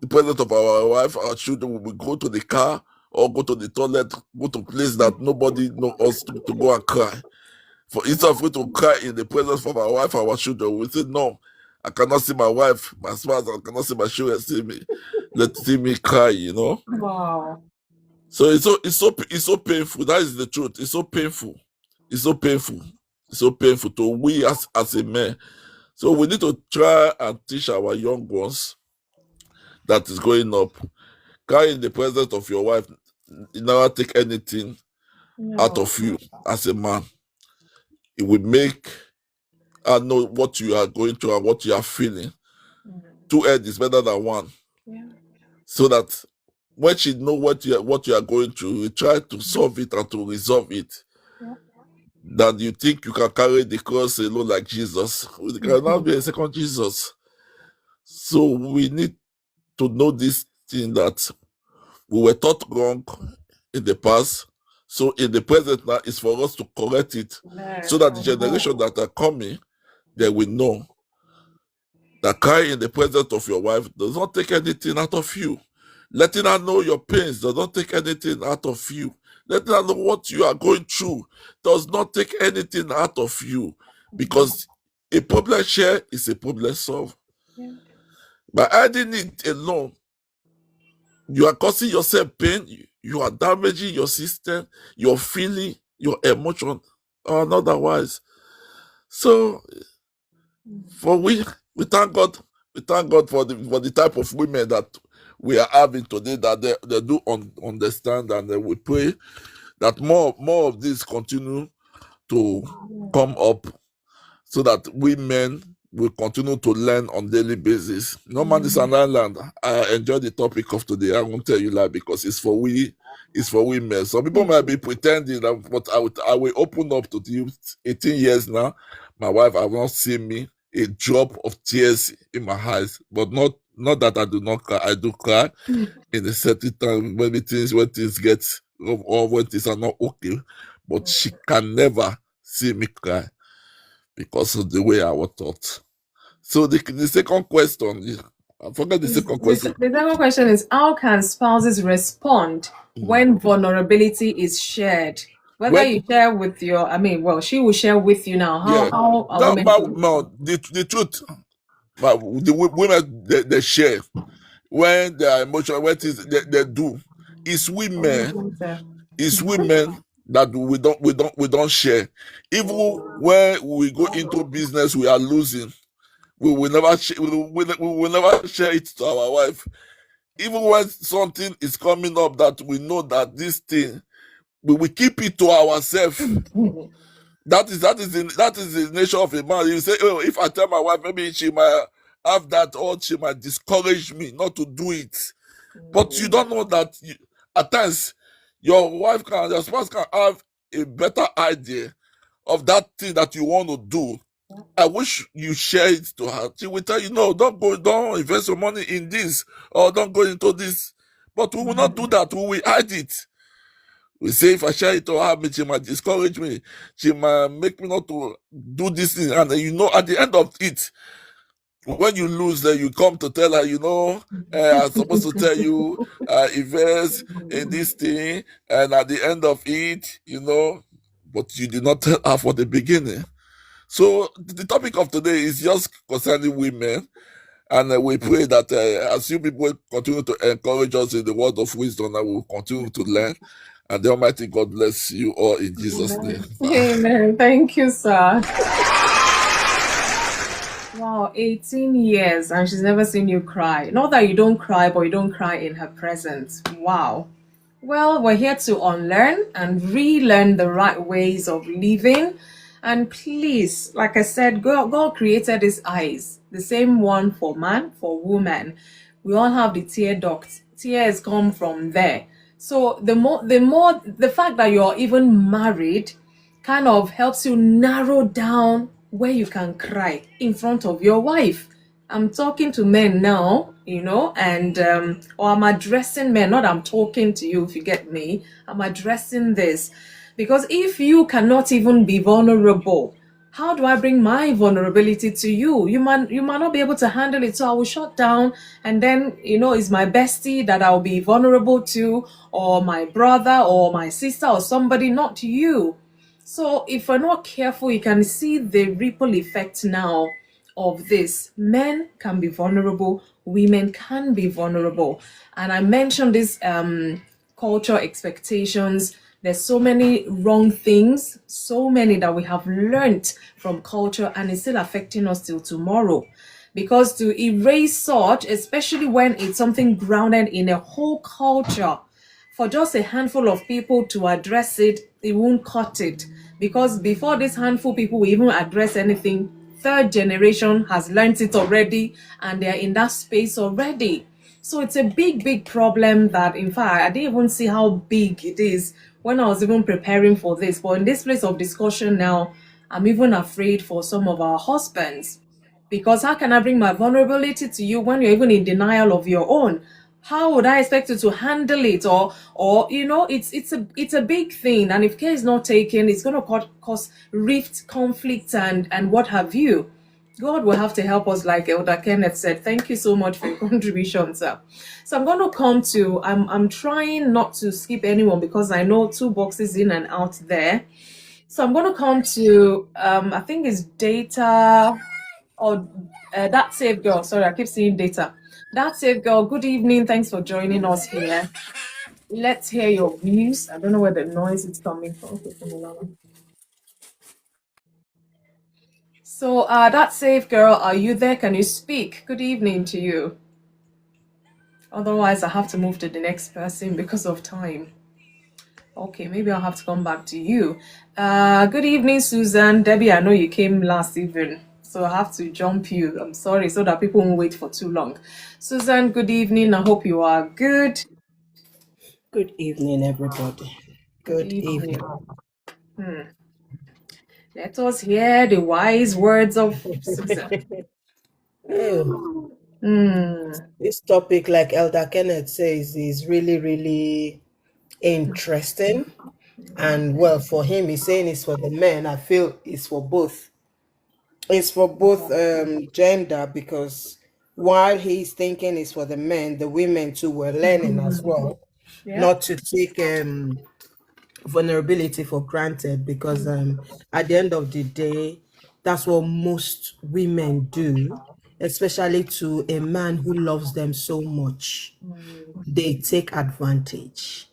the presence of our wife, our children. We will go to the car or go to the toilet, go to a place that nobody knows us to go and cry. For instead of to cry in the presence of our wife, our children, we say, "No, I cannot see my wife, my spouse. I cannot see my children see me. See me cry," you know. Wow. So it's so painful. That is the truth. It's so painful. It's so painful. It's so painful to we as a man. So we need to try and teach our young ones that is growing up. Cry in the presence of your wife. You never take anything out of you as a man. It will make her know what you are going through and what you are feeling. Two heads is better than one. So that when she know what you are going through, you try to solve it and to resolve it. That you think you can carry the cross alone like Jesus. We cannot be a second Jesus. So we need to know this thing that we were taught wrong in the past. So in the present now, it's for us to correct it, so that the generation that are coming, they will know that crying in the presence of your wife does not take anything out of you. Letting her know your pains does not take anything out of you. Letting her know what you are going through does not take anything out of you. Because a problem shared is a problem solved. By hiding it alone, you are causing yourself pain, you are damaging your system, your feeling, your emotion, or otherwise. So for we thank God, for the type of women that we are having today, that they do understand, and we pray that more of this continue to come up, so that we men will continue to learn on daily basis. No man is an island. I enjoy the topic of today. I won't tell you that, because it's for we men. Some people might be pretending that, but I will open up to you. 18 years now, my wife have not seen me a drop of tears in my eyes, but not that I do not cry. I do cry in a certain time when things get, or when things are not okay, but she can never see me cry because of the way I was taught. So the second question, I forget the second question. The second question is, how can spouses respond when vulnerability is shared? Whether When you share with your, she will share with you now. yeah, How are that women to respond? the truth, but the women they share when they are emotional, when things they do, it's women, that we don't share. Even when we go into business, we are losing. We will never we will never share it to our wife. Even when something is coming up that we know that this thing, we will keep it to ourselves. That is the nature of a man. You say, oh, if I tell my wife, maybe she might have that, or she might discourage me not to do it. But you don't know that at times your spouse can have a better idea of that thing that you want to do. I wish you share it to her. She will tell you, no, don't invest your money in this, or don't go into this. But we will not do that. We will hide it. We say, if I share it to her, she might discourage me. She might make me not to do this thing. And at the end of it, when you lose, then you come to tell her, I'm supposed to tell you, invest in this thing. And at the end of it, but you did not tell her for the beginning. So the topic of today is just concerning women. And we pray that as you people continue to encourage us in the word of wisdom, that we will continue to learn. And the Almighty God bless you all in Jesus' name. Amen. Thank you, sir. Wow, 18 years and she's never seen you cry. Not that you don't cry, but you don't cry in her presence. Wow. Well, we're here to unlearn and relearn the right ways of living. And please, like I said, God created his eyes, the same one for man, for woman. We all have the tear ducts. Tears come from there. So the fact that you're even married kind of helps you narrow down where you can cry in front of your wife. I'm talking to men now, and or I'm addressing men, not I'm talking to you, if you get me. I'm addressing this because if you cannot even be vulnerable, how do I bring my vulnerability to you? You might not be able to handle it, so I will shut down, and then it's my bestie that I'll be vulnerable to, or my brother or my sister or somebody, not you. So if we're not careful, you can see the ripple effect now of this. Men can be vulnerable, women can be vulnerable. And I mentioned this culture expectations. There's so many wrong things, so many that we have learned from culture, and it's still affecting us till tomorrow. Because to erase such, especially when it's something grounded in a whole culture, for just a handful of people to address it, it won't cut it. Because before this handful people will even address anything, third generation has learned it already and they're in that space already. So it's a big, big problem that, in fact, I didn't even see how big it is when I was even preparing for this. But in this place of discussion now, I'm even afraid for some of our husbands. Because how can I bring my vulnerability to you when you're even in denial of your own? How would I expect you to handle it? Or it's a big thing, and if care is not taken, it's going to cause rift, conflict, and what have you. God will have to help us, like Elder Kenneth said. Thank you so much for your contribution, sir. So I'm going to come to. I'm trying not to skip anyone because I know two boxes in and out there. So I'm going to come to. I think it's data. Or that safe girl. Sorry, I keep seeing data. That safe girl. Good evening. Thanks for joining us here. let's hear your views. I don't know where the noise is coming from. Okay, from Olala. So, that safe girl, are you there? Can you speak? Good evening to you. Otherwise, I have to move to the next person because of time. Okay, maybe I'll have to come back to you. Good evening, Susan. Debbie, I know you came last evening, so I have to jump you. I'm sorry, so that people won't wait for too long. Susan, good evening. I hope you are good. Good evening, everybody. Good Good evening. evening. Let us hear the wise words of Susan. Oh, Hmm. this topic, like Elder Kenneth says, is really, really interesting. And well, for him, he's saying it's for the men. I feel it's for both. It's for both gender because while he's thinking it's for the men, the women too were learning as well Yeah. not to take vulnerability for granted because at the end of the day, that's what most women do, especially to a man who loves them so much. They take advantage.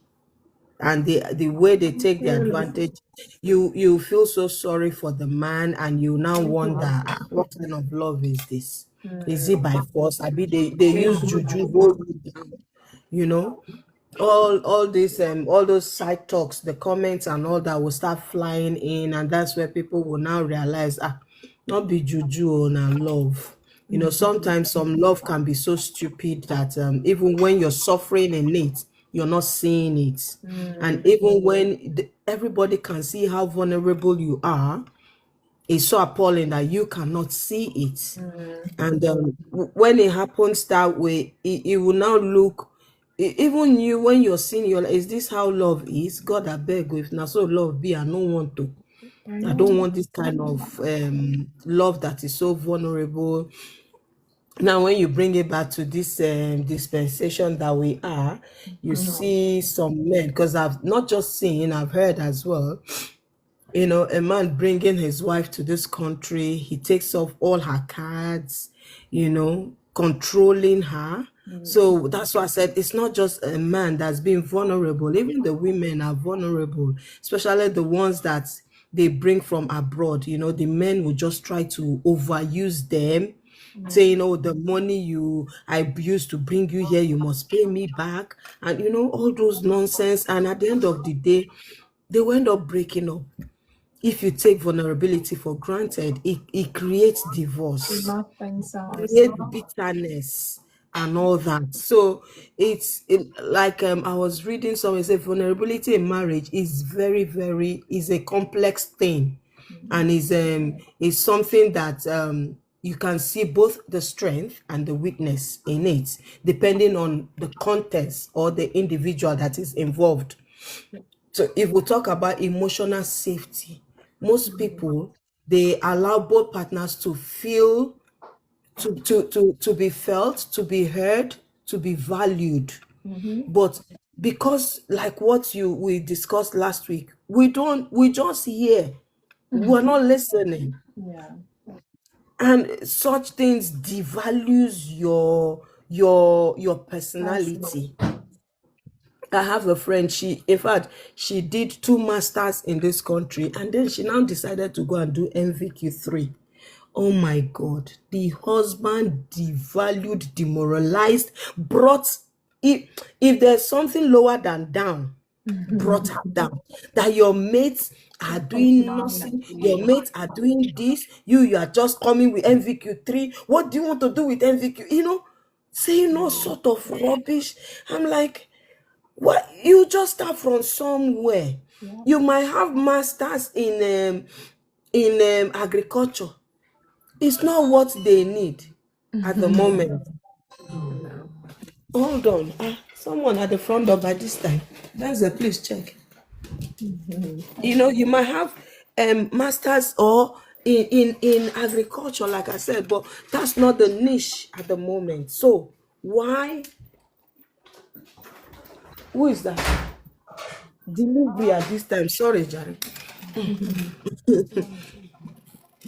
And the way they take the advantage, you feel so sorry for the man and you now wonder, "Ah, what kind of love is this? Is it by force? I mean they use juju hold you down, you know? All this all those side talks, the comments and all that will start flying in, and that's where people will now realize, not be juju on our love. Sometimes some love can be so stupid that even when you're suffering in it, you're not seeing it. And even when everybody can see how vulnerable you are, it's so appalling that you cannot see it. And when it happens that way, it will now look, even you, when you're seeing your, is this how love is? God, I beg you, if not so love be, I don't want to. I don't want this kind of love that is so vulnerable. Now, when you bring it back to this dispensation that we are, you see some men, because I've not just seen, I've heard as well, a man bringing his wife to this country, he takes off all her cards, controlling her. So that's why I said it's not just a man that's being vulnerable. Even the women are vulnerable, especially the ones that they bring from abroad. The men will just try to overuse them, saying, "Oh, the money I used to bring you here, you must pay me back," and all those nonsense. And at the end of the day, they will end up breaking up. If you take vulnerability for granted, it creates divorce, Nothing sounds. creates bitterness and all that. So like I was reading somewhere say vulnerability in marriage is very, very is a complex thing, and is something that you can see both the strength and the weakness in it, depending on the context or the individual that is involved. So if we talk about emotional safety, most people, they allow both partners to feel, to be felt, to be heard, to be valued. But because like what we discussed last week, we just hear, we're not listening. Yeah. And such things devalues your Absolutely. personality. I have a friend, in fact, she did two masters in this country and then she now decided to go and do MVQ3. Oh my God, the husband devalued, demoralized, brought, if there's something lower than down, brought her down. That your mates are doing nothing, your mates are doing this, you are just coming with MVQ3. What do you want to do with MVQ? Saying all sort of rubbish. I'm like, well, you just start from somewhere. You might have masters in agriculture. It's not what they need at the moment. Hold on. Someone at the front door by this time. That's the please check. You might have masters or in agriculture, like I said, but that's not the niche at the moment. So why? Who is that? Delivery at this time. Sorry, Jerry.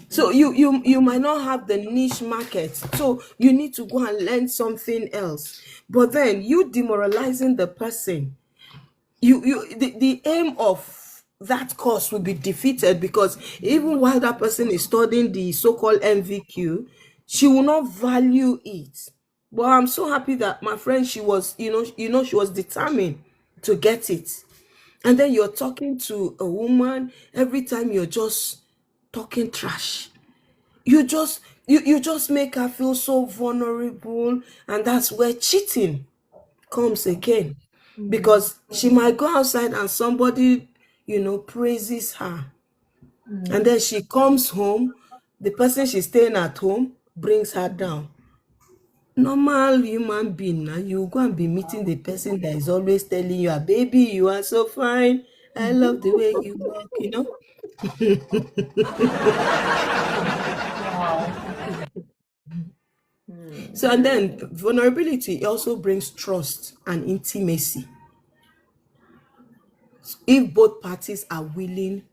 So you might not have the niche market, so you need to go and learn something else. But then you demoralizing the person, the aim of that course will be defeated, because even while that person is studying the so-called MVQ, she will not value it. But I'm so happy that my friend, she was, she was determined to get it. And then you're talking to a woman, every time you're just talking trash, you just make her feel so vulnerable, and that's where cheating comes again, because she might go outside and somebody, praises her, and then she comes home, the person she's staying at home brings her down. Normal human being, now you go and be meeting the person that is always telling you, "Ah, baby, you are so fine, I love the way you walk." So, and then vulnerability also brings trust and intimacy if both parties are willing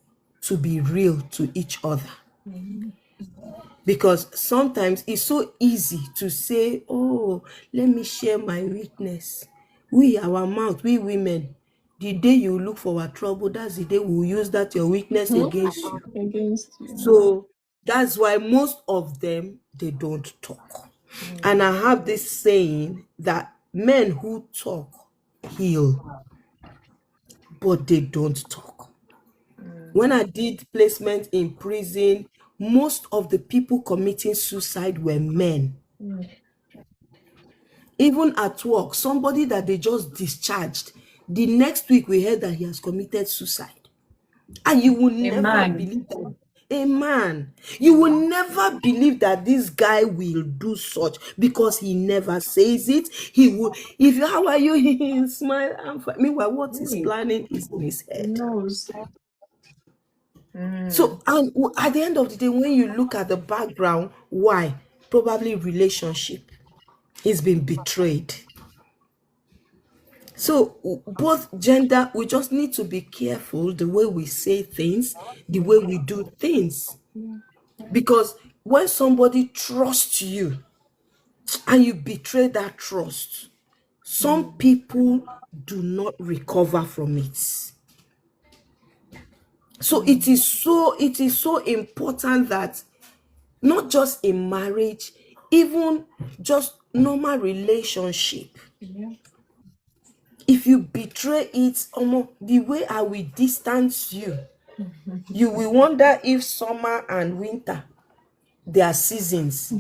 to be real to each other. Because sometimes it's so easy to say, "Oh, let me share my weakness." Our mouth, we women, the day you look for our trouble, that's the day we'll use that your weakness against you. Against you. So that's why most of them, they don't talk. And I have this saying that men who talk heal, but they don't talk. When I did placement in prison, most of the people committing suicide were men. Even at work, somebody that they just discharged, the next week we heard that he has committed suicide. And you will A never man. believe that. A man. You will never believe that this guy will do such, because he never says it. He will, if you, how are you? He smile and fine. Meanwhile, what he's planning is in his He head. knows. So, and at the end of the day, when you look at the background, why? Probably relationship. He's been betrayed. So both gender, we just need to be careful the way we say things, the way we do things. Because when somebody trusts you and you betray that trust, some people do not recover from it. So it is so important that not just in marriage, even just normal relationship, Yeah. if you betray it, the way I will distance you, you will wonder if summer and winter, they are seasons,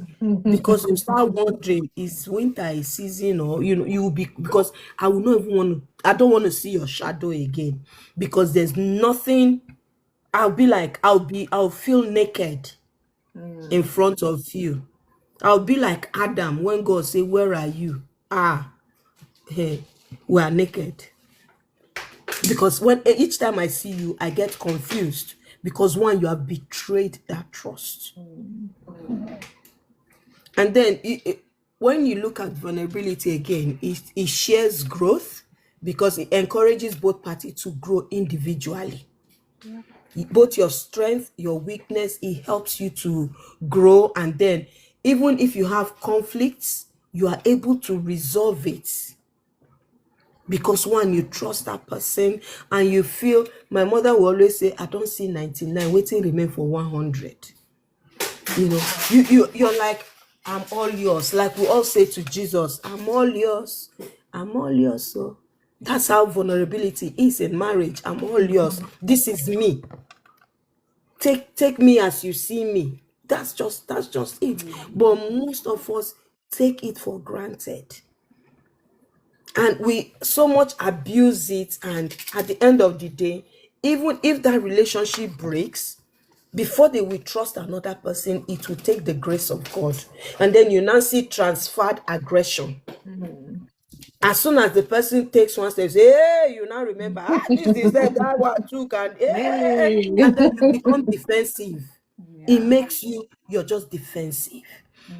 because you start wondering, is winter a season, or you will be, because I will not even I don't want to see your shadow again, because there's nothing. I'll be like, I'll feel naked in front of you. I'll be like Adam when God say, "Where are you?" Hey, we are naked. Because when each time I see you, I get confused, because one, you have betrayed that trust. And then when you look at vulnerability again, it shares growth, because it encourages both parties to grow individually. Both your strength, your weakness, it helps you to grow. And then even if you have conflicts, you are able to resolve it, because one, you trust that person, and you feel, my mother will always say, "I don't see 99 waiting remain for 100." You're like, "I'm all yours," like we all say to Jesus, "I'm all yours, I'm all yours." So that's how vulnerability is in marriage. "I'm all yours, this is me, take me as you see me." That's just it. But most of us take it for granted, and we so much abuse it. And at the end of the day, even if that relationship breaks, before they will trust another person, it will take the grace of God. And then you now see transferred aggression. As soon as the person takes one step, say, "Hey," you now remember, this is that one took, and hey, Hey. and then you become defensive. It Yeah. makes you're just defensive.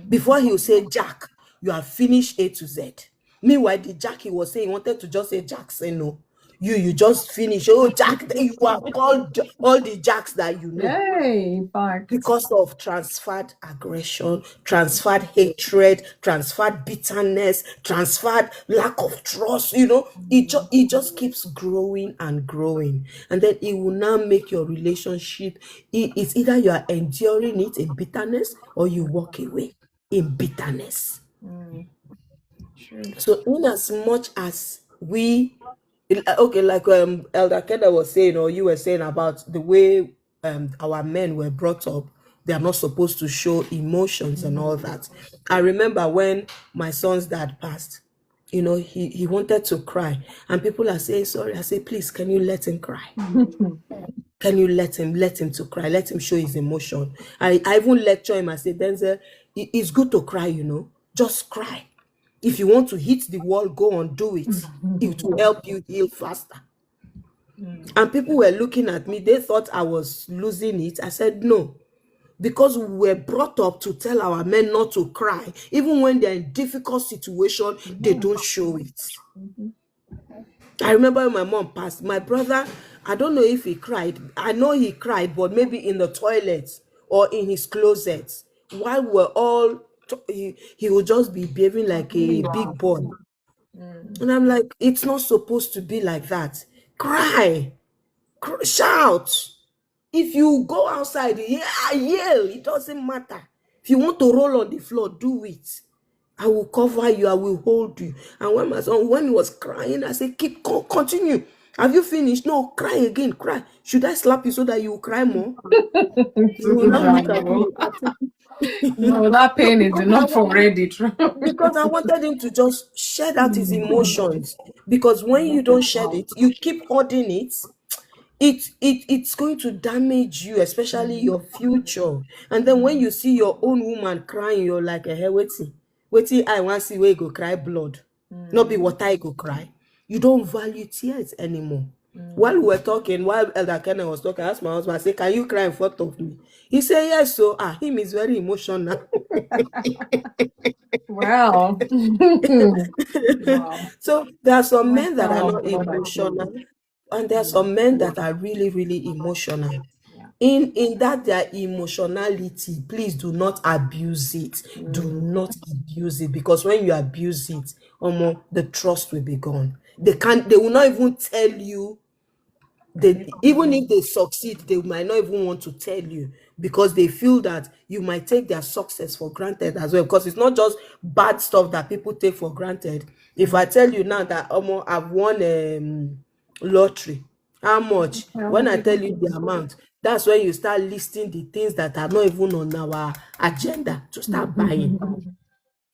Before he will say Jack, you have finished A to Z. Meanwhile, the Jack he was saying, he wanted to just say Jack, say no. You just finish. Oh, Jack, you are called all the Jacks that you know Yay, in fact. because of transferred aggression, transferred hatred, transferred bitterness, transferred lack of trust. It just keeps growing and growing, and then it will now make your relationship. It's either you are enduring it in bitterness or you walk away in bitterness. True. So, in as much as okay, like Elder Kenda was saying, or you were saying about the way our men were brought up, they are not supposed to show emotions and all that. I remember when my son's dad passed, he wanted to cry, and people are saying sorry. I say, please, can you let him cry? Can you let him to cry? Let him show his emotion. I even lecture him. I say, Denzel, it's good to cry, just cry. If you want to hit the wall, go on, do it. It will help you heal faster. And people were looking at me, they thought I was losing it. I said, no, because we were brought up to tell our men not to cry. Even when they're in difficult situation, they don't show it. I remember when my mom passed, my brother, I don't know if he cried. I know he cried, but maybe in the toilet or in his closet. While we're all, he would just be behaving like a big boy. And I'm like, it's not supposed to be like that. Cry, shout. If you go outside, yell, it doesn't matter. If you want to roll on the floor, do it. I will cover you, I will hold you. And when my son, when he was crying, I said, continue. Have you finished? No, cry again, cry. Should I slap you so that you will cry more? You will not look at me. No, that pain is Because I enough already. because I wanted him to just shed out his emotions. Because when you don't shed it, you keep holding it. It's going to damage you, especially your future. And then when you see your own woman crying, you're like, hey, waiting, I want to see where you go cry blood. Not be what I go cry. You don't value tears anymore. While we were talking, while Elder Kenneth was talking, I asked my husband, I said, can you cry in front of me? He said, yes. So him is very emotional. Wow. Wow. So there are some What men that kind are of not God I emotional, serve? and there are some men that are really, really emotional. Yeah. In that their emotionality, please do not abuse it. Do not abuse it, because when you abuse it, the trust will be gone. They will not even tell you. Even if they succeed, they might not even want to tell you, because they feel that you might take their success for granted as well. Because it's not just bad stuff that people take for granted. If I tell you now that I've won lottery, how much? When I tell you the amount, that's when you start listing the things that are not even on our agenda to start buying.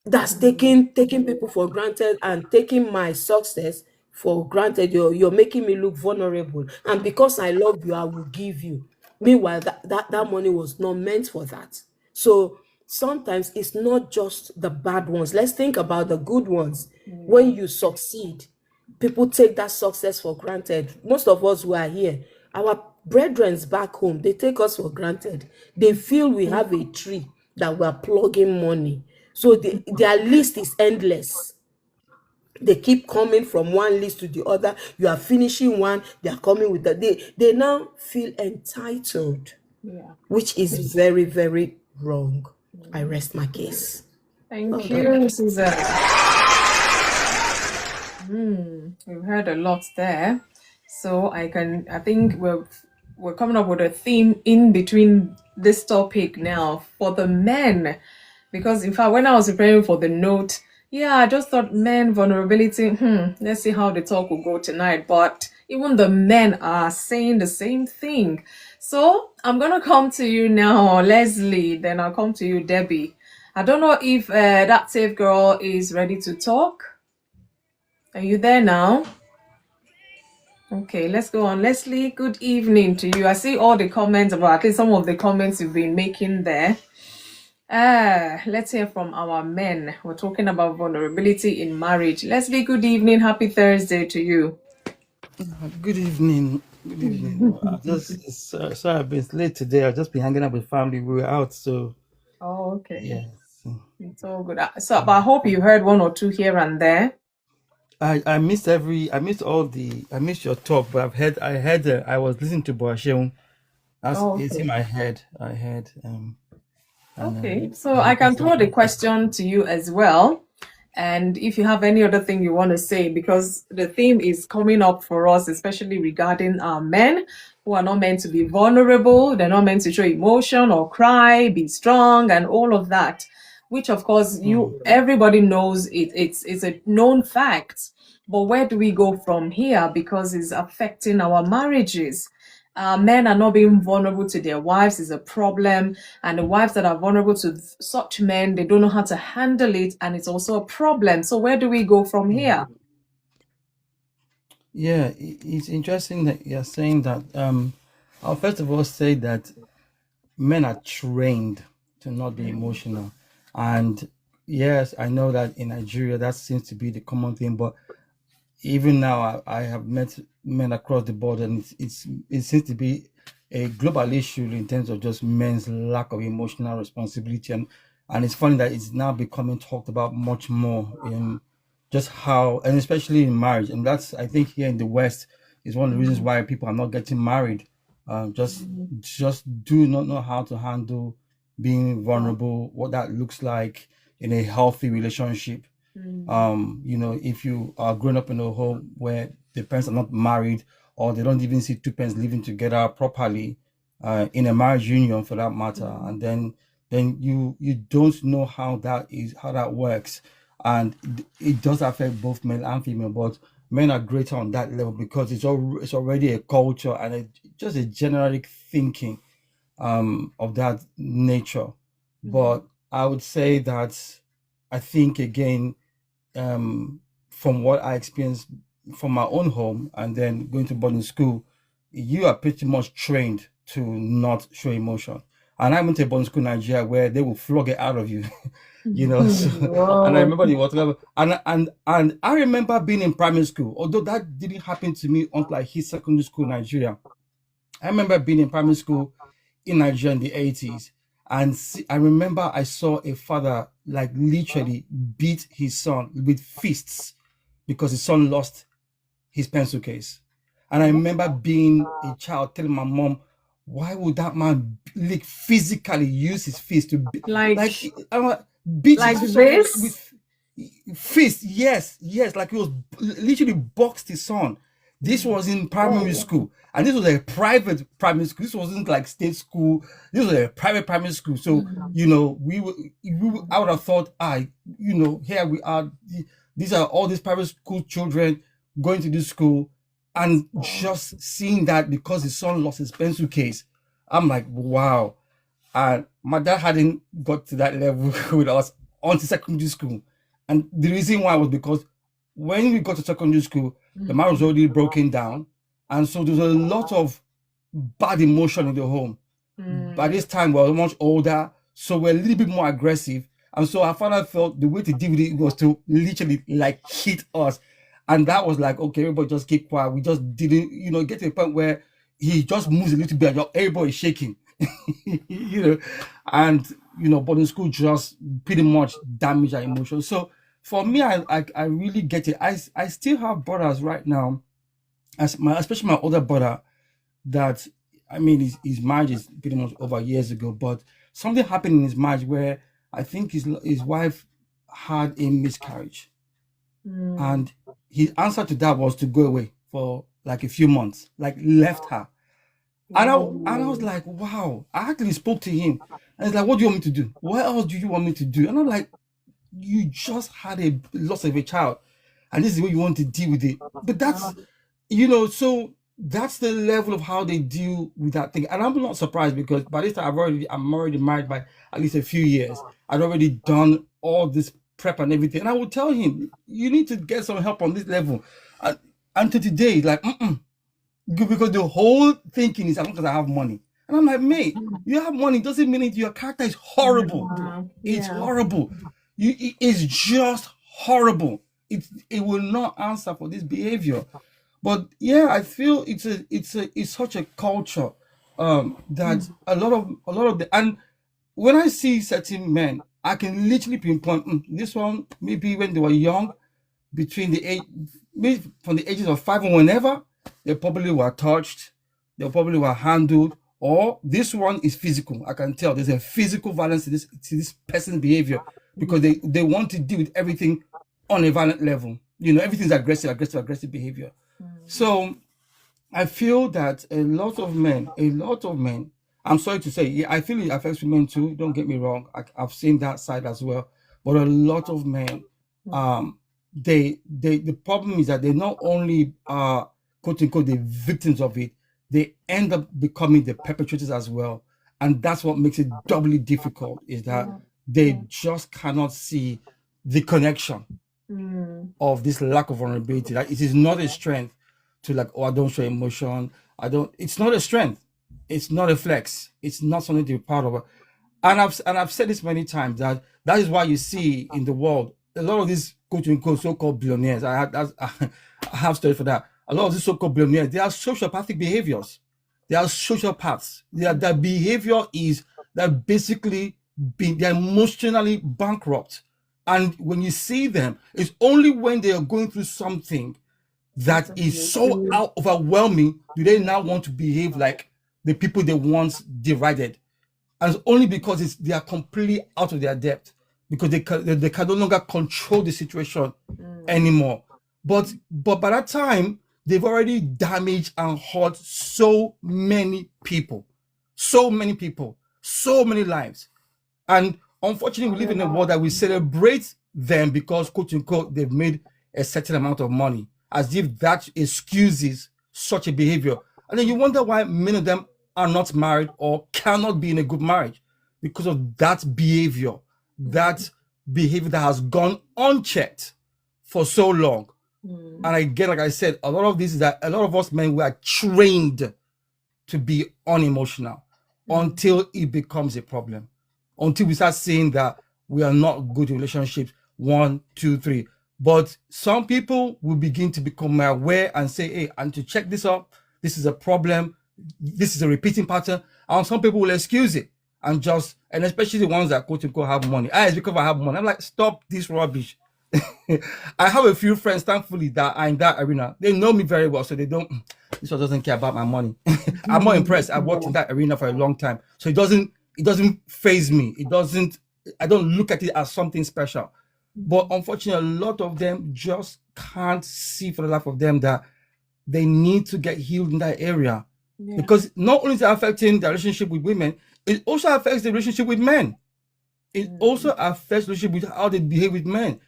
That's taking people for granted and taking my success for granted. You're making me look vulnerable, and because I love you, I will give you. Meanwhile, that money was not meant for that. So sometimes it's not just the bad ones. Let's think about the good ones. When you succeed, people take that success for granted. Most of us who are here, our brethrens back home, they take us for granted. They feel we have a tree that we're plugging money. So their list is endless. They keep coming from one list to the other. You are finishing one, they are coming with that. They now feel entitled, Yeah. which is very, very wrong. I rest my case. Thank Well done. you, Susan. We've heard a lot there. So I think we're coming up with a theme in between this topic now for the men. Because in fact, when I was preparing for the note, yeah, I just thought men vulnerability, let's see how the talk will go tonight. But even the men are saying the same thing. So I'm gonna come to you now, Leslie, then I'll come to you, Debbie. I don't know if that safe girl is ready to talk. Are you there now? Okay, let's go on. Leslie, good evening to you. I see all the comments, about at least some of the comments you've been making there. Let's hear from our men. We're talking about vulnerability in marriage. Leslie, good evening. Happy Thursday to you. Good evening. Good evening. Sorry I've been late today. I've just been hanging out with family. We were out, so Oh, okay. yes. It's all good. But I hope you heard one or two here and there. I missed I missed your talk, but I heard I was listening to Boasheun. That's Oh, it's in okay. my head. I heard and Okay, so I I hope can it's throw the question to you as well. And if you have any other thing you want to say, because the theme is coming up for us, especially regarding men who are not meant to be vulnerable, they're not meant to show emotion or cry, be strong, and all of that, which of course Mm. everybody knows it's a known fact. But where do we go from here? Because it's affecting our marriages. Men are not being vulnerable to their wives is a problem, and the wives that are vulnerable to such men, they don't know how to handle it, and it's also a problem. So where do we go from here? Yeah, it's interesting that you're saying that. I'll first of all say that men are trained to not be emotional, and yes, I know that in Nigeria that seems to be the common thing, but even now I have met men across the board, and it seems to be a global issue in terms of just men's lack of emotional responsibility, and it's funny that it's now becoming talked about much more in just how, and especially in marriage, and that's, I think, here in the West is one of the reasons why people are not getting married. Just do not know how to handle being vulnerable, what that looks like in a healthy relationship. If you are growing up in a home where the parents are not married, or they don't even see two parents living together properly, in a marriage union for that matter, and then you don't know how that works, and it does affect both male and female, but men are greater on that level because it's already a culture and just a generic thinking of that nature. But I would say that I think, again, um, from what I experienced from my own home and then going to boarding school, you are pretty much trained to not show emotion. And I went to boarding school in Nigeria where they will flog it out of you, So, and I Whoa. remember the water, and I remember being in primary school, although that didn't happen to me until I hit secondary school in Nigeria. I remember being in primary school in Nigeria in the 80s. And I remember I saw a father like literally beat his son with fists because his son lost his pencil case. And I remember being a child telling my mom, why would that man like physically use his fist to like Like beat like his son this? with fist? Yes, like he was literally boxed his son. This was in primary Whoa. school, and this was a private primary school. This wasn't like state school. This was a private primary school. So I would have thought, here we are. These are all these private school children going to this school, and just seeing that because his son lost his pencil case, I'm like, wow. And my dad hadn't got to that level with us until secondary school. And the reason why was because when we got to secondary school, the marriage was already broken down. And so there was a lot of bad emotion in the home. By this time, we were much older, so we're a little bit more aggressive. And so our father felt the way to deal with it was to literally like hit us. And that was like, okay, everybody just keep quiet. We just didn't, get to a point where he just moves a little bit and everybody is shaking. you know, and but in school just pretty much damage our emotions. So for me, I really get it. I still have brothers right now, especially my older brother, that I mean his marriage is pretty much over years ago, but something happened in his marriage where I think his wife had a miscarriage, and his answer to that was to go away for like a few months, like left her. And I was like, wow. I actually spoke to him, and he's like, what do you want me to do? What else do you want me to do? And I'm like, you just had a loss of a child, and this is the way you want to deal with it. But so that's the level of how they deal with that thing. And I'm not surprised because by this time I'm already married by at least a few years. I'd already done all this prep and everything. And I would tell him, you need to get some help on this level. And to today, like, because the whole thinking is as long as I have money. And I'm like, mate, you have money doesn't mean your character is horrible. It's Yeah. horrible. It's just horrible. It will not answer for this behavior. But yeah, I feel it's such a culture that a lot of the, and when I see certain men, I can literally pinpoint this one maybe when they were young between the age, maybe from the ages of 5 and whenever, they probably were touched, they probably were handled, or this one is physical. I can tell there's a physical violence to this person's behavior because they want to deal with everything on a violent level. Everything's aggressive behavior. So I feel that a lot of men, I'm sorry to say, yeah, I feel it affects women too. Don't get me wrong. I've seen that side as well. But a lot of men, the problem is that they not only are quote unquote the victims of it, they end up becoming the perpetrators as well. And that's what makes it doubly difficult, is that they just cannot see the connection of this lack of vulnerability. Like, it is not a strength to like, oh, I don't show emotion. It's not a strength. It's not a flex. It's not something to be proud of. And I've said this many times, that is why you see in the world a lot of these quote unquote so-called billionaires. I have studied for that. A lot of these so-called billionaires, they are sociopathic behaviors. They are sociopaths. Their behavior is that basically they're emotionally bankrupt. And when you see them, it's only when they are going through something that is so overwhelming do they now want to behave like the people they once derided. And it's only because they are completely out of their depth, because they can no longer control the situation anymore. But by that time, they've already damaged and hurt so many people, so many lives. And unfortunately, we live in a world that we celebrate them because, quote unquote, they've made a certain amount of money, as if that excuses such a behavior. And then you wonder why many of them are not married or cannot be in a good marriage, because of that behavior that has gone unchecked for so long. And again, like I said, a lot of this is that a lot of us men, we are trained to be unemotional until it becomes a problem, until we start seeing that we are not good in relationships. 1, 2, 3. But some people will begin to become aware and say, hey, I need to check this up. This is a problem. This is a repeating pattern. And some people will excuse it and especially the ones that quote unquote have money. It's because I have money. I'm like, stop this rubbish. I have a few friends, thankfully, that are in that arena. They know me very well, so this one doesn't care about my money. I'm not impressed. I worked in that arena for a long time, so it doesn't faze me. I don't look at it as something special. But unfortunately, a lot of them just can't see for the life of them that they need to get healed in that area. Because not only is it affecting the relationship with women, it also affects the relationship with men. It also affects the relationship with how they behave with men.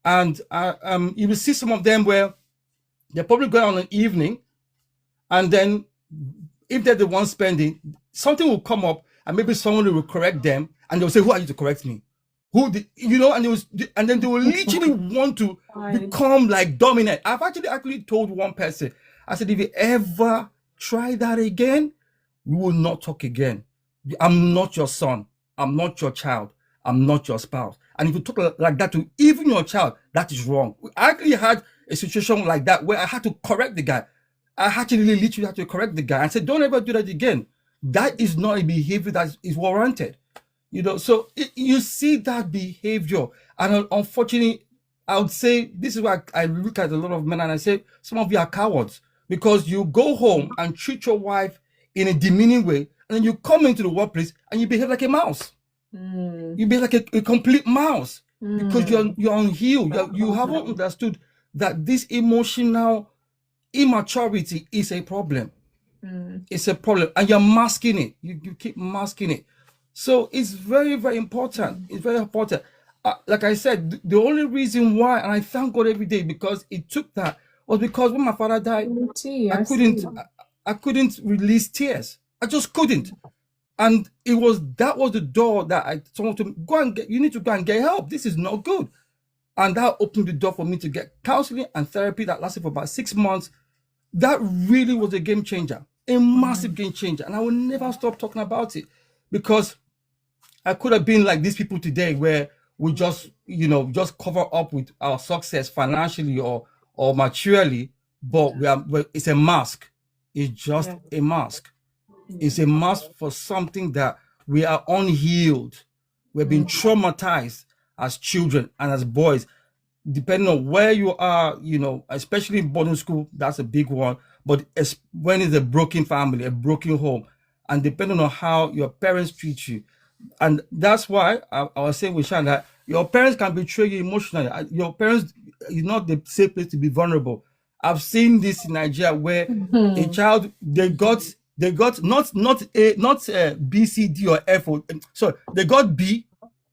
And you will see some of them where they're probably going on an evening, and then if they're the one spending, something will come up and maybe someone will correct them, and they'll say, who are you to correct me? And then they will literally want to become like dominant. I've actually told one person, I said, if you ever try that again, we will not talk again. I'm not your son. I'm not your child. I'm not your spouse. And if you talk like that to even your child, that is wrong. I actually had a situation like that where I had to correct the guy. I actually literally had to correct the guy. I said, don't ever do that again. That is not a behavior that is warranted. So you see that behavior. And unfortunately, I would say, this is why I look at a lot of men and I say, some of you are cowards, because you go home and treat your wife in a demeaning way, and then you come into the workplace and you behave like a mouse. You behave like a complete mouse, because you're unhealed. You haven't understood that this emotional immaturity is a problem. It's a problem, and you're masking it. You keep masking it. So it's very, very important. It's very important. Like I said, the only reason why, and I thank God every day because it took that, was because when my father died, I couldn't release tears. I just couldn't. And that was the door that someone told me, you need to go and get help. This is not good. And that opened the door for me to get counseling and therapy that lasted for about 6 months. That really was a game changer, a massive game changer. And I will never stop talking about it, because I could have been like these people today, where we just cover up with our success financially or materially, but it's a mask. It's just a mask. It's a mask for something that we are unhealed. We've been traumatized as children and as boys. depending on where you are, especially in boarding school, that's a big one. But when it's a broken family, a broken home, and depending on how your parents treat you, and that's why I was saying with Shan that your parents can betray you emotionally. Your parents is not the safe place to be vulnerable. I've seen this in Nigeria where a child they got not B, C, D, or F. So they got B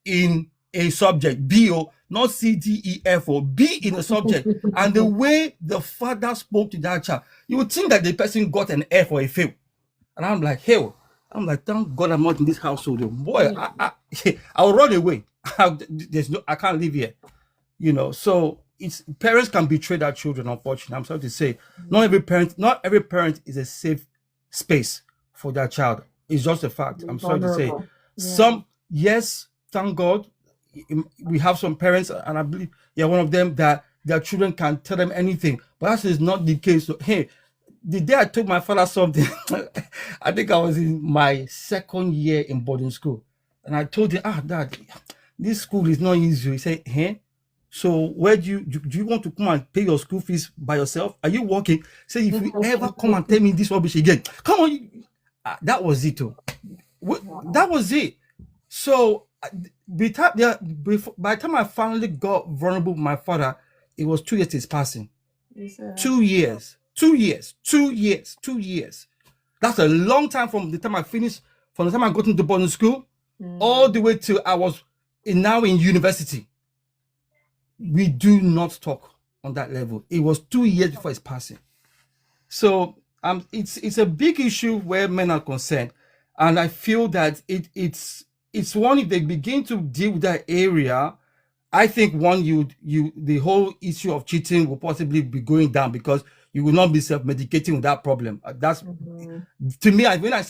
in a subject, B, or not C, D, E, F, or B in a subject. And the way the father spoke to that child, you would think that the person got an F or a fail. And I'm like, hell, thank God I'm not in this household. Boy, I'll run away. I can't live here. So it's parents can betray their children, unfortunately. I'm sorry to say. Not every parent is a safe space for their child. It's just a fact. I'm sorry to say. Some, yes, thank God, we have some parents, and I believe you're one of them, that their children can tell them anything. But that is not the case. So, hey, the day I told my father something, I think I was in my second year in boarding school. And I told him, Dad, this school is not easy. He said, hey, so where do you want to come and pay your school fees by yourself? Are you working? Say, if you ever come and tell me this rubbish again, come on. That was it. That was it. So by the time I finally got vulnerable with my father, it was 2 years to his passing. 2 years. 2 years. 2 years. 2 years. That's a long time from the time I finished, from the time I got into boarding school, all the way till I was now in university. We do not talk on that level. It was 2 years before his passing. So it's a big issue where men are concerned. And I feel that it's one, if they begin to deal with that area, I think the whole issue of cheating will possibly be going down, because you will not be self-medicating with that problem. That's to me. When I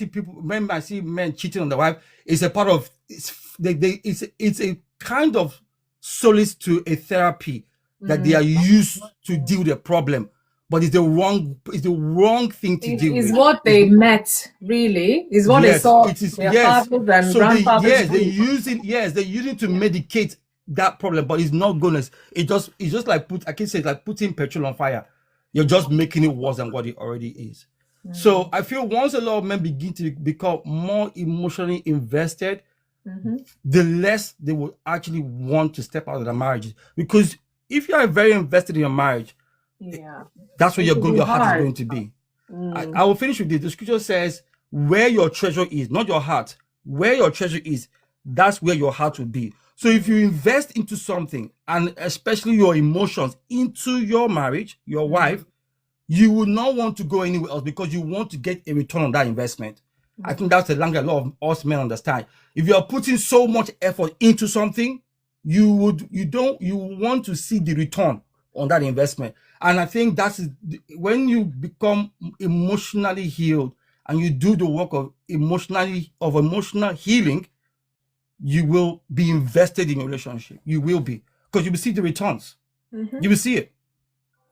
see men cheating on their wife, it's a part of it's a kind of solace to a therapy that they are used to deal with a problem, but it's the wrong thing to deal with. It's what they met, really. It's what they saw. It is, their yes. fathers and So grandfathers they're using to medicate that problem, but it's not gonna. It's just like putting petrol on fire. You're just making it worse than what it already is. So I feel once a lot of men begin to become more emotionally invested, the less they will actually want to step out of their marriages. Because if you are very invested in your marriage, that's where your heart is going to be. I will finish with this. The scripture says, where your treasure is, not your heart, where your treasure is, that's where your heart will be. So if you invest into something, and especially your emotions, into your marriage, your wife, you will not want to go anywhere else, because you want to get a return on that investment. I think that's the language a lot of us men understand. If you are putting so much effort into something, you want to see the return on that investment. And I think that's when you become emotionally healed and you do the work of emotional healing, you will be invested in your relationship. You will be, because you will see the returns. You will see it.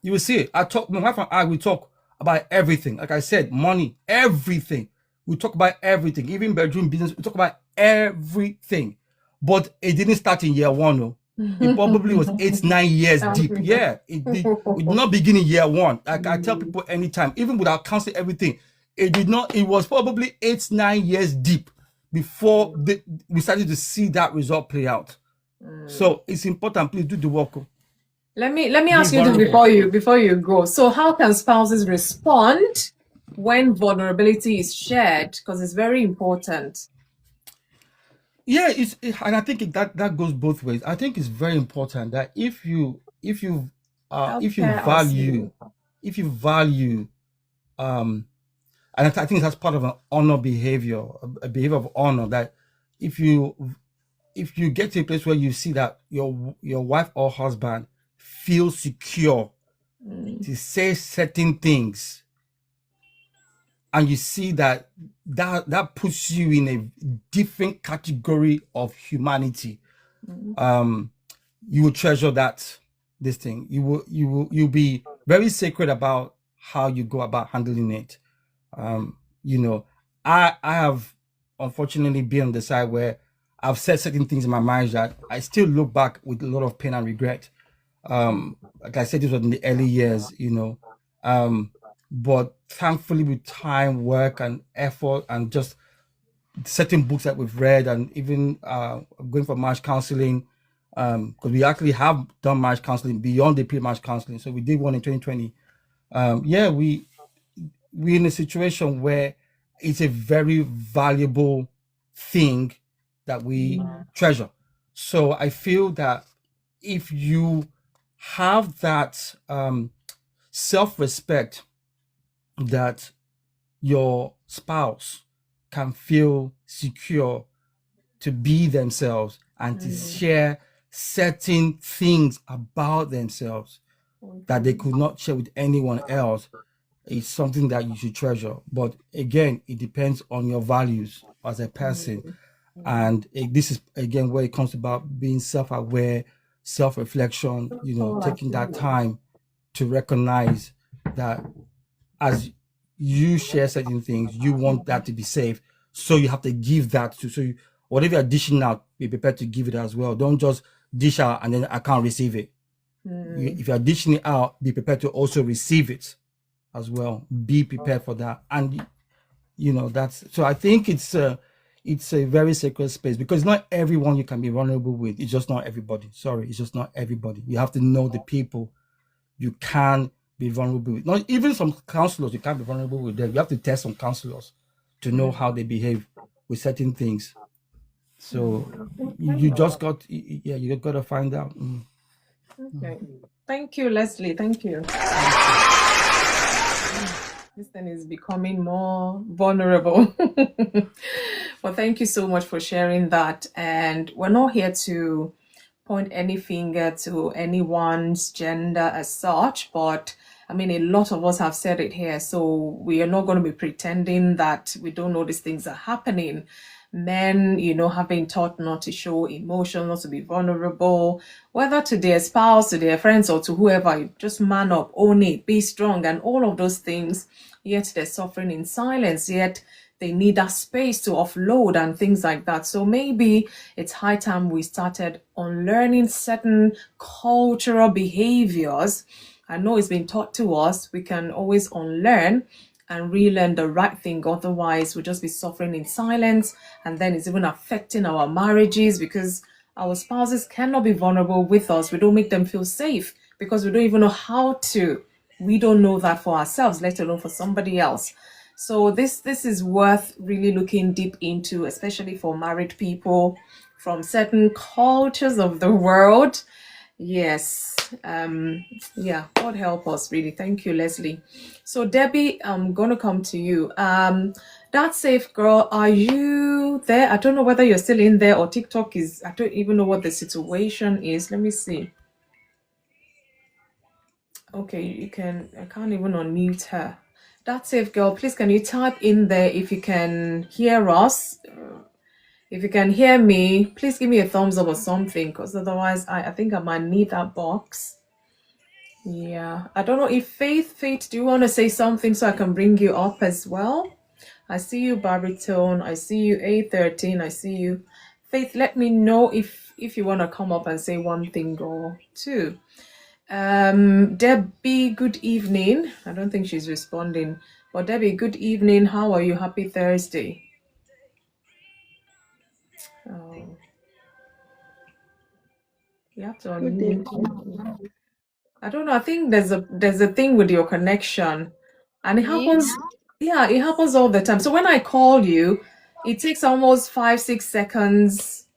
You will see it. My wife and I, we talk about everything. Like I said, money, everything. We talk about everything, even bedroom business. We talk about everything. But it didn't start in year one. No. It probably was 8-9 years deep. Yeah, it did not begin in year one. Like I tell people anytime, even without counseling everything, it did not. It was probably 8-9 years deep before we started to see that result play out. So it's important. Please do the work. Let me ask you this before you go. So how can spouses respond when vulnerability is shared? Because it's very important. Yeah, and I think that goes both ways. I think it's very important that if you value, and I think that's part of an honor behavior, a behavior of honor, that if you get to a place where you see that your wife or husband feels secure to say certain things, and you see that puts you in a different category of humanity, you will treasure this thing. You'll be very sacred about how you go about handling it. I have unfortunately been on the side where I've said certain things in my marriage that I still look back with a lot of pain and regret. Like I said, this was in the early years, you know. But thankfully, with time, work, and effort, and just certain books that we've read, and even going for marriage counseling, because we actually have done marriage counseling beyond the pre-marriage counseling. So we did one in 2020. We're in a situation where it's a very valuable thing that we treasure. So I feel that if you have that self-respect, that your spouse can feel secure to be themselves and to share certain things about themselves that they could not share with anyone else, is something that you should treasure. But again, it depends on your values as a person. And this is again where it comes about being self-aware, self-reflection, you know, taking that time to recognize that as you share certain things, you want that to be safe. So you have to give that to, so you, whatever you're dishing out, be prepared to give it as well. Don't just dish out and then I can't receive it. If you're dishing it out, be prepared to also receive it as well. Be prepared for that. And you know, that's, so I think it's a very sacred space, because not everyone you can be vulnerable with. It's just not everybody. Sorry, it's just not everybody. You have to know the people you can be vulnerable with. Not even some counselors, you can't be vulnerable with them. You have to test some counselors to know how they behave with certain things. So you just got, yeah, you got to find out. Okay. Thank you, Leslie. Thank you. This thing is becoming more vulnerable. Well, thank you so much for sharing that. And we're not here to point any finger to anyone's gender as such, but I mean, a lot of us have said it here, so we are not going to be pretending that we don't know these things are happening. Men, you know, have been taught not to show emotion, not to be vulnerable, whether to their spouse, to their friends, or to whoever. Just man up, own it, be strong, and all of those things. Yet they're suffering in silence, yet they need that space to offload and things like that. So maybe it's high time we started unlearning certain cultural behaviors. I know it's been taught to us. We can always unlearn and relearn the right thing. Otherwise, we'll just be suffering in silence. And then it's even affecting our marriages, because our spouses cannot be vulnerable with us. We don't make them feel safe because we don't even know how to. We don't know that for ourselves, let alone for somebody else. So this is worth really looking deep into, especially for married people from certain cultures of the world. Yes. Yeah, God help us, really. Thank you, Leslie. So Debbie, I'm gonna come to you. That safe girl, are you there? I don't know whether you're still in there or TikTok is, I don't even know what the situation is. Let me see. Okay, you can, I can't even unmute her. That safe girl, please can you type in there if you can hear us? If you can hear me, please give me a thumbs up or something, because otherwise I think I might need that box. Yeah, I don't know if Faith, do you want to say something so I can bring you up as well? I see you, Baritone. I see you, A13. I see you. Faith, let me know if you want to come up and say one thing or two. Debbie, good evening. I don't think she's responding. But Debbie, good evening. How are you? Happy Thursday. Oh, you have to unmute. I don't know. I think there's a thing with your connection, and it happens. Yeah, it happens all the time. So when I call you, it takes almost 5-6 seconds.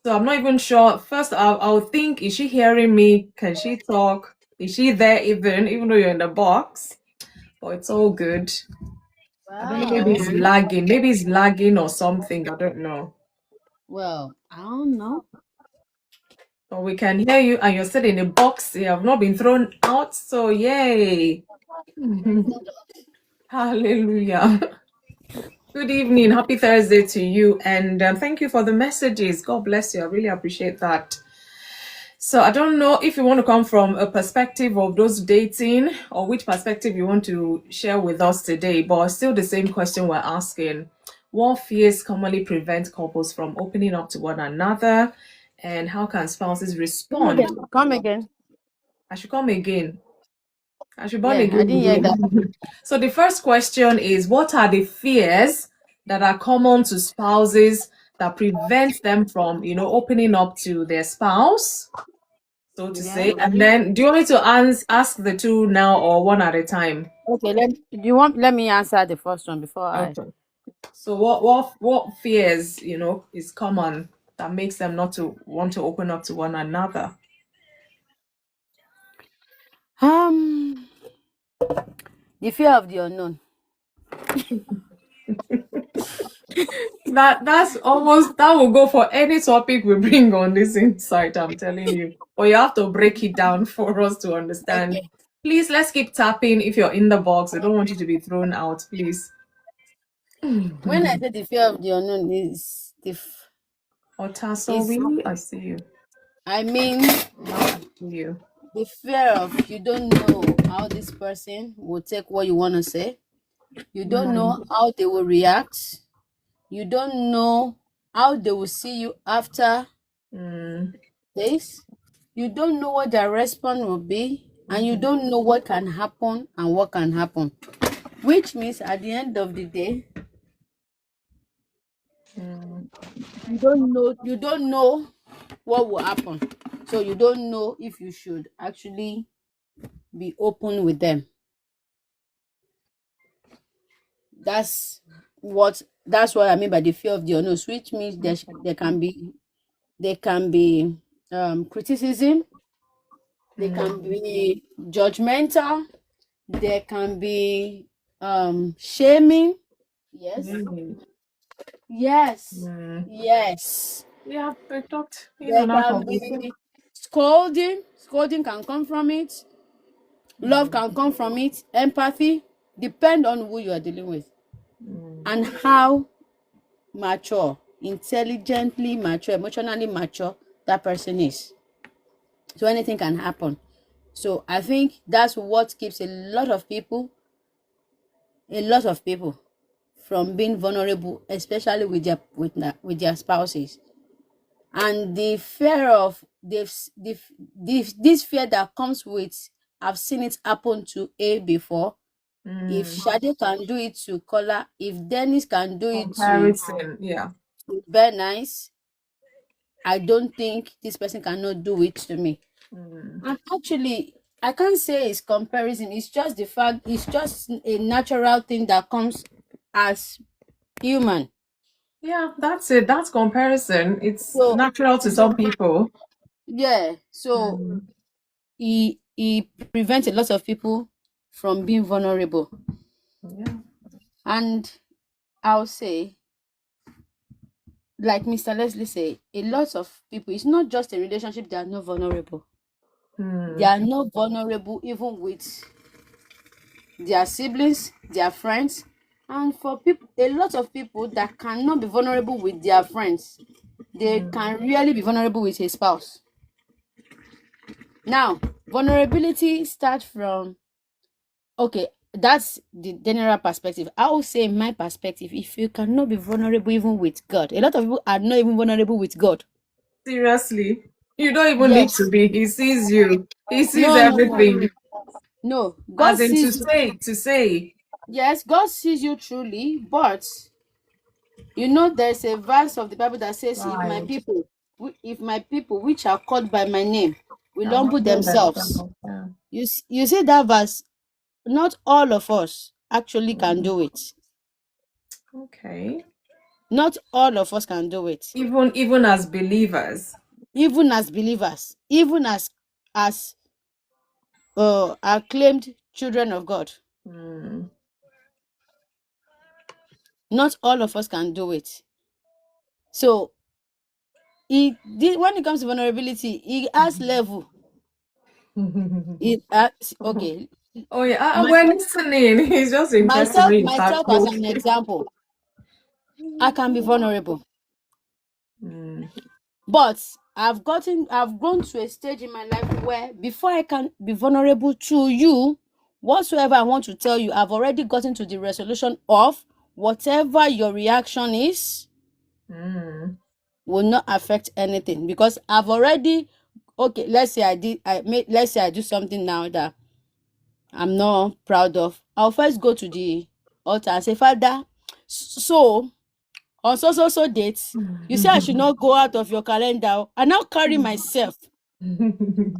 So I'm not even sure. First, I'll think, is she hearing me? Can she talk? Is she there even though you're in the box? But it's all good. I don't know. Maybe it's lagging. Maybe it's lagging or something. I don't know. Well, I don't know. But we can hear you, and you're still in a box. You have not been thrown out. So yay! Hallelujah. Good evening. Happy Thursday to you. And thank you for the messages. God bless you. I really appreciate that. So I don't know if you want to come from a perspective of those dating or which perspective you want to share with us today, but still the same question we're asking. What fears commonly prevent couples from opening up to one another? And how can spouses respond? Come again. I should come again. I should born Yeah, I didn't hear that. again. So the first question is, what are the fears that are common to spouses that prevent them from, opening up to their spouse, so to Yeah. say? And then, do you want me to ask the two now or one at a time? Okay, let me answer the first one before I Okay. So what fears, is common that makes them not to want to open up to one another? um the fear of the unknown. That will go for any topic we bring on this insight, I'm telling you. But you have to break it down for us to understand. Okay. Please, let's keep tapping if you're in the box. I don't want you to be thrown out, please. When I say the fear of the unknown is is Otasowi, I see you. I mean I see you. the fear of you don't know how this person will take what you want to say. You don't know how they will react. You don't know how they will see you after Mm, this. You don't know what their response will be, and you don't know what can happen and what can happen. Which means at the end of the day, mm. you don't know what will happen. So you don't know if you should actually be open with them. That's what I mean by the fear of the unknown, which means there can be criticism, there can be judgmental, there can be shaming. Yes. Mm, Yes. mm. Yes. Yeah, we talked in There and out can of this. be scolding. Scolding can come from it. Love can come from it. Empathy. Depend on who you are dealing with and how mature, intelligently mature, emotionally mature that person is. So anything can happen. So I think that's what keeps a lot of people from being vulnerable, especially with their spouses. And the fear of this fear that comes with, I've seen it happen to A before. If Mm. Shade can do it to Kola, if Dennis can do it Comparison, yeah. to Bernice, I don't think this person cannot do it to me. Mm. And actually, I can't say it's comparison. It's just the fact. It's just a natural thing that comes as human. Yeah, that's it. That's comparison. It's So, natural to some people. yeah. So Mm, he prevents a lot of people from being vulnerable. yeah. And I'll say, like Mr. Leslie say, a lot of people, it's not just a relationship, they are not vulnerable. They Mm, are not vulnerable even with their siblings, their friends. And for people, a lot of people that cannot be vulnerable with their friends, they can really be vulnerable with a spouse. Now, vulnerability starts from, okay, that's the general perspective. I will say, in my perspective, if you cannot be vulnerable even with God, a lot of people are not even vulnerable with God. seriously. You don't even need to Yes. be. He sees you. He sees No, no, no. everything. No. God As in sees you. to say. Yes, God sees you truly, but you know there's a verse of the Bible that says, Right. if my people which are called by my name will Shall humble humble themselves. themselves. Yeah. You see that verse, not all of us actually can Mm, do it. okay. Not all of us can do it. Even as believers. Even as believers, even as acclaimed children of God. Mm, Not all of us can do it. So when it comes to vulnerability, it has level. It okay. oh yeah, My, we're listening. It's just interesting when you start myself as growth. an example, I can be vulnerable, Mm, but I've grown to a stage in my life where before I can be vulnerable to you, whatsoever I want to tell you, I've already gotten to the resolution of whatever your reaction is mm, will not affect anything because I've already okay, let's say let's say I do something now that I'm not proud of. I'll first go to the altar and say, Father, so on so dates, you say I should not go out of your calendar. I now carry myself. Mr.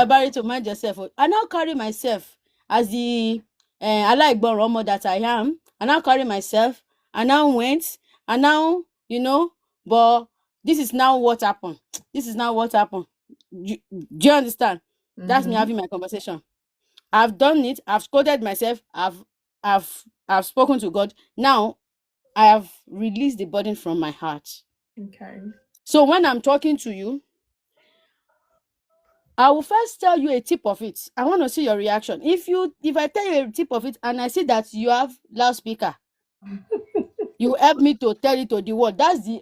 Barito, mind yourself. I now carry myself as the Alaigboran Omo that I am. I now carry myself. I now went. I now, but this is now what happened. This is now what happened. Do you understand? That's me having my conversation. I've done it. I've scolded myself. I've spoken to God. Now I have released the burden from my heart. Okay. So when I'm talking to you, I will first tell you a tip of it. I want to see your reaction. If I tell you a tip of it and I see that you have loudspeaker, you help me to tell it to the world. That's the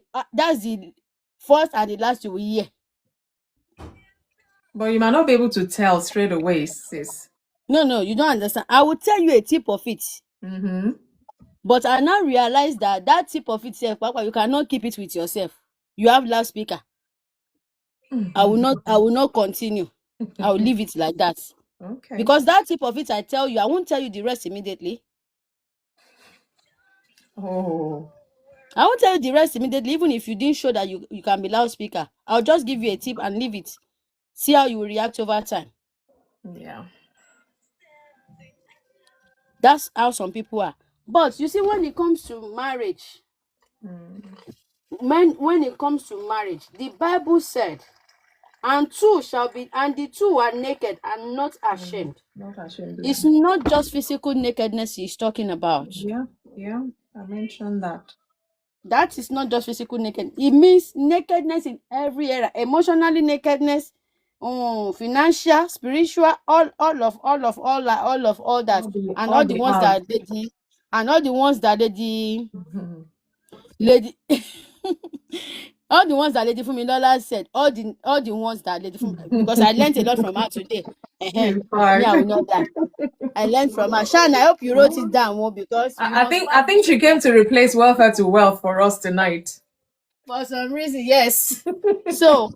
first and the last you will hear. But you might not be able to tell straight away, sis. No, you don't understand. I will tell you a tip of it. Mm-hmm. But I now realize that tip of itself, Papa, you cannot keep it with yourself. You have loudspeaker. I will not continue. I will leave it like that. Okay. Because that tip of it, I tell you, I won't tell you the rest immediately. Oh. I won't tell you the rest immediately, even if you didn't show that you can be loudspeaker. I'll just give you a tip and leave it. See how you will react over time. Yeah. That's how some people are. But you see, when it comes to marriage, when it comes to marriage, the Bible said, and the two are naked and not ashamed. Not ashamed. It's not just physical nakedness he's talking about. Yeah. I mentioned that. That is not just physical nakedness. It means nakedness in every area. Emotionally nakedness, financial, spiritual, all that. And all the ones that lady, and all the ones that lady all the ones that Lady Funmilola said, all the ones that Lady Funmilola, because I learned a lot from her today. Me, I will not die. I learned from her. Shan, I hope you wrote it down, because I think she came to replace welfare to wealth for us tonight. for some reason, yes. So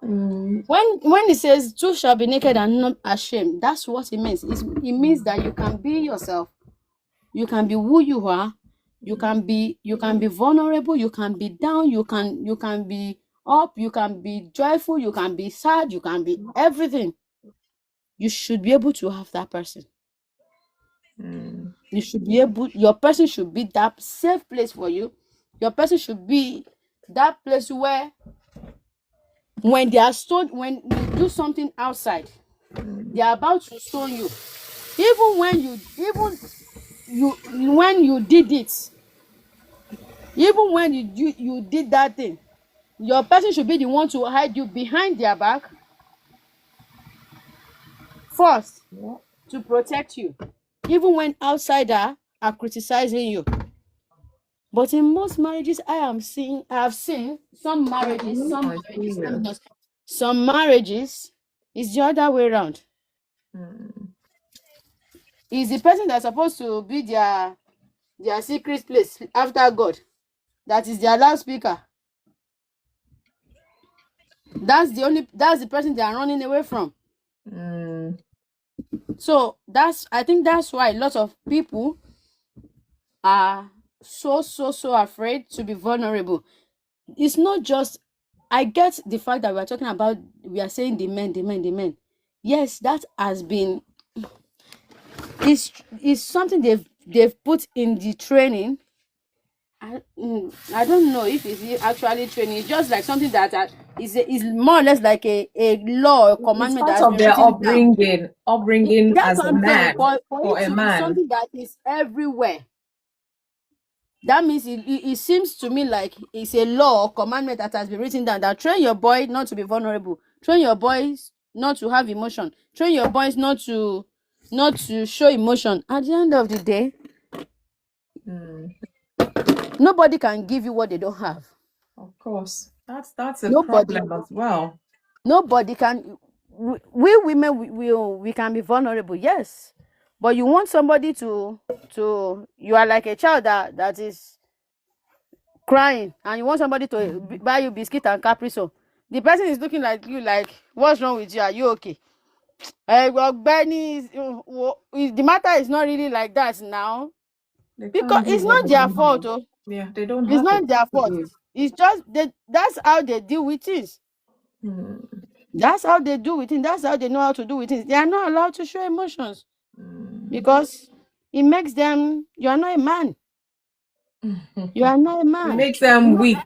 when it says two shall be naked and not ashamed, that's what it means. It means that you can be yourself, you can be who you are, you can be vulnerable, you can be down, you can be up, you can be joyful, you can be sad, you can be everything. You should be able to have that person. You should be able, your person should be that safe place for you. Your person should be that place where when you do something outside, they are about to stone you. Even when you did it, even when you did that thing, your person should be the one to hide you behind their back first, to protect you, even when outsiders are criticizing you. But in most marriages, I have seen some marriages, some marriages is the other way around. Is the person that's supposed to be their secret place after God, that is their loudspeaker. That's the person they are running away from. So I think that's why a lot of people are so afraid to be vulnerable. It's not just, I get the fact that we are saying the men. Yes, that has been, is something they've put in the training. I don't know if it's actually training. It's just like something that is more or less like a law, a commandment It's that's part of been their written down. upbringing That's as what a I'm saying. man For or it a to be man. something that is everywhere, that means it seems to me like it's a law or commandment that has been written down, that train your boy not to be vulnerable, train your boys not to have emotion, train your boys not to show emotion. At the end of the day, nobody can give you what they don't have. Of course, that's a Nobody. problem as well. Nobody can. We women, we can be vulnerable, yes, but you want somebody to you are like a child that is crying, and you want somebody to buy you biscuit and capriso. The person is looking like you, like, what's wrong with you? Are you okay? Well, Benny, the matter is not really like that now. They Because can't do it's what not they their don't fault. have. Oh. Yeah, they don't It's have it. not their fault. It's just that's how they deal with things. Mm, That's how they do with things. That's how they know how to do with things. They are not allowed to show emotions because it makes them, you are not a man. You are not a It man. makes them weak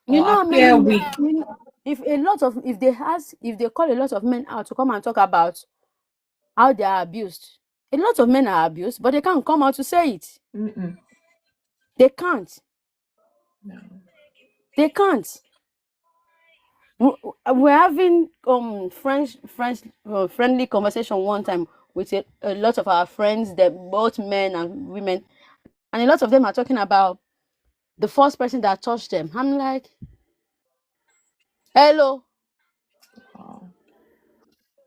You or know how many appear men, weak. if they call a lot of men out to come and talk about how they are abused, a lot of men are abused, but they can't come out to say it. Mm-mm. They can't. No. They can't. We're having friendly conversation one time with a lot of our friends, that both men and women, and a lot of them are talking about the first person that touched them. I'm like, hello. Oh.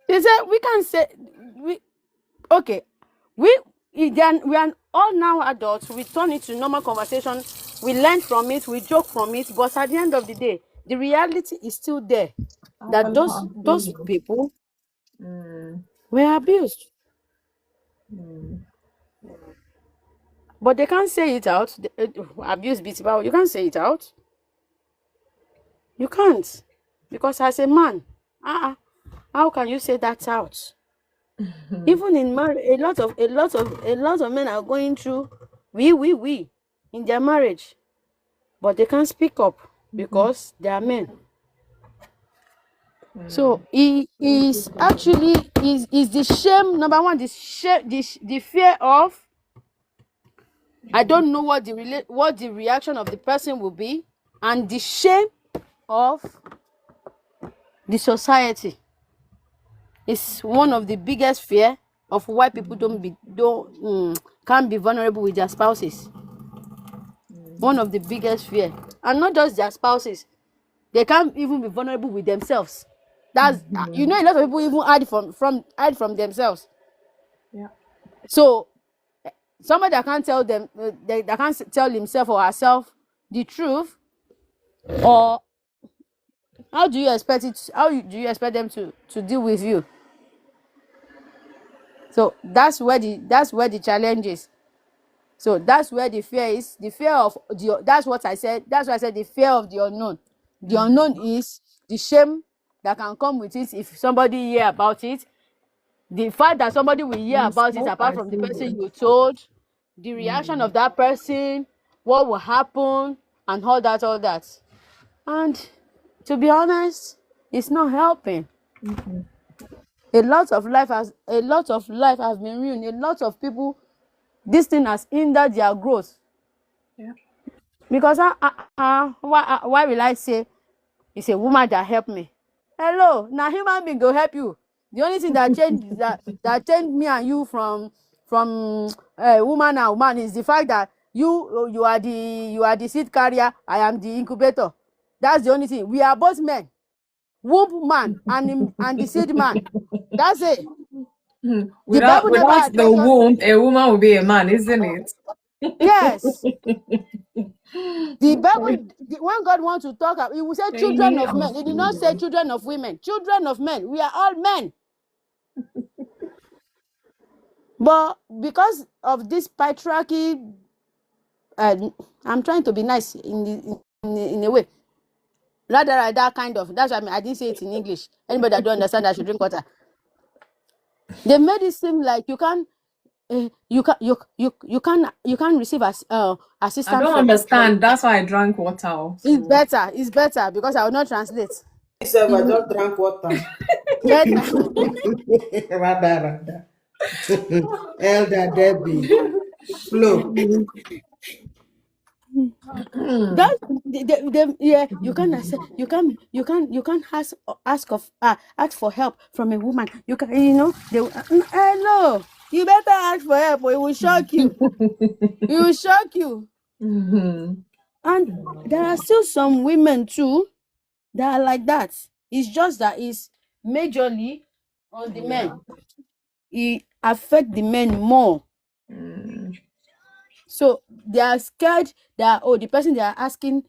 They said we can say we okay. We are all now adults. We turn it to normal conversation. We learn from it. We joke from it. But at the end of the day, the reality is still there. That Our those abuse. people Mm, were abused. mm, But they can't say it out. Abuse beats about. You can't say it out. You can't, because as a man, how can you say that out? Even in marriage, a lot of men are going through we in their marriage, but they can't speak up because they are men. So he is actually is the shame number one. The shame, the fear of, I don't know what the reaction of the person will be, and the shame of the society is one of the biggest fear of why people can't be vulnerable with their spouses. One of the biggest fear, and not just their spouses, they can't even be vulnerable with themselves. That's a lot of people even hide from themselves. yeah. So somebody that can't tell them, that can't tell himself or herself the truth, or how do you expect it? Do you expect them to deal with you? So that's where the challenge is. So that's where the fear is. The fear of that's what I said. That's why I said the fear of the unknown. The unknown is the shame that can come with it if somebody hear about it. The fact that somebody will hear You about it smoke, apart I from the see person you. you told, the reaction of that person, what will happen, and all that. And to be honest, it's not helping. A lot of life has been ruined. A lot of people, this thing has hindered their growth. Yeah. Because why will I say it's a woman that helped me? Hello, now human being go help you. The only thing that changed that changed me and you from woman and woman is the fact that you are the seed carrier, I am the incubator. That's the only thing. We are both men, womb man and the seed man. That's it. The Without Bible never without the addressed us. womb, a woman will be a man, isn't it? Yes. The Bible, when God wants to talk, he will say children of men. He did not say children of women. Children of men. We are all men. But because of this patriarchy, I'm trying to be nice in a way. Rather like that kind of. That's why I didn't say it in English. Anybody that don't understand that should drink water. They made it seem like you can receive I assistance don't from. understand. That's why I drank water. It's So better. It's better because I will not translate. Myself, I just drank water. Better. Rather. Elder Debbie. Flow. That yeah, you can accept, you can ask for help from a woman. You can, they will, no, you better ask for help or it will shock you. It will shock you. And there are still some women too that are like that. It's just that it's majorly on the men. It affect the men more. So they are scared that, the person they are asking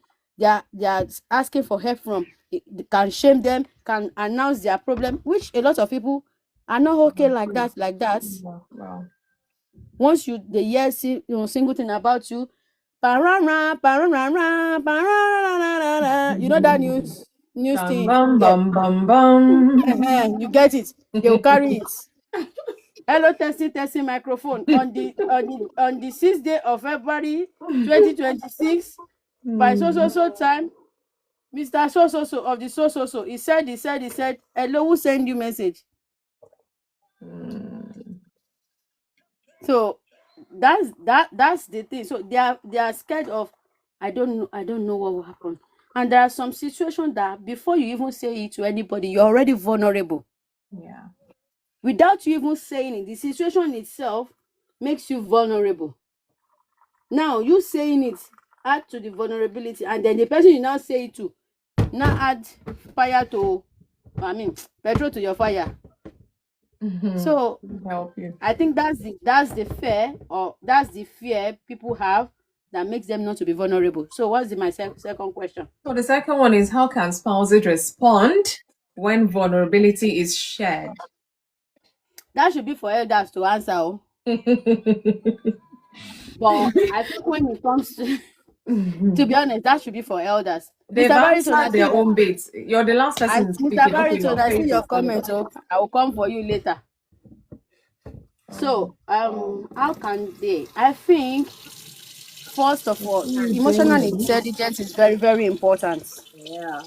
for help from can shame them, can announce their problem, which a lot of people are not okay like that. Wow. Once they hear single thing about you, parara, parara, parara, you know that news Bum thing. bum Yeah. bum bum bum. You get it. They will carry it. Hello, testing microphone on the 6th day of February 2026 by so time. Mr. So of the so he said, hello, who send you message? So that's the thing. So they are scared of, I don't know what will happen. And there are some situations that before you even say it to anybody, you're already vulnerable. Yeah. Without you even saying it, the situation itself makes you vulnerable. Now you saying it add to the vulnerability, and then the person you now say it to now add petrol to your fire. So Help you. I think that's the fear people have that makes them not to be vulnerable. So what's my second question? So the second one is, how can spouses respond when vulnerability is shared? That should be for elders to answer. Oh. But I think when it comes to be honest, that should be for elders. They've Mr. Barrington, answered their own bits. You're the last person Mr. speaking. Okay, Barrington, your I see face your is on. comment. Oh, I will come for you later. So, how can they? I think first of all, emotional intelligence is very, very important. Yeah.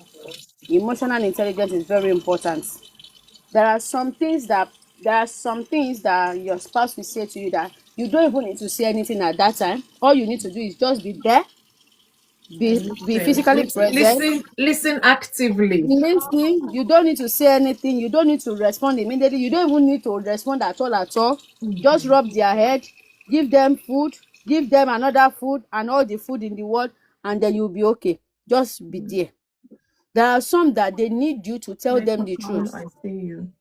Emotional intelligence is very important. There are some things that your spouse will say to you that you don't even need to say anything at that time. All you need to do is just be there, be physically present, Listen actively. listening. You don't need to say anything. You don't need to respond immediately. You don't even need to respond at all. Just rub their head, give them food, give them another food and all the food in the world, and then you'll be okay. Just be there. There are some that they need you to tell them the truth. I see you.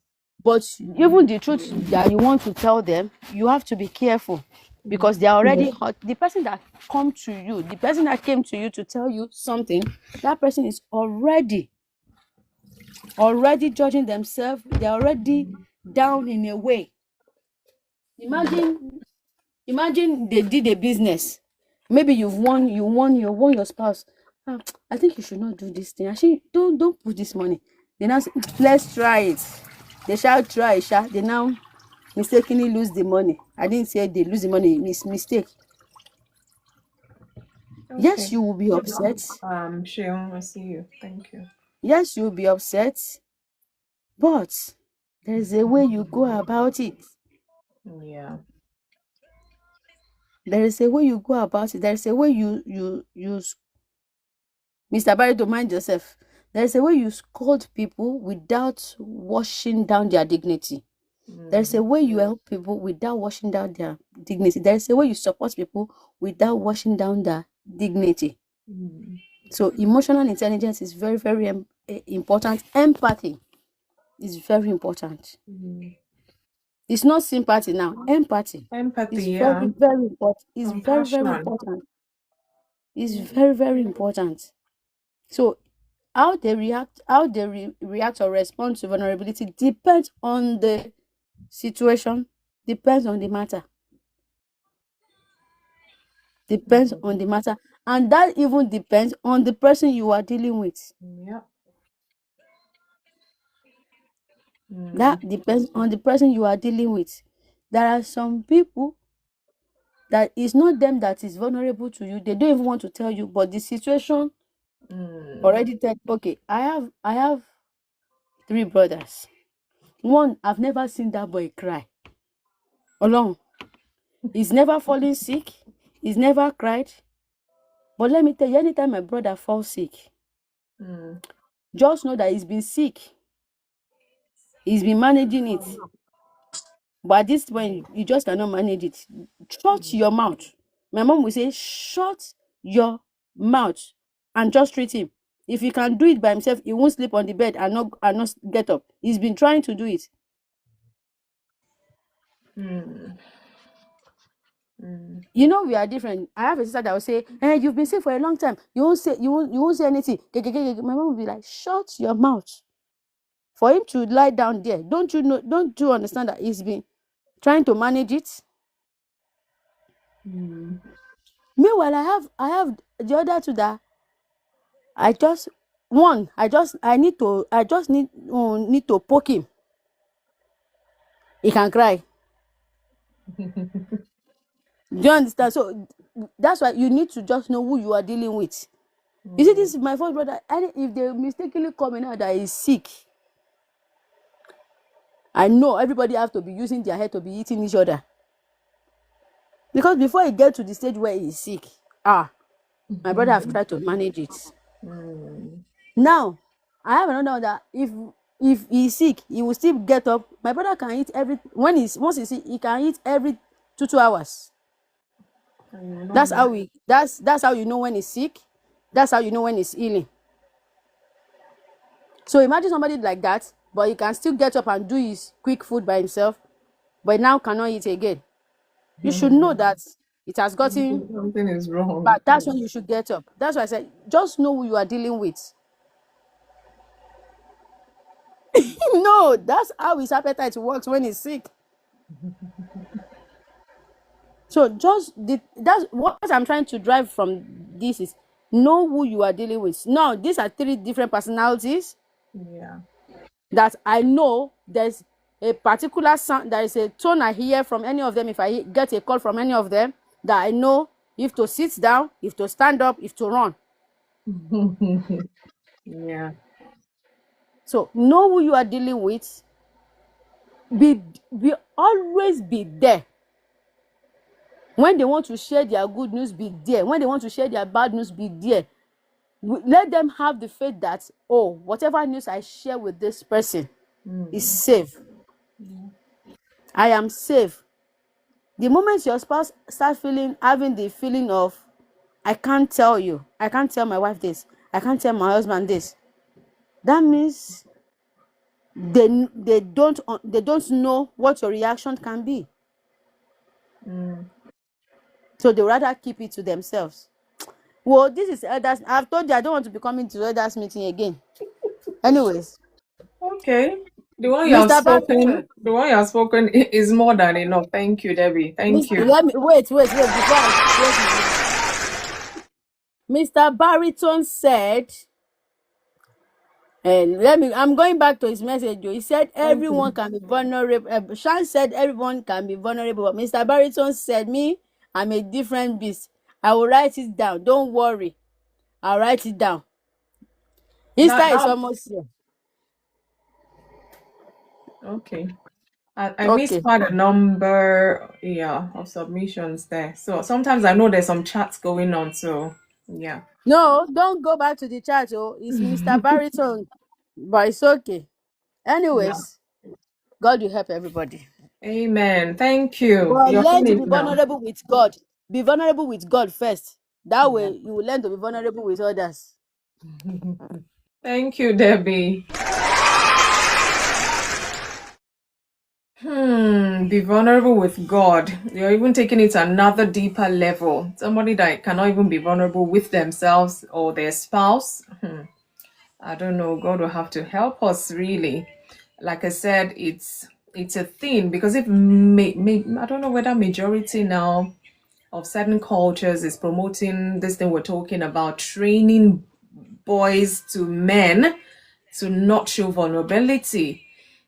But even the truth that you want to tell them, you have to be careful, because they are already hurt. The person that came to you to tell you something, that person is already judging themselves. They're already down in a way. Imagine they did a business. Maybe you won your spouse. I think you should not do this thing. Actually, don't put this money. They now say, let's try it. They shall try, they now mistakenly lose the money. I didn't say they lose the money, mistake. Okay. Yes, you will be upset. Shion, I see you. Thank you. Yes, you will be upset. But there's a way you go about it. Yeah. There is a way you go about it. There is a way you use. Mr. Barry, to mind yourself. There is a way you scold people without washing down their dignity. There is a way you help people without washing down their dignity. There is a way you support people without washing down their dignity. So emotional intelligence is very, very important. Empathy is very important. It's not sympathy now. Empathy is very, very important. It's very, very important. It's very, very important. So how they react or respond to vulnerability depends on the situation, depends on the matter. Depends on the matter. And that even depends on the person you are dealing with. Yeah. That depends on the person you are dealing with. There are some people that it's not them that is vulnerable to you. They don't even want to tell you, but the situation already said, okay, I have 3 brothers. One, I've never seen that boy cry alone. He's never fallen sick. He's never cried. But let me tell you, anytime my brother falls sick, just know that he's been sick. He's been managing it. But at this point, you just cannot manage it. Shut your mouth. My mom will say, shut your mouth and just treat him. If he can do it by himself, he won't sleep on the bed and not get up. He's been trying to do it. You know, we are different. I have a sister that will say, "Hey, you've been sick for a long time. You won't say anything." My mom will be like, "Shut your mouth." For him to lie down there, don't you know? Don't you understand that he's been trying to manage it? Meanwhile, I have the other two that I just need to poke him. He can cry. Do you understand? So that's why you need to just know who you are dealing with. You see, this is my first brother. And if they mistakenly come in out that he's sick, I know everybody have to be using their head to be eating each other. Because before he get to the stage where he's sick, my brother have tried to manage it. Now, I have another one that if he's sick, he will still get up. My brother can eat once he's sick, he can eat every 2 hours. That's how you know when he's sick. That's how you know when he's healing. So imagine somebody like that, but he can still get up and do his quick food by himself, but now cannot eat again. You should know that it has gotten Something is wrong. but that's when you should get up. That's why I said, just know who you are dealing with. No, that's how his appetite works when he's sick. So that's what I'm trying to drive from this is know who you are dealing with. Now, these are 3 different personalities Yeah. that I know there's a particular sound, there is a tone I hear from any of them. If I get a call from any of them, that I know if to sit down, if to stand up, if to run. Yeah. So know who you are dealing with. Be always be there. When they want to share their good news, be there. When they want to share their bad news, be there. Let them have the faith that, whatever news I share with this person is safe. I am safe. The moment your spouse starts having the feeling of, I can't tell my wife this, I can't tell my husband this, that means they don't know what your reaction can be. So they rather keep it to themselves. Well, this is elders. I've told you I don't want to be coming to elders meeting again. Anyways, Okay. Mr. Barrington, The one you have spoken is more than enough. Thank you, Debbie. Thank you. let me wait before I close my mouth. Mr. Barrington said, and I'm going back to his message. He said Thank everyone you. can be vulnerable. Shan said everyone can be vulnerable, but Mr. Barrington said, me, I'm a different beast. I will write it down. Don't worry. I'll write it down. Easter is That almost here. okay. I missed Okay. quite a number, of submissions there. So sometimes I know there's some chats going on. So yeah. No, don't go back to the chat. It's Mr. Barrington, but it's okay. Yeah. Anyways, God will help everybody. Amen. Thank you. But You're learn to be finished now. vulnerable with God. Be vulnerable with God first. That Yeah. way, you will learn to be vulnerable with others. Thank you, Debbie. Be vulnerable with God. You're even taking it to another deeper level. Somebody that cannot even be vulnerable with themselves or their spouse. I don't know. God will have to help us really. Like I said, it's a thing because if I don't know whether majority now of certain cultures is promoting this thing we're talking about, training boys to men to not show vulnerability.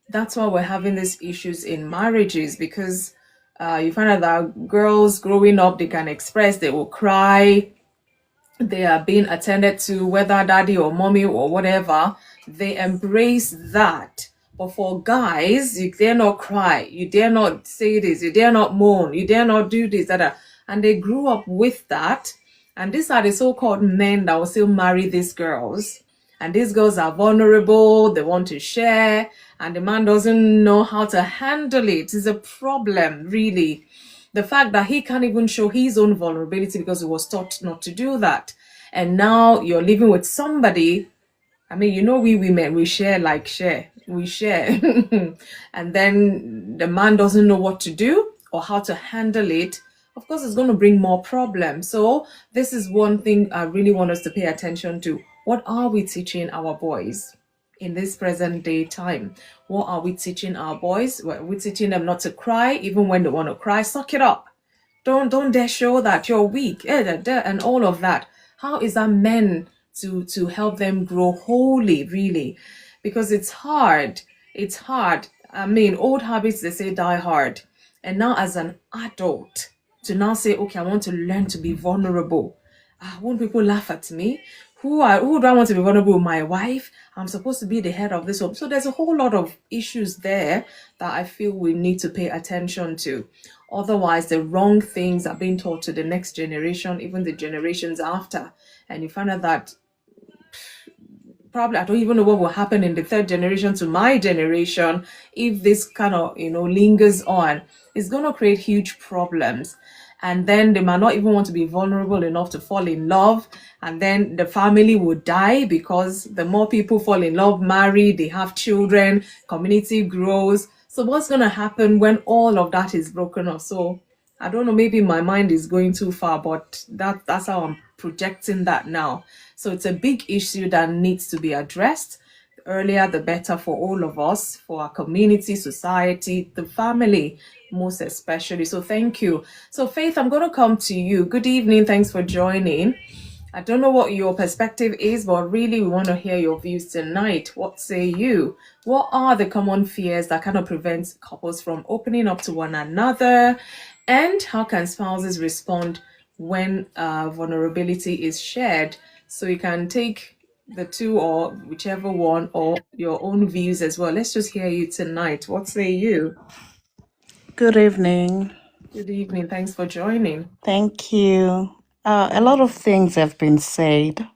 That's why we're having these issues in marriages because you find out that girls growing up, they can express, they will cry, they are being attended to, whether daddy or mommy or whatever, they embrace that. But for guys, you dare not cry, you dare not say this, you dare not moan, you dare not do this, that. And they grew up with that. And these are the so-called men that will still marry these girls. And these girls are vulnerable, they want to share, and the man doesn't know how to handle it. It's a problem, really. The fact that he can't even show his own vulnerability because he was taught not to do that. And now you're living with somebody. I mean, we women, we share like share. We share. And then the man doesn't know what to do or how to handle it. of course it's going to bring more problems. So this is one thing I really want us to pay attention to. What are we teaching our boys in this present day time? What are we teaching our boys? We're teaching them not to cry even when they want to cry. Suck it up. Don't dare show that you're weak, and all of that. How is that meant to help them grow holy, really? Because it's hard. It's hard. I mean, old habits, they say, die hard. And now as an adult, to now say, okay, I want to learn to be vulnerable. Won't people laugh at me? Who do I want to be vulnerable with? My wife? I'm supposed to be the head of this home. So there's a whole lot of issues there that I feel we need to pay attention to. Otherwise, the wrong things are being taught to the next generation, even the generations after. And you find out that probably I don't even know what will happen in the third generation to my generation if this kind of lingers on. It's going to create huge problems, and then they might not even want to be vulnerable enough to fall in love, and then the family will die because the more people fall in love, marry, they have children, community grows. So what's going to happen when all of that is broken off? So I don't know, maybe my mind is going too far, but that's how I'm projecting that now. So it's a big issue that needs to be addressed. The earlier, the better for all of us, for our community, society, the family, most especially. So thank you. So Faith, I'm going to come to you. Good evening. Thanks for joining. I don't know what your perspective is, but really we want to hear your views tonight. What say you? What are the common fears that kind of prevent couples from opening up to one another? And how can spouses respond when vulnerability is shared? So you can take the two or whichever one, or your own views as well. Let's just hear you tonight. What say you? Good evening. Good evening. Thanks for joining. Thank you. A lot of things have been said,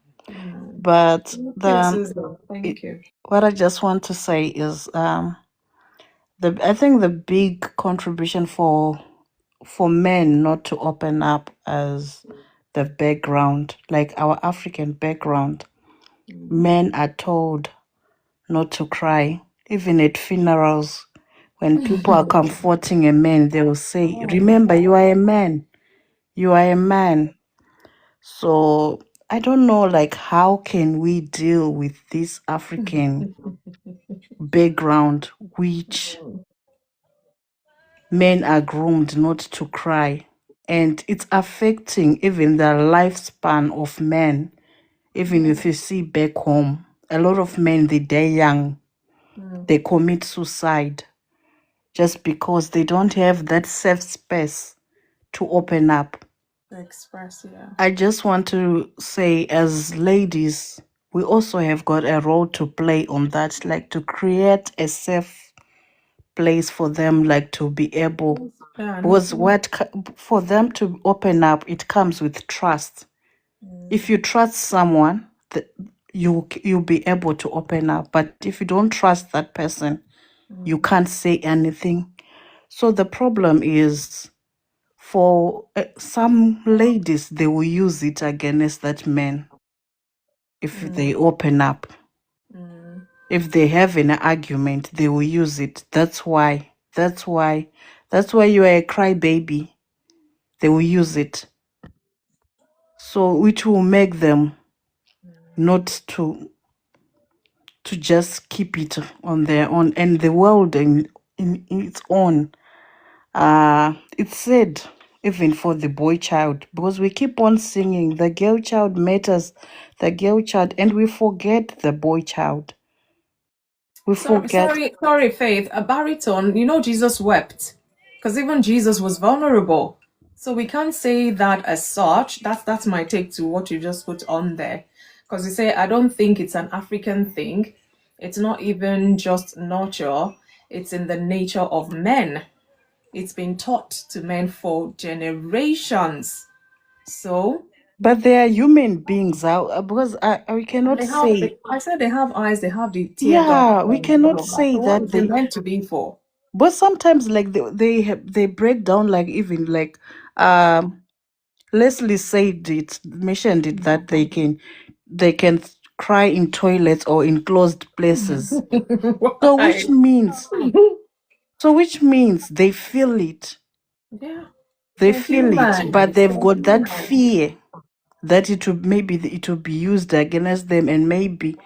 but Thank you, Susan. Thank you. what I just want to say is I think the big contribution for men not to open up as the background, like our African background, men are told not to cry. Even at funerals, when people are comforting a man, they will say, "Remember, you are a man. You are a man." So I don't know, like, how can we deal with this African background, which men are groomed not to cry, and it's affecting even the lifespan of men. Even if you see back home, a lot of men, they die young, they commit suicide just because they don't have that safe space to open up. Express, yeah. I just want to say, as ladies, we also have got a role to play on that, like to create a safe place for them, like to be able, because for them to open up, it comes with trust. If you trust someone, you'll be able to open up. But if you don't trust that person, you can't say anything. So the problem is, for some ladies, they will use it against that man if they open up. If they have an argument, they will use it. That's why you are a crybaby. They will use it. So which will make them not to just keep it on their own, and the world in its own. It's said even for the boy child, because we keep on singing the girl child matters, the girl child, and we forget the boy child. We forget. Sorry, Faith. A baritone, Jesus wept. Because even Jesus was vulnerable. So we can't say that as such. That's my take to what you just put on there. Because you say, I don't think it's an African thing. It's not even just nurture. It's in the nature of men. It's been taught to men for generations. So But they are human beings, because we cannot say. I said they have eyes, they have the tear Yeah, duct we and all cannot of that. say So what that is it they. meant to be for? But sometimes, like they break down, like even like Leslie mentioned it, that they can cry in toilets or in closed places. So Why? which means they feel it. Yeah. They They're feel it, human. but they've They're got that human. fear that it will be used against them, and maybe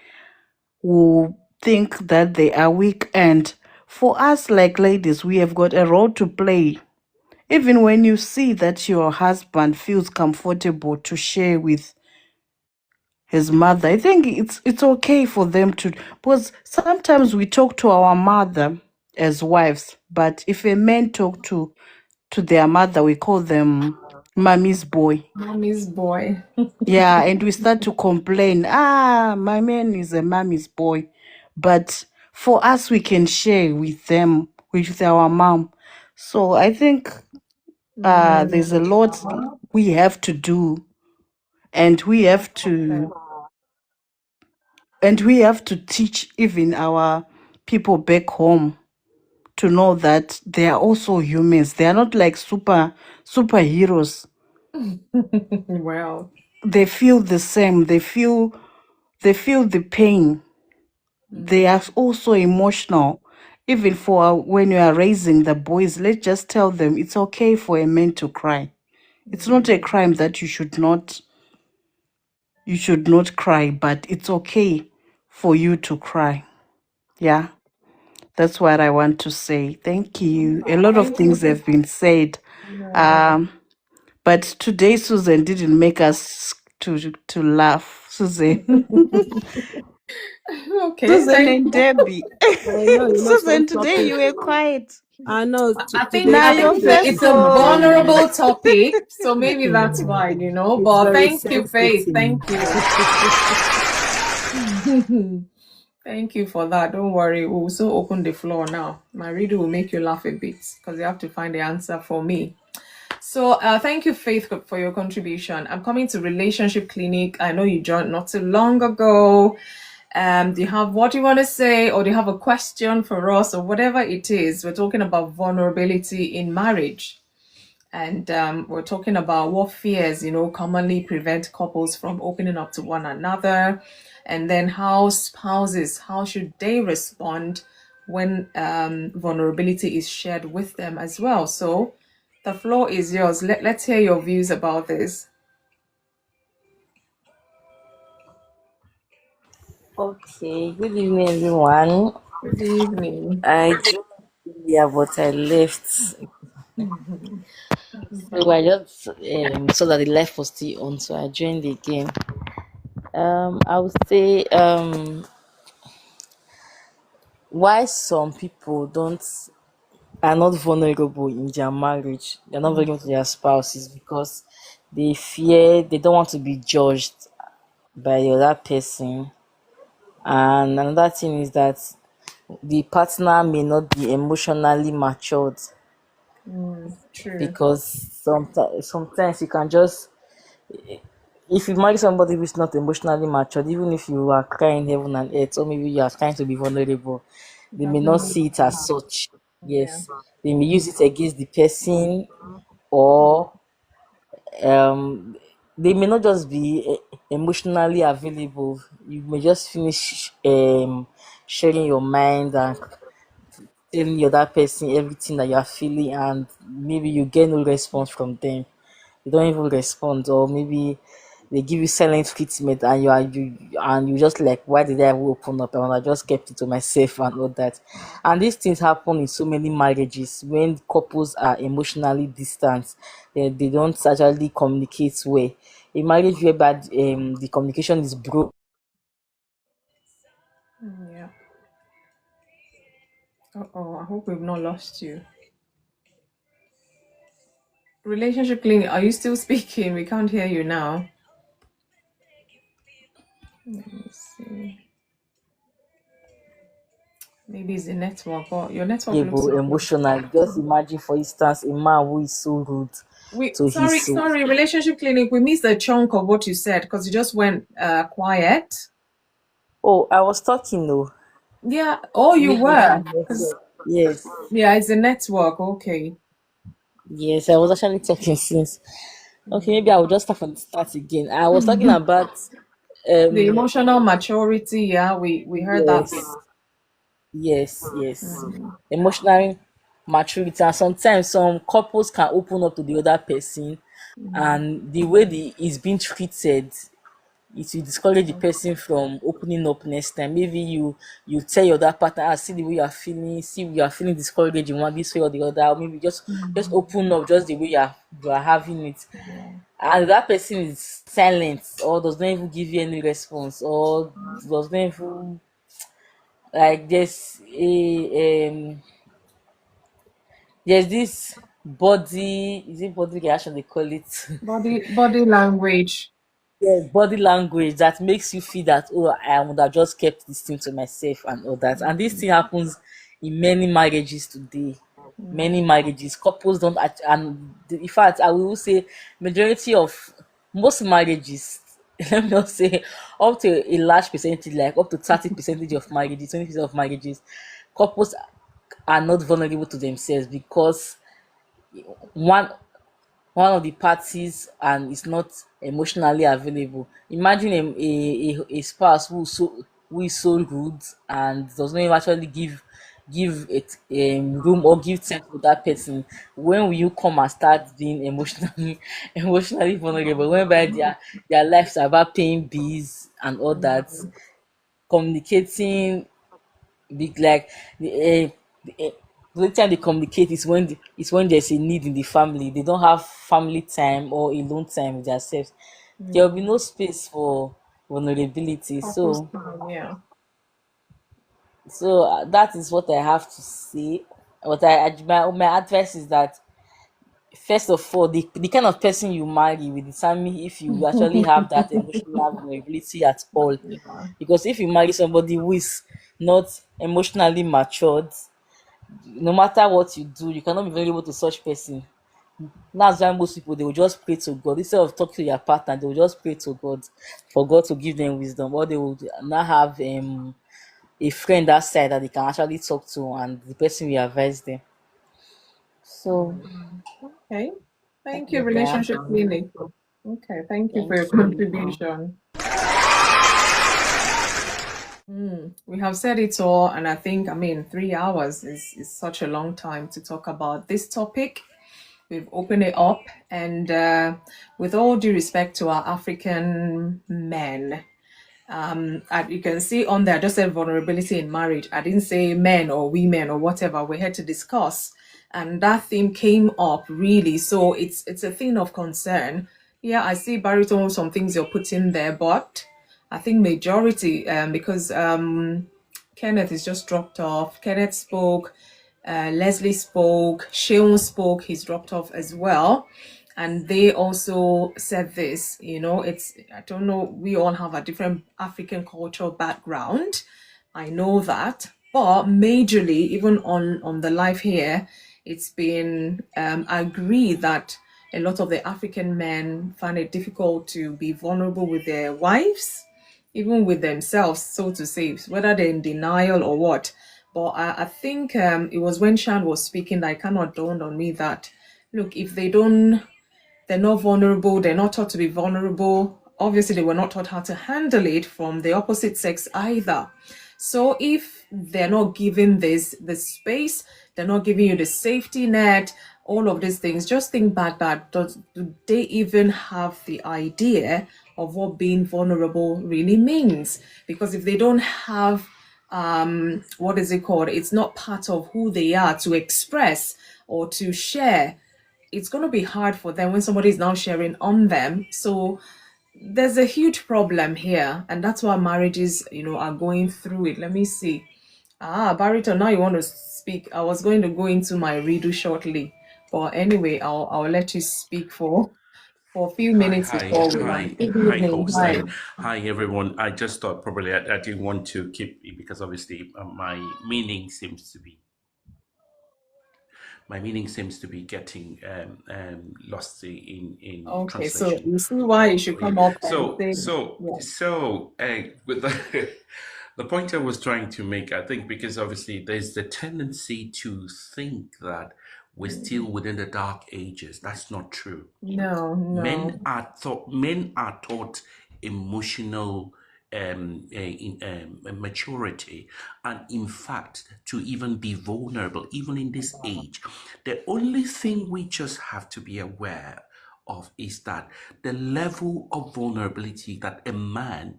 will think that they are weak. And for us, like ladies, we have got a role to play. Even when you see that your husband feels comfortable to share with his mother, I think it's okay for them to, because sometimes we talk to our mother as wives, but if a man talk to their mother, we call them mommy's boy. Mommy's boy. Yeah, and we start to complain, my man is a mommy's boy. But for us, we can share with them, with our mom. So I think there's a lot we have to do, and we have to teach even our people back home to know that they are also humans. They are not like superheroes. Well, They feel the same. They feel the pain. They are also emotional. Even for when you are raising the boys, let's just tell them it's okay for a man to cry. It's not a crime that you should not cry, but it's okay for you to cry. Yeah, that's what I want to say. Thank you. A lot of thank things you. have been said. Um, but today Susan didn't make us to laugh. Susan. Okay, Susan thank and you. Debbie. I know you're not Susan, supposed to today topic. you were quiet. I know I think today's Now I your think topic it's first a born. vulnerable topic, so maybe that's why, it's But very thank you, Faith. sensitive. Thank you. Thank you for that. Don't worry. We'll also open the floor now. My reader will make you laugh a bit because you have to find the answer for me. So thank you, Faith, for your contribution. I'm coming to Relationship Clinic. I know you joined not too long ago. Do you have what you want to say, or do you have a question for us, or whatever it is? We're talking about vulnerability in marriage. And we're talking about what fears, commonly prevent couples from opening up to one another. And then how should they respond when vulnerability is shared with them as well? So the floor is yours. Let's hear your views about this. Okay, good evening, everyone. Good evening. I joined earlier, but I left. So I just saw that the life was still on, so I joined again. I would say why some people don't are not vulnerable in their marriage. They're not vulnerable to their spouses because they don't want to be judged by the other person. And another thing is that the partner may not be emotionally matured True. because sometimes you can just, if you marry somebody who's not emotionally matured, even if you are crying heaven and earth, or maybe you are trying to be vulnerable, they may not Doesn't see it as such. Yeah. Yes, they may use it against the person, or um they may not just be emotionally available. You may just finish sharing your mind and telling the other person everything that you are feeling, and maybe you get no response from them. You don't even respond, or maybe they give you silent treatment, and you just like, why did I ever open up? And I just kept it to myself and all that. And these things happen in so many marriages when couples are emotionally distant. They don't actually communicate well. A marriage whereby the communication is broken. Yeah. Oh, I hope we've not lost you. Relationship Clinic, are you still speaking? We can't hear you now. Let me see. Maybe it's the network, or your network looks okay. Emotionally. Just imagine, for instance, a man who is so rude We to sorry, his sorry, Relationship Clinic. We missed a chunk of what you said because you just went quiet. Oh, I was talking though. Yeah. Oh, you Maybe it's the were. 'Cause- network. Yes. yeah, it's the network. Okay. Yes, I was actually talking since. Okay, maybe I will just start from the start again. I was talking about The um emotional maturity. Yeah, we heard that bit. yes, yes, yes. Emotionally maturity, and sometimes some couples can open up to the other person, and the way the is being treated, it will discourage the person from opening up next time. Maybe you tell your other partner, see the way you are feeling, see you are feeling discouraged in one this way or the other, or maybe just open up just the way you are having it, and that person is silent or does not even give you any response, or does not even, like, there's this body, is it body reaction they call it? Body language. Yes, body language that makes you feel that, oh, I would have just kept this thing to myself and all that. And this thing happens in many marriages today. Many marriages, couples don't in fact, I will say majority of most marriages, let me not say up to a large percentage, like up to 30% of marriages, 20% of marriages, couples are not vulnerable to themselves because one one of the parties and is not emotionally available. Imagine a spouse who is so rude and does not even actually give it room or give time to that person. When will you come and start being emotionally emotionally vulnerable? Whereby their lives are about paying bills and all that, communicating big, like the only time they communicate is when there's a need in the family. They don't have family time or alone time with themselves. There will be no space for vulnerability. Couples So time, yeah. that is what I have to say. What my advice is that, first of all, the kind of person you marry will determine if you actually have that emotional vulnerability at all. Yeah. Because if you marry somebody who is not emotionally matured, no matter what you do, you cannot be vulnerable to such person. That's why most people, they will just pray to God instead of talking to their partner. They will just pray to God for God to give them wisdom, or they will now have a friend outside that they can actually talk to, and the person will advise them. So Okay. Thank that's you, what I have. relationship clinic. Okay, thank you for Thank your you. contribution. We have said it all, and I think, I mean, 3 hours is such a long time to talk about this topic. We've opened it up, and with all due respect to our African men, you can see on there, I just said vulnerability in marriage. I didn't say men or women or whatever. We're here to discuss, and that theme came up really. So it's a thing of concern. Yeah, I see baritone, some things you're putting there, but I think majority, because Kenneth is just dropped off. Kenneth spoke, Leslie spoke, Sheon spoke, he's dropped off as well. And they also said this, it's, I don't know, we all have a different African cultural background. I know that. But majorly, even on the live here, it's been agreed that a lot of the African men find it difficult to be vulnerable with their wives, even with themselves, so to say, whether they're in denial or what. But I think it was when Shan was speaking that it kind of dawned on me that, look, if they're not vulnerable, they're not taught to be vulnerable. Obviously, they were not taught how to handle it from the opposite sex either. So if they're not giving this the space, they're not giving you the safety net, all of these things, just think back that do they even have the idea of what being vulnerable really means? Because if they don't have what is it called? It's not part of who they are to express or to share. It's going to be hard for them when somebody is now sharing on them. So there's a huge problem here, and that's why marriages, are going through it. Let me see. Barito, now you want to speak. I was going to go into my redo shortly, but anyway, I'll let you speak for a few Hi, minutes hi, before we hi, Good hi, evening. host, Hi. and hi, everyone. I just thought probably I didn't want to keep because obviously my meaning seems to be getting lost in Okay, so translation. you see why you should Yeah. come up and So say, so yeah. so with the point I was trying to make, I think, because obviously there's the tendency to think that we're still within the dark ages. That's not true. No, no. Men are taught emotional maturity, and in fact to even be vulnerable even in this age. The only thing we just have to be aware of is that the level of vulnerability that a man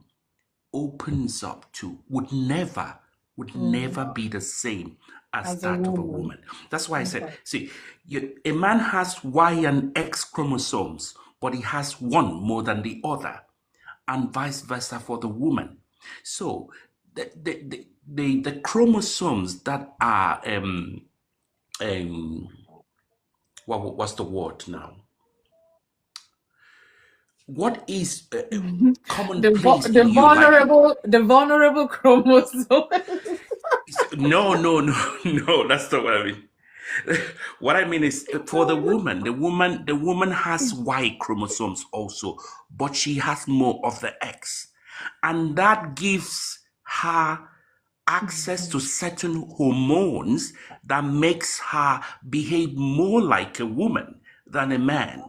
opens up to would never be the same as As a that of a woman. woman. That's why I said, Okay. see, a man has Y and X chromosomes, but he has one more than the other, and vice versa for the woman. So the chromosomes that are um what's the word now? What is commonplace in you? Like, The vulnerable chromosome. no, no, no, no. That's not what I mean. What I mean is, for the woman has Y chromosomes also, but she has more of the X, and that gives her access to certain hormones that makes her behave more like a woman than a man.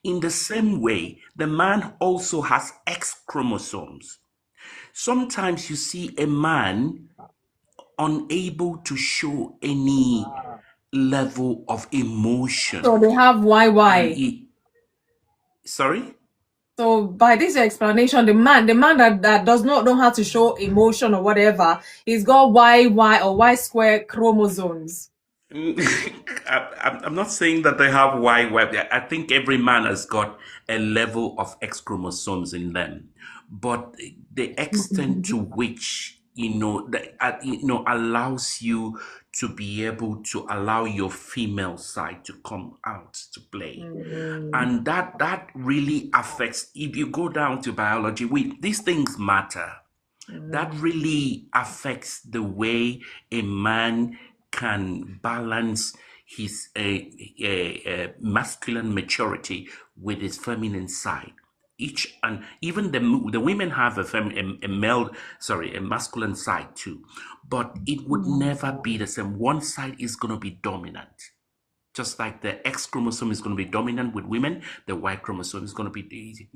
In the same way, the man also has X chromosomes. Sometimes you see a man unable to show any level of So emotion, they have and YY. he, sorry. So by this explanation, the man that does not know how to show emotion or whatever, he's got YY or Y square chromosomes. I'm not saying that they have Y web. I think every man has got a level of X chromosomes in them, but the extent to which allows you to be able to allow your female side to come out to play, and that really affects. If you go down to biology, these things matter. That really affects the way a man can balance his masculine maturity with his feminine side. Each, and even the women have a masculine side too, but it would never be the same. One side is going to be dominant. Just like the X chromosome is going to be dominant with women, the Y chromosome is going to be,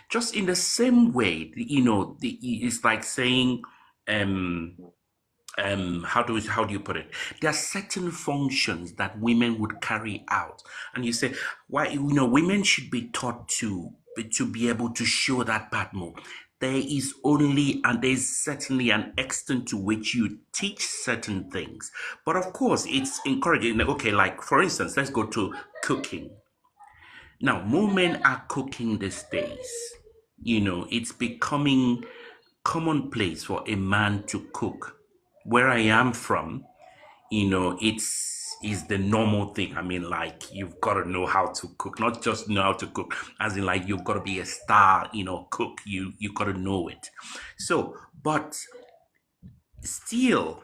just in the same way, it's like saying, how do you put it? There are certain functions that women would carry out, and you say, why, women should be taught to be able to show that part more. There's certainly an extent to which you teach certain things, but of course it's encouraging. Okay, like for instance, let's go to cooking. Now, more men are cooking these days. It's becoming commonplace for a man to cook. Where I am from, it's is the normal thing. I mean, like, you've got to know how to cook, not just know how to cook, as in like you've got to be a star, cook. You got to know it. So, but still,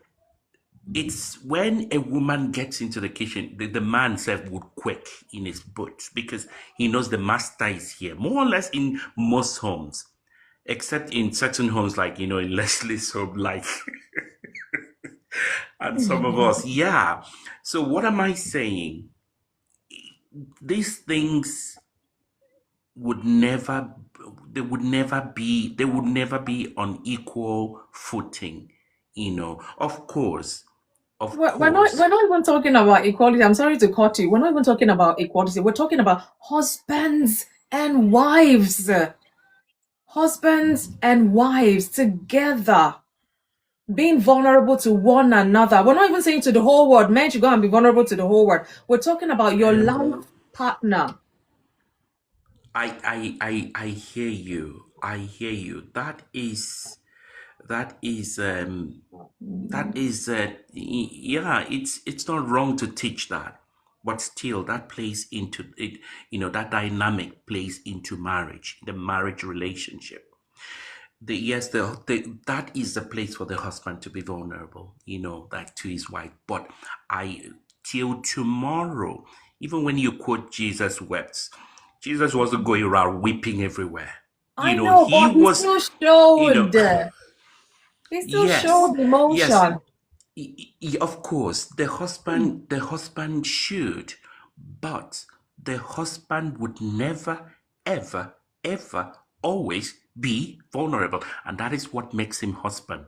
it's when a woman gets into the kitchen, the man self would quake in his boots because he knows the master is here, more or less in most homes, except in certain homes, like, in Leslie's home, like, and some of us, yeah. So, what am I saying? These things would never, they would never be on equal footing, of course. Of We're course. not even talking about equality. I'm sorry to cut you. We're not even talking about equality. We're talking about husbands and wives. Husbands and wives together being vulnerable to one another. We're not even saying to the whole world. Men should go and be vulnerable to the whole world. We're talking about your life partner. I hear you. I hear you. Yeah, it's not wrong to teach that, but still that plays into it. That dynamic plays into marriage, the marriage relationship. That is the place for the husband to be vulnerable, like to his wife. But I till tomorrow, even when you quote Jesus wept, Jesus wasn't going around weeping everywhere. I know, He but he was, still you know, showed. He still yes, showed yes, emotion. of course, the husband should, but the husband would never, ever, ever always be vulnerable. And that is what makes him husband.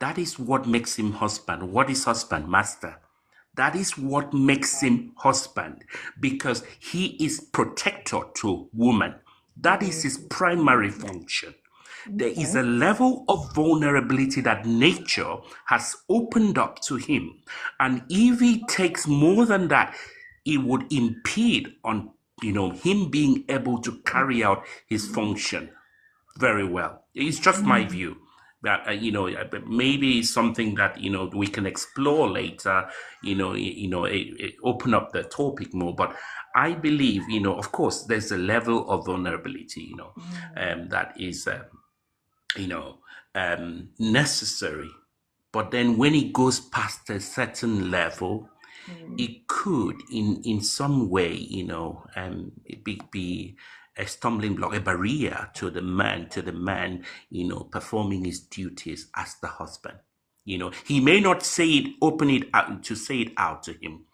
That is what makes him husband. What is husband? Master. That is what makes him husband, because he is protector to woman. That is his primary function. There is a level of vulnerability that nature has opened up to him. And if he takes more than that, it would impede on him being able to carry out his function very well. It's just my view. That maybe something that we can explore later. Open up the topic more. But I believe, of course, there's a level of vulnerability, that is, necessary. But then when it goes past a certain level, it could, in some way, be a stumbling block, a barrier to the man, performing his duties as the husband. He may not open it out to say it out to him.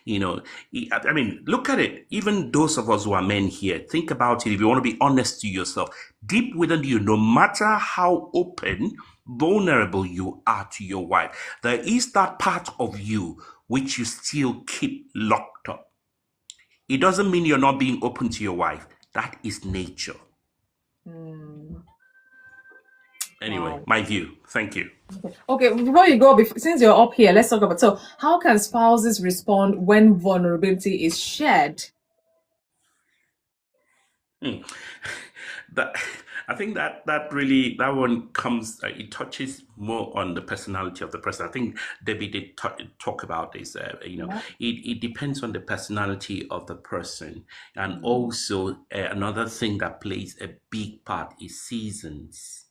I mean, look at it. Even those of us who are men here, think about it. If you want to be honest to yourself, deep within you, no matter how open, vulnerable you are to your wife, there is that part of you which you still keep locked up. It doesn't mean you're not being open to your wife. That is nature. Anyway, my view. Thank you. Okay, before you go, since you're up here, let's talk about, so how can spouses respond when vulnerability is shared? That I think that really, that one comes. It touches more on the personality of the person. I think Debbie did talk about this. It depends on the personality of the person, and also another thing that plays a big part is seasons.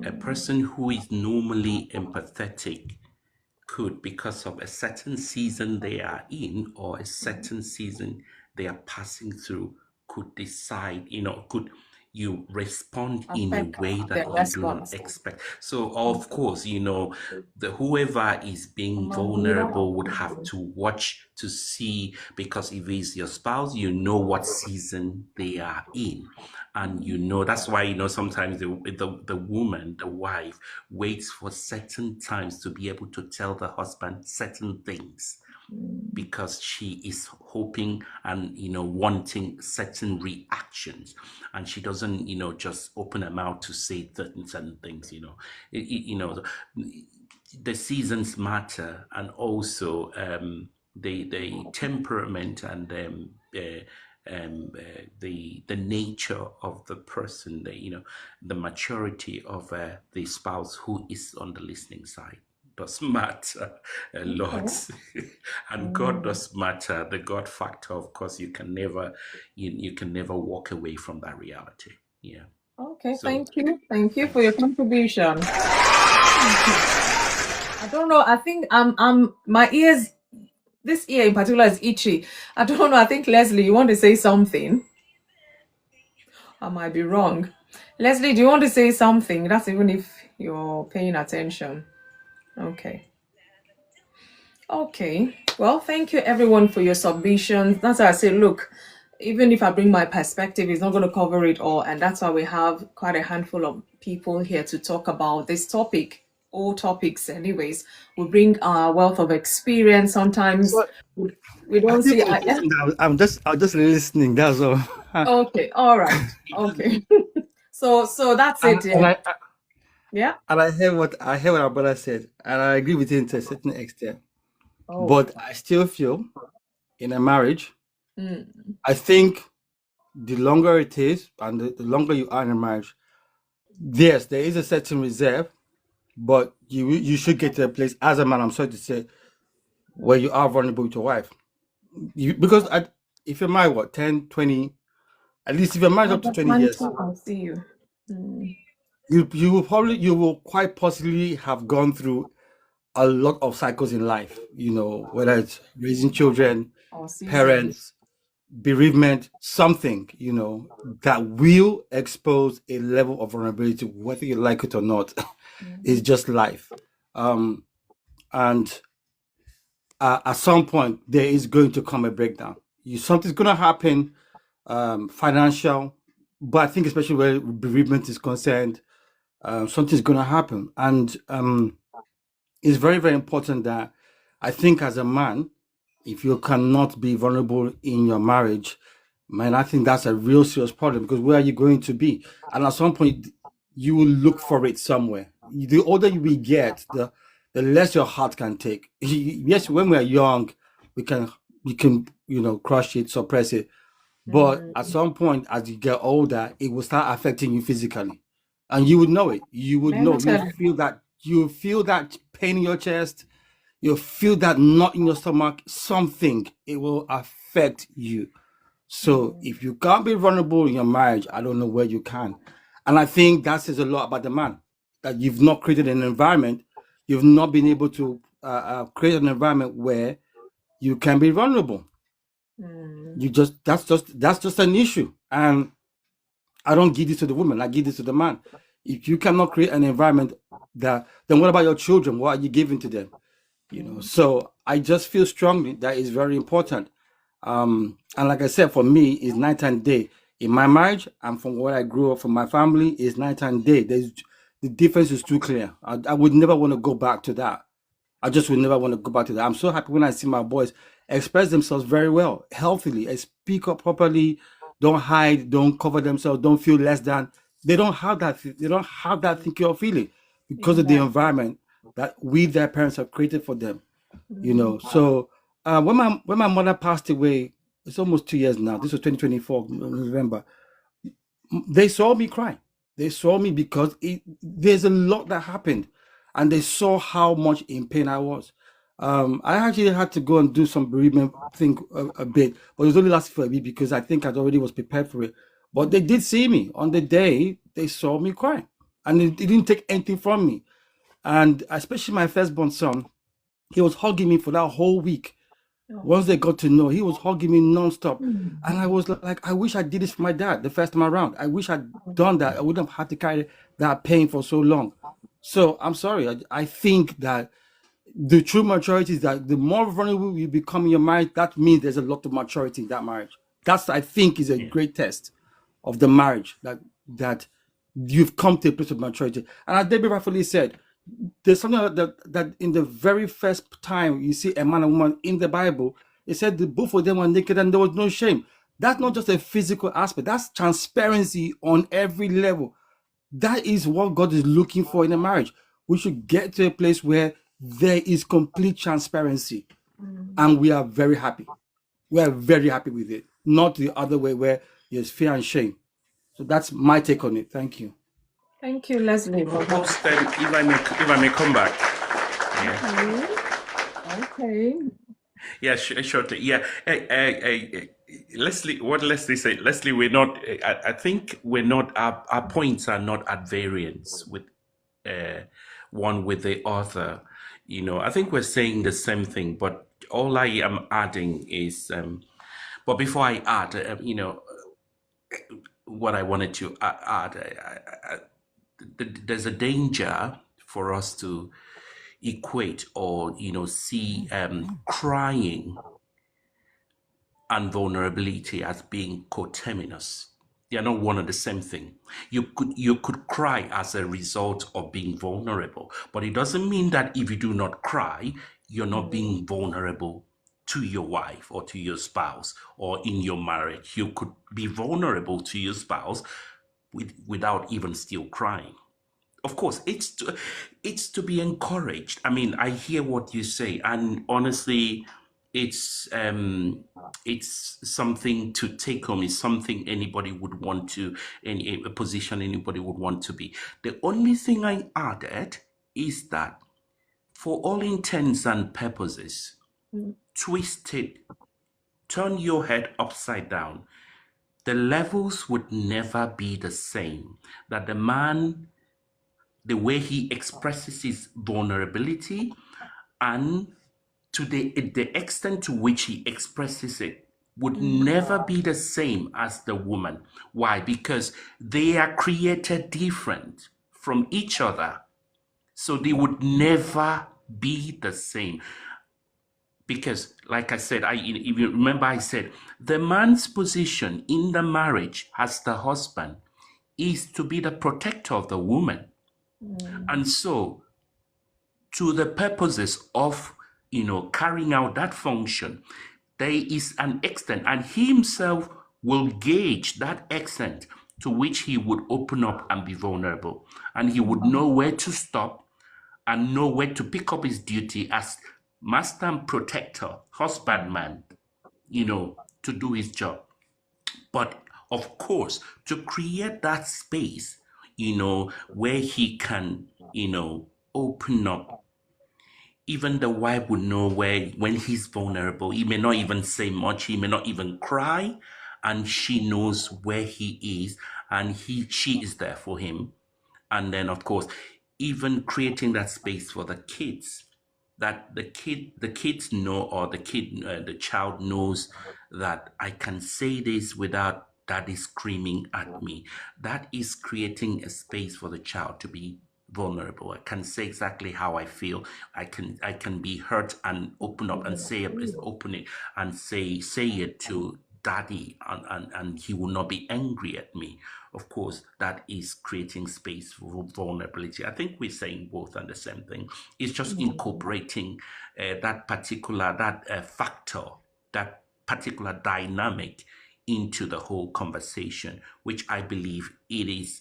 A person who is normally empathetic could, because of a certain season they are in or a certain season they are passing through, could decide, could you respond in a Affect way their that you do not response. expect. So of course, whoever is being vulnerable would have to watch to see, because if it's your spouse, you know what season they are in. And that's why sometimes the woman, the wife, waits for certain times to be able to tell the husband certain things, because she is hoping and wanting certain reactions, and she doesn't just open her mouth to say certain things. The seasons matter, and also the temperament and the nature of the person, the maturity of the spouse who is on the listening side does matter a lot. And God does matter. The God factor, of course, you can never walk away from that reality. Yeah. Okay, So, thank you for your contribution. I don't know, I think my ears, this ear in particular is itchy. I don't know, I think Leslie, you want to say something? I might be wrong. Leslie, do you want to say something? That's even if you're paying attention. Okay. Well, thank you everyone for your submissions. That's why I say, look, even if I bring my perspective, it's not going to cover it all. And that's why we have quite a handful of people here to talk about this topic. All topics, anyways. We bring our wealth of experience. Sometimes But we I don't think see. I'm just listening. That's all. Okay. All right. Okay. So that's it. And Yeah. I Yeah. and I hear what our brother said, and I agree with him to a certain extent. Oh. But I still feel, in a marriage, I think the longer it is, and the longer you are in a marriage, yes, there is a certain reserve, but you should get to a place, as a man, I'm sorry to say, where you are vulnerable with your wife. Because if you're married, 10, 20, at least if you're married up to 20 years, I'll see you. you will quite possibly have gone through a lot of cycles in life, whether it's raising children, parents, bereavement, something, that will expose a level of vulnerability, whether you like it or not. It's just life. And at some point, there is going to come a breakdown. Something's going to happen, financial, but I think especially where bereavement is concerned, something's going to happen, and it's very, very important that I think as a man, if you cannot be vulnerable in your marriage, man, I think that's a real serious problem, because where are you going to be? And at some point, you will look for it somewhere. The older we get, the less your heart can take. Yes, when we're young, we can crush it, suppress it, but at some point, as you get older, it will start affecting you physically, and you would know it. You would know. You will Mentally. feel that. You will feel that pain in your chest. You'll feel that knot in your stomach. Something. It will affect you. So if you can't be vulnerable in your marriage, I don't know where you can. And I think that says a lot about the man, that you've not created an environment. You've not been able to create an environment where you can be vulnerable. You just that's just an issue. And I don't give this to the woman, I give this to the man. If you cannot create an environment, then what about your children? What are you giving to them? So I just feel strongly that it's very important. And like I said, for me, it's night and day in my marriage, and from where I grew up, from my family, is night and day. The difference is too clear. I would never want to go back to that. I just would never want to go back to that. I'm so happy when I see my boys express themselves very well, healthily, and speak up properly, don't hide, don't cover themselves, don't feel less than. They don't have that. They don't have that thinking or feeling because of the environment that we, their parents, have created for them. So when my mother passed away, it's almost 2 years now. This was 2024 November. They saw me cry. They saw me because there's a lot that happened, and they saw how much in pain I was. I actually had to go and do some bereavement thing a bit, but it was only lasted for a week because I think I already was prepared for it. But they did see me on the day. They saw me cry, and it didn't take anything from me. And especially my firstborn son, he was hugging me for that whole week. Once they got to know, he was hugging me nonstop. And I was like, I wish I did this for my dad the first time around. I wish I'd done that. I wouldn't have had to carry that pain for so long. So I'm sorry. I think that the true maturity is that the more vulnerable you become in your marriage, that means there's a lot of maturity in that marriage. That's, I think, is a great test of the marriage, that you've come to a place of maturity. And as Debbie rightfully said, there's something that in the very first time you see a man and woman in the Bible, it said the both of them were naked and there was no shame. That's not just a physical aspect, that's transparency on every level. That is what God is looking for in a marriage. We should get to a place where there is complete transparency, and we are very happy. We are very happy with it, not the other way where there's fear and shame. So that's my take on it. Thank you. Thank you, Leslie. Post, if I may come back. Yeah. Okay. Yeah, shortly. Yeah, Leslie. What Leslie said. Leslie, we're not. I think we're not. Our points are not at variance with one with the other. I think we're saying the same thing, but all I am adding is. But before I add, what I wanted to add, there's a danger for us to equate or see crying and vulnerability as being coterminous. They are not one and the same thing. You could cry as a result of being vulnerable, but it doesn't mean that if you do not cry, you're not being vulnerable to your wife or to your spouse or in your marriage. You could be vulnerable to your spouse without even still crying. Of course, it's to be encouraged. I mean, I hear what you say, and honestly, it's something to take home. It's something anybody would want to, any a position anybody would want to be. The only thing I added is that, for all intents and purposes, twist it, turn your head upside down. The levels would never be the same. That the man, the way he expresses his vulnerability, and to the extent to which he expresses it, would never be the same as the woman. Why? Because they are created different from each other. So they would never be the same. Because like I said, if you remember, I said the man's position in the marriage as the husband is to be the protector of the woman. And so, to the purposes of, carrying out that function, there is an extent, and he himself will gauge that extent to which he would open up and be vulnerable. And he would know where to stop and know where to pick up his duty as master and protector, husbandman, to do his job. But of course, to create that space, where he can, open up, even the wife would know when he's vulnerable. He may not even say much, he may not even cry, and she knows where he is, and she is there for him. And then, of course, even creating that space for the kids, that the kids know, or the child knows that I can say this without daddy screaming at me. That is creating a space for the child to be vulnerable. I can say exactly how I feel. I can be hurt and open up and open it and say it to daddy, and he will not be angry at me. Of course, that is creating space for vulnerability. I think we're saying both and the same thing. It's just incorporating that particular factor, that particular dynamic into the whole conversation, which I believe is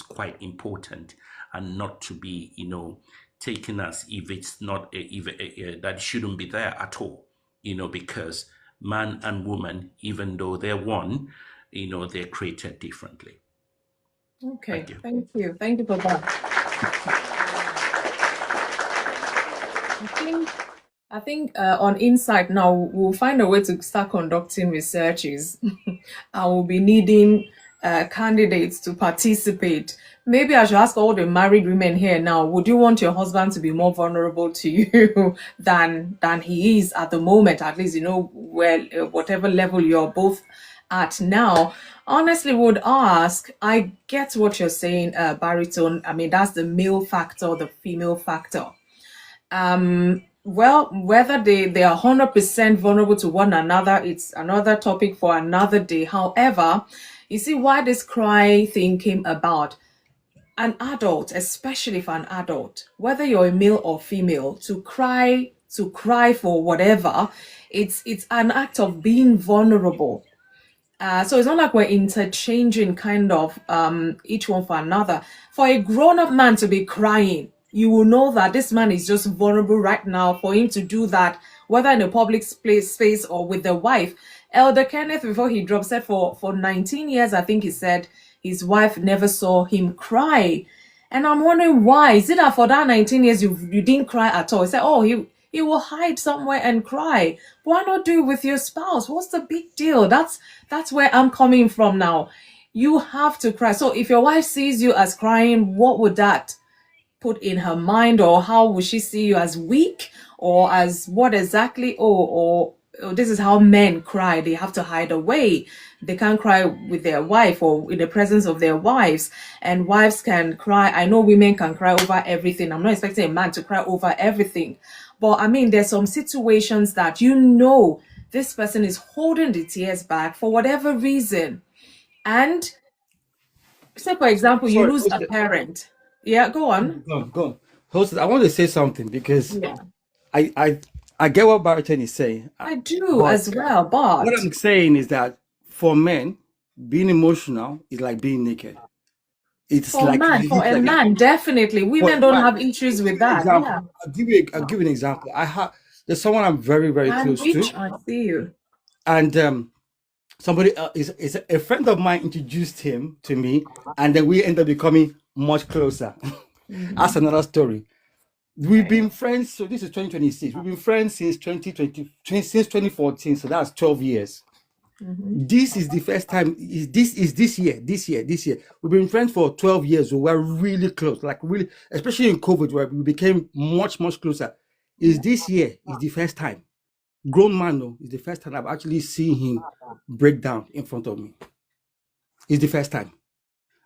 quite important, and not to be taken as if it's not that it shouldn't be there at all. Because man and woman, even though they're one, they're created differently. Okay, Thank you. thank you for that. I think on Insight now we'll find a way to start conducting researches. I will be needing candidates to participate. Maybe I should ask all the married women here now, would you want your husband to be more vulnerable to you than he is at the moment? At least, whatever level you're both at now. Honestly, would ask, I get what you're saying, Baritone. I mean, that's the male factor, the female factor. Well, whether they are 100% vulnerable to one another, it's another topic for another day. However, you see why this cry thing came about. An adult, especially for an adult, whether you're a male or female, to cry for whatever, it's an act of being vulnerable. So it's not like we're interchanging kind of each one for another. For a grown-up man to be crying, you will know that this man is just vulnerable right now. For him to do that, whether in a public space or with the wife. Elder Kenneth, before he dropped, said for 19 years, I think he said, his wife never saw him cry. And I'm wondering why. Is it that for that 19 years you didn't cry at all? He said, oh, he will hide somewhere and cry. Why not do it with your spouse? What's the big deal? That's where I'm coming from now. You have to cry. So if your wife sees you as crying, what would that put in her mind? Or how would she see you, as weak, or as what exactly? Or this is how men cry. They have to hide away. They can't cry with their wife or in the presence of their wives. And wives can cry. I know women can cry over everything. I'm not expecting a man to cry over everything. But I mean, there's some situations that this person is holding the tears back for whatever reason. And say, for example, you Sorry, lose a parent. Yeah, go on. go on. Host, I want to say something because I get what Barton is saying. I do But as well, but what I'm saying is that for men, being emotional is like being naked. It's for like a man, definitely. Women don't have issues with that. Example. Yeah. I'll give you an example. There's someone I'm very, very And close which to, I see you. and somebody is a friend of mine introduced him to me, and then we end up becoming much closer. That's another story. We've been friends, so this is 2026. We've been friends since 2014, so that's 12 years. This is the first time. This year. We've been friends for 12 years, so we're really close, like really, especially in COVID, where we became much, much closer. This year is the first time. Grown man, no, is the first time I've actually seen him break down in front of me. It's the first time.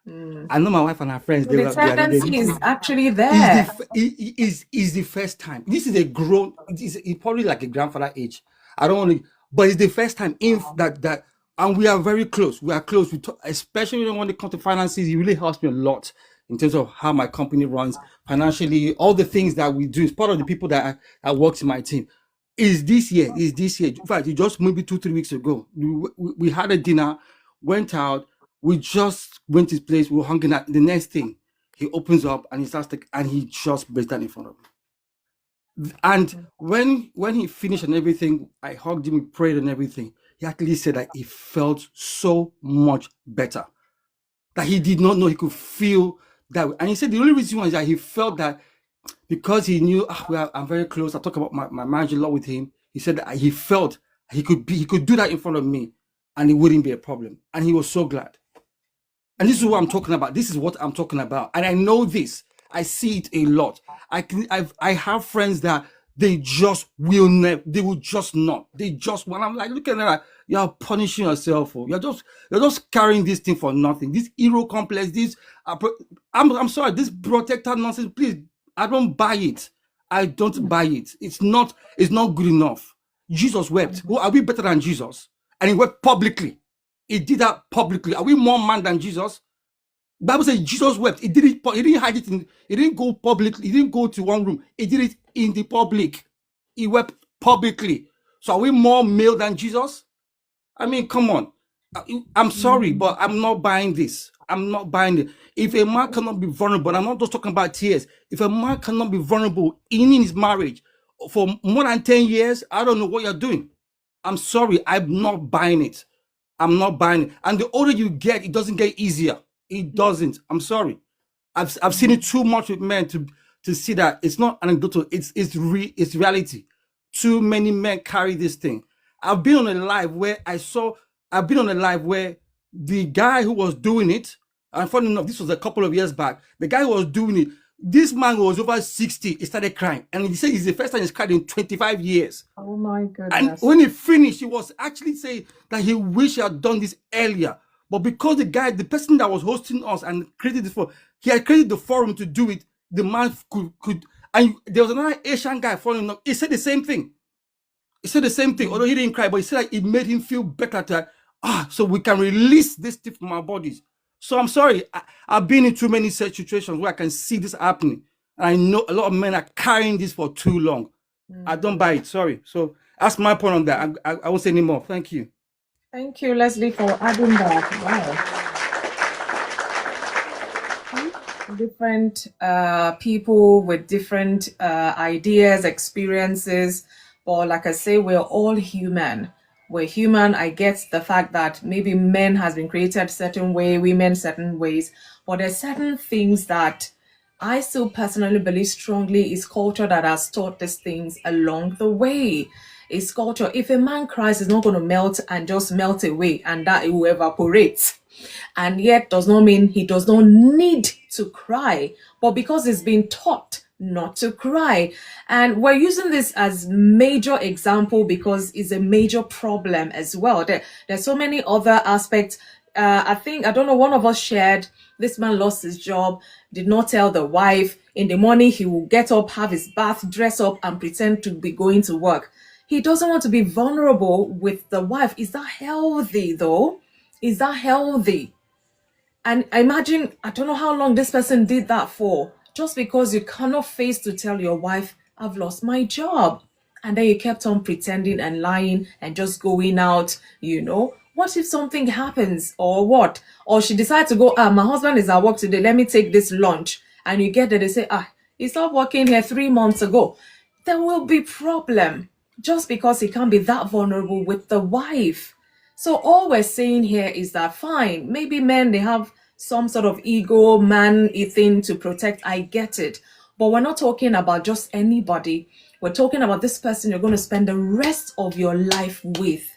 I know my wife and her friends. So the They tendency is literally actually there. is the first time. This is a grown. It's probably like a grandfather age. I don't want to, but it's the first time in that, and we are very close. We are close. We talk, especially when it comes to finances. He really helps me a lot in terms of how my company runs financially. All the things that we do is part of the people that works in my team. Is this year? In fact, it just maybe 2-3 weeks ago. We had a dinner, went out. We just went to his place. We were hanging out. The next thing, he opens up and he starts to, and he just breaks down in front of me. And when he finished and everything, I hugged him, we prayed and everything. He actually said that he felt so much better. That he did not know he could feel that way. And he said the only reason was that he felt that because he knew I'm very close. I talk about my marriage a lot with him. He said that he felt he could do that in front of me and it wouldn't be a problem. And he was so glad. And this is what I'm talking about. This is what I'm talking about. And I know this. I see it a lot. I have friends that they just will never, they will just not. They just, when I'm like, look at that, you're punishing yourself. You're just carrying this thing for nothing. This hero complex, I'm sorry, this protector nonsense, please, I don't buy it. I don't buy it. It's not good enough. Jesus wept. Well, are we better than Jesus? And he wept publicly. He did that publicly. Are we more man than Jesus? The Bible says Jesus wept. He did it. He didn't hide it. He didn't go publicly. He didn't go to one room. He did it in the public. He wept publicly. So are we more male than Jesus? I mean, come on. I'm sorry, but I'm not buying this. I'm not buying it. If a man cannot be vulnerable, I'm not just talking about tears. If a man cannot be vulnerable in his marriage for more than 10 years, I don't know what you're doing. I'm sorry. I'm not buying it. I'm not buying it. And the older you get, it doesn't get easier. It doesn't. I'm sorry. I've seen it too much with men to see that it's not anecdotal. It's reality. Too many men carry this thing. I've been on a live where the guy who was doing it, and funny enough, this was a couple of years back. The guy who was doing it, this man was over 60. He started crying, and he said it's the first time he's cried in 25 years. Oh my goodness. And when he finished, he was actually saying that he wished he had done this earlier. But because the person that was hosting us and created this forum, he had created the forum to do it, the man could, and there was another Asian guy following up. He said the same thing. Although he didn't cry, but he said that it made him feel better so we can release this thing from our bodies. So I'm sorry, I've been in too many such situations where I can see this happening. And I know a lot of men are carrying this for too long. I don't buy it. Sorry. So that's my point on that. I won't say anymore. Thank you. Thank you, Leslie, for adding that. Wow. Different people with different ideas, experiences. But like I say, we're all human. We're human. I get the fact that maybe men has been created certain way, women certain ways. But there's certain things that I still personally believe strongly is culture that has taught these things along the way. It's culture. If a man cries, it's not going to melt and just melt away and that it will evaporate. And yet does not mean he does not need to cry, but because he's been taught not to cry. And we're using this as major example because it's a major problem as well. There's so many other aspects. I don't know, one of us shared this man lost his job, did not tell the wife. In the morning, he will get up, have his bath, dress up, and pretend to be going to work. He doesn't want to be vulnerable with the wife. Is that healthy, though? Is that healthy? And imagine, I don't know how long this person did that for, just because you cannot face to tell your wife, I've lost my job. And then you kept on pretending and lying and just going out, What if something happens or what? Or she decides to go, my husband is at work today, let me take this lunch. And you get there, they say, he stopped working here 3 months ago. There will be problem just because he can't be that vulnerable with the wife. So all we're saying here is that fine, maybe men, they have some sort of ego, man thing to protect. I get it. But we're not talking about just anybody. We're talking about this person you're going to spend the rest of your life with.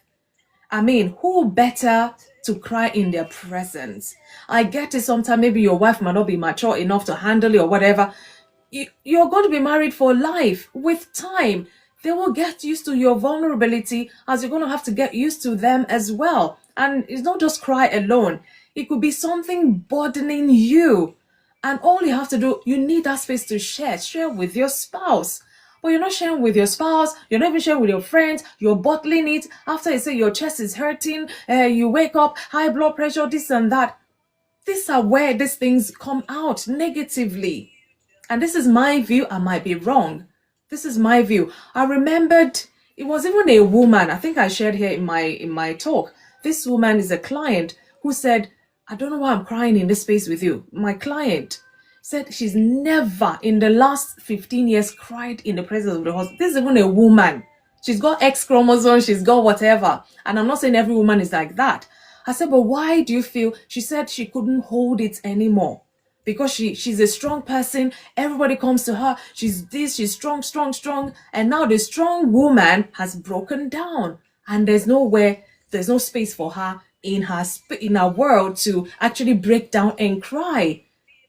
I mean, who better to cry in their presence? I get it. Sometimes maybe your wife might not be mature enough to handle it or whatever. You're going to be married for life. With time, they will get used to your vulnerability as you're going to have to get used to them as well. And it's not just cry alone. It could be something burdening you. And all you have to do, you need that space to share with your spouse. But you're not sharing with your spouse, you're not even sharing with your friends, you're bottling it. After you say your chest is hurting, you wake up, high blood pressure, this and that. These are where these things come out negatively. And this is my view. I might be wrong. This is my view. I remembered it was even a woman, I think I shared here in my talk. This woman is a client who said, I don't know why I'm crying in this space with you. My client said she's never in the last 15 years cried in the presence of the husband. This is even a woman. She's got X chromosome, she's got whatever. And I'm not saying every woman is like that. I said, but why do you feel? She said she couldn't hold it anymore because she's a strong person. Everybody comes to her. She's strong, strong, strong. And now the strong woman has broken down, and there's no space for her in her world to actually break down and cry.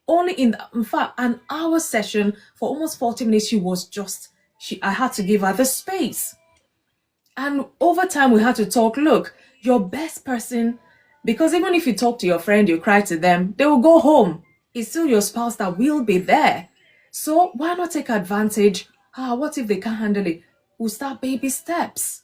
Only in fact, an hour session for almost 40 minutes, I had to give her the space. And over time, we had to talk, look, your best person, because even if you talk to your friend, you cry to them, they will go home. It's still your spouse that will be there. So why not take advantage? What if they can't handle it? We'll start baby steps.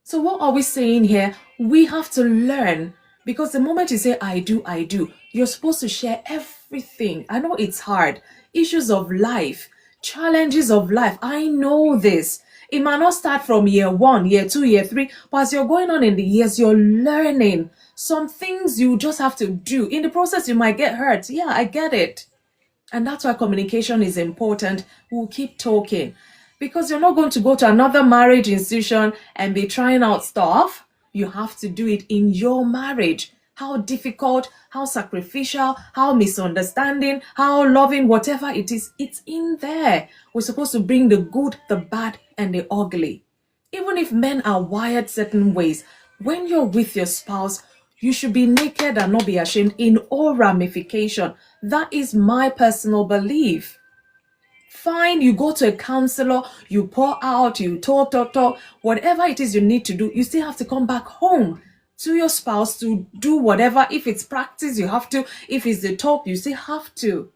So what are we saying here? We have to learn, because the moment you say, I do, you're supposed to share everything. I know it's hard. Issues of life, challenges of life. I know this. It might not start from year 1, year 2, year 3, but as you're going on in the years, you're learning. Some things you just have to do. In the process, you might get hurt. Yeah, I get it. And that's why communication is important. We'll keep talking, because you're not going to go to another marriage institution and be trying out stuff. You have to do it in your marriage. How difficult, how sacrificial, how misunderstanding, how loving, whatever it is, it's in there. We're supposed to bring the good, the bad, and the ugly. Even if men are wired certain ways, when you're with your spouse, you should be naked and not be ashamed in all ramification. That is my personal belief. Fine, you go to a counselor, you pour out, you talk, whatever it is you need to do, you still have to come back home to your spouse to do whatever. If it's practice, you have to. If it's the talk, you still have to.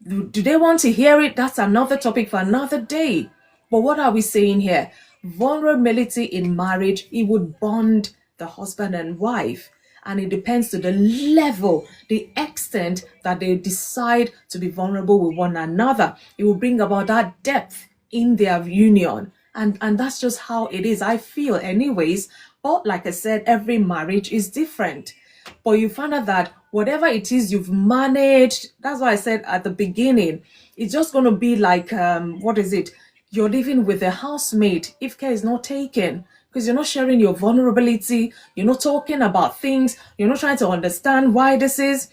Do they want to hear it? That's another topic for another day. But what are we saying here? Vulnerability in marriage, it would bond the husband and wife. And it depends to the level, the extent that they decide to be vulnerable with one another. It will bring about that depth in their union. And that's just how it is, I feel anyways. But like I said, every marriage is different. But you find out that whatever it is you've managed, that's why I said at the beginning, it's just going to be like, what is it? You're living with a housemate if care is not taken, because you're not sharing your vulnerability. You're not talking about things. You're not trying to understand why this is.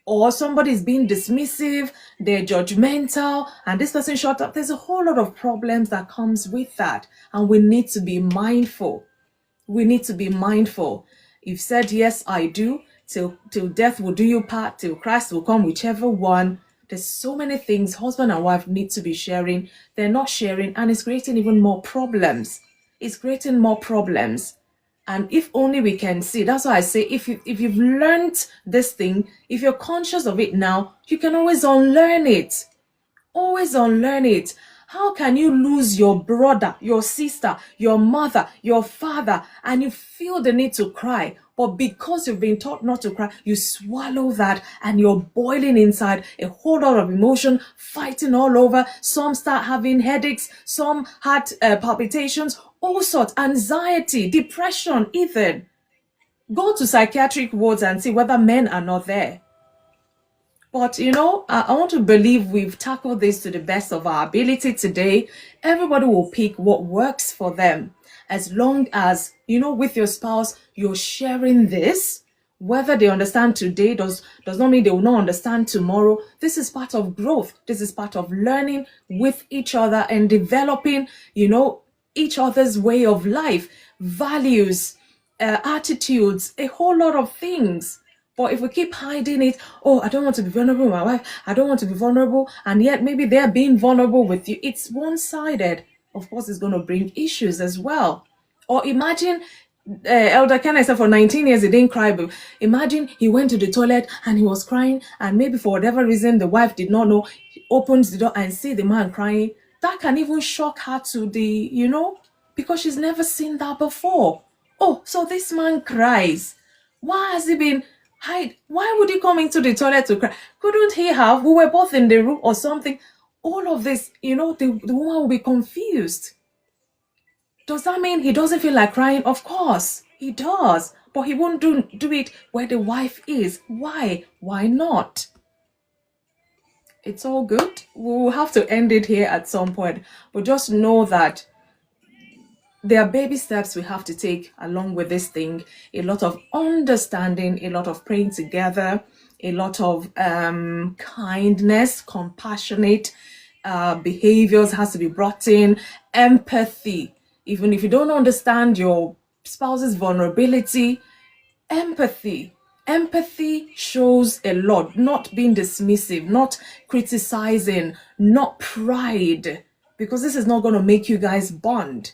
Or somebody's being dismissive, they're judgmental, and this person shut up. There's a whole lot of problems that comes with that. And we need to be mindful. We need to be mindful. You've said, yes, I do, till death will do you part, till Christ will come, whichever one. There's so many things husband and wife need to be sharing. They're not sharing, and it's creating even more problems. It's creating more problems. And if only we can see, that's why I say, if you've learned this thing, if you're conscious of it now, you can always unlearn it. Always unlearn it. How can you lose your brother, your sister, your mother, your father, and you feel the need to cry? But because you've been taught not to cry, you swallow that and you're boiling inside, a whole lot of emotion, fighting all over. Some start having headaches, some heart palpitations, all sorts, anxiety, depression even. Go to psychiatric wards and see whether men are not there. But, I want to believe we've tackled this to the best of our ability today. Everybody will pick what works for them. As long as, with your spouse, you're sharing this. Whether they understand today does not mean they will not understand tomorrow. This is part of growth. This is part of learning with each other and developing, each other's way of life, values, attitudes, a whole lot of things. But if we keep hiding it, I don't want to be vulnerable with my wife, I don't want to be vulnerable, and yet maybe they're being vulnerable with you, it's one-sided. Of course, it's going to bring issues as well. Or imagine Elder Kenneth said for 19 years he didn't cry, but imagine he went to the toilet and he was crying, and maybe for whatever reason the wife did not know, he opens the door and see the man crying. That can even shock her to the, because she's never seen that before. Oh, so this man cries. Why has he been hide? Why would he come into the toilet to cry? Couldn't he have? We were both in the room or something. All of this, the woman will be confused. Does that mean he doesn't feel like crying? Of course, he does. But he won't do it where the wife is. Why? Why not? It's all good. We'll have to end it here at some point. But just know that there are baby steps we have to take along with this thing. A lot of understanding, a lot of praying together, a lot of kindness, compassionate behaviors has to be brought in, empathy. Even if you don't understand your spouse's vulnerability, empathy. Empathy shows a lot, not being dismissive, not criticizing, not pride, because this is not going to make you guys bond.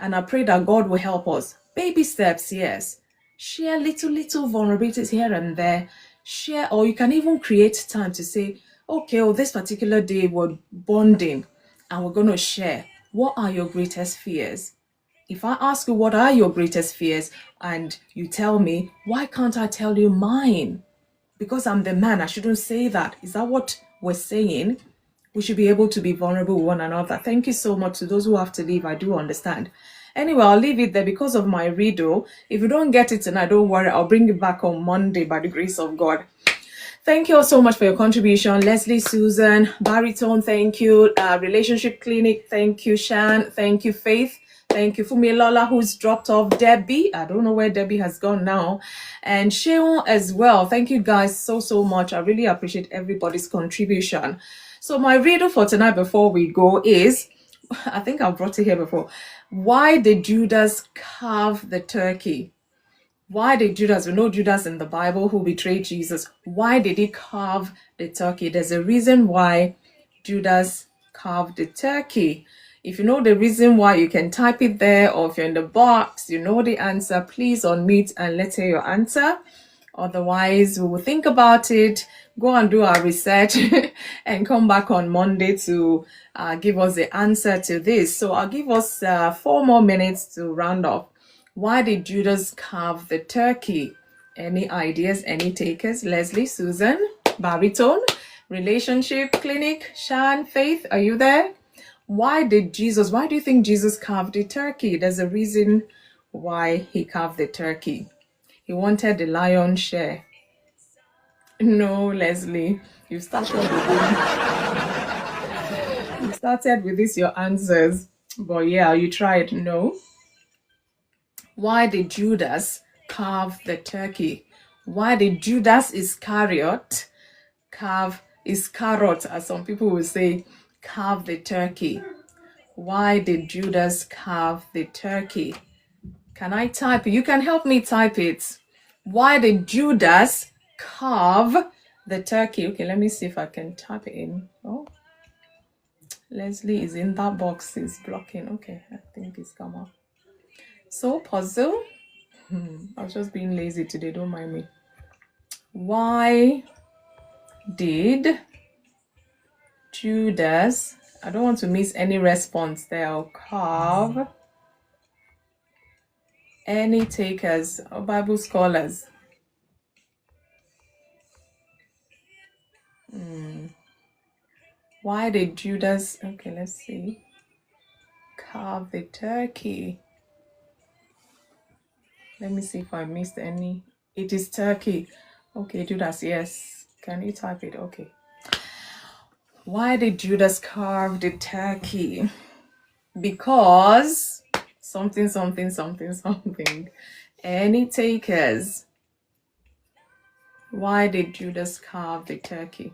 And I pray that God will help us. Baby steps, yes. Share little vulnerabilities here and there. Share, or you can even create time to say, okay, this particular day we're bonding and we're going to share. What are your greatest fears? If I ask you what are your greatest fears and you tell me, why can't I tell you mine? Because I'm the man, I shouldn't say that. Is that what we're saying? We should be able to be vulnerable with one another. Thank you so much to those who have to leave. I do understand. Anyway, I'll leave it there because of my riddle. If you don't get it tonight, don't worry. I'll bring it back on Monday by the grace of God. Thank you all so much for your contribution. Leslie, Susan, Baritone, thank you. Relationship Clinic, thank you. Shan, thank you. Faith, thank you. Fumilola, who's dropped off. Debbie, I don't know where Debbie has gone now. And Sheon as well. Thank you guys so much. I really appreciate everybody's contribution. So my riddle for tonight before we go is, I think I've brought it here before. Why did Judas carve the turkey? Why did Judas, we know Judas in the Bible who betrayed Jesus, why did he carve the turkey? There's a reason why Judas carved the turkey. If you know the reason why, you can type it there, or if you're in the box, you know the answer, please unmute and let's hear your answer. Otherwise, we will think about it, go and do our research and come back on Monday to give us the answer to this. So I'll give us 4 more minutes to round up. Why did Judas carve the turkey? Any ideas, any takers? Leslie, Susan, Baritone, Relationship Clinic, Shan, Faith, are you there? Why do you think Jesus carved the turkey? There's a reason why he carved the turkey. He wanted the lion's share. No, Leslie, you started with this, your answers. But yeah, you tried. No. Why did Judas carve the turkey? Why did Judas Iscariot Iscariot, as some people will say, carve the turkey? Why did Judas carve the turkey? Can I type it? You can help me type it. Why did Judas carve the turkey? Okay, let me see if I can type it in. Oh, Leslie is in that box. It's blocking. Okay, I think it's come up. So, puzzle. I was just being lazy today. Don't mind me. Why did Judas, I don't want to miss any response there, I'll carve. Any takers or Bible scholars? Why did Judas, okay, let's see, carve the turkey? Let me see if I missed any. It is turkey. Okay, Judas, yes. Can you type it? Okay. Why did Judas carve the turkey? Because something. Any takers? Why did Judas carve the turkey?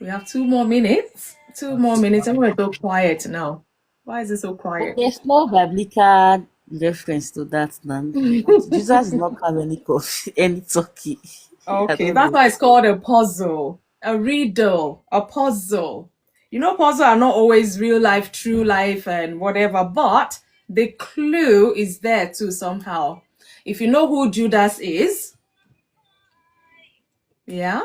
We have 2 more minutes. 2 more minutes. I'm going to go quiet now. Why is it so quiet? There's no biblical reference to that, man. Jesus did not have any coffee, any turkey. I Okay, don't that's know. why it's called a puzzle, a riddle, a puzzle. Puzzles are not always real life, true life, and whatever, but the clue is there too somehow. If you know who Judas is, yeah,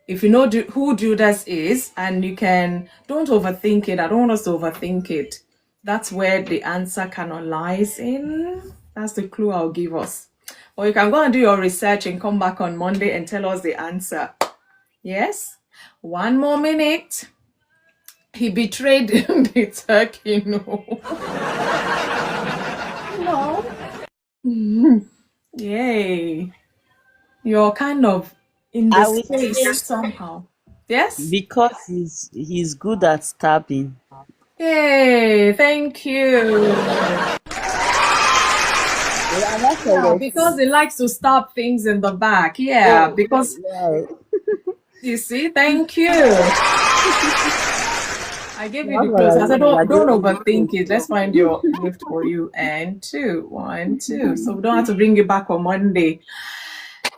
if you know who Judas is, and you can, don't overthink it. I don't want us to overthink it. That's where the answer kind of lies in. That's the clue I'll give us. Or you can go and do your research and come back on Monday and tell us the answer. Yes? 1 more minute. He betrayed the turkey. No. No. Yay. You're kind of in the I would say space somehow. Yes? because he's good at stabbing. Yay, thank you. Yeah, that's Yeah, correct. because he likes to stab things in the back. Yeah, Oh, because right. you see, thank you. I gave you That's the what clues. I I said, mean. You're don't getting the overthink truth. it. Let's find your gift for you. And 2, 1, 2. So we don't have to bring you back on Monday.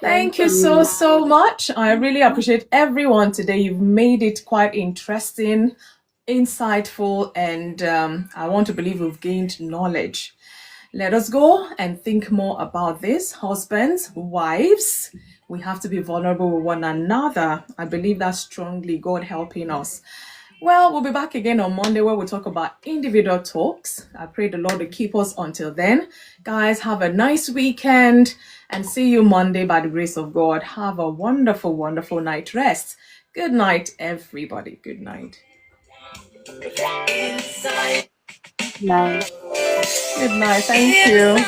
Thank Thank you so, you. so much. I really appreciate everyone today. You've made it quite interesting, insightful, and I want to believe we've gained knowledge. Let us go and think more about this. Husbands, wives, we have to be vulnerable with one another. I believe that strongly, God helping us. Well, we'll be back again on Monday where we'll talk about individual talks. I pray the Lord to keep us until then. Guys, have a nice weekend and see you Monday by the grace of God. Have a wonderful, wonderful night rest. Good night, everybody. Good night. Inside. Nice. Good night. Thank you.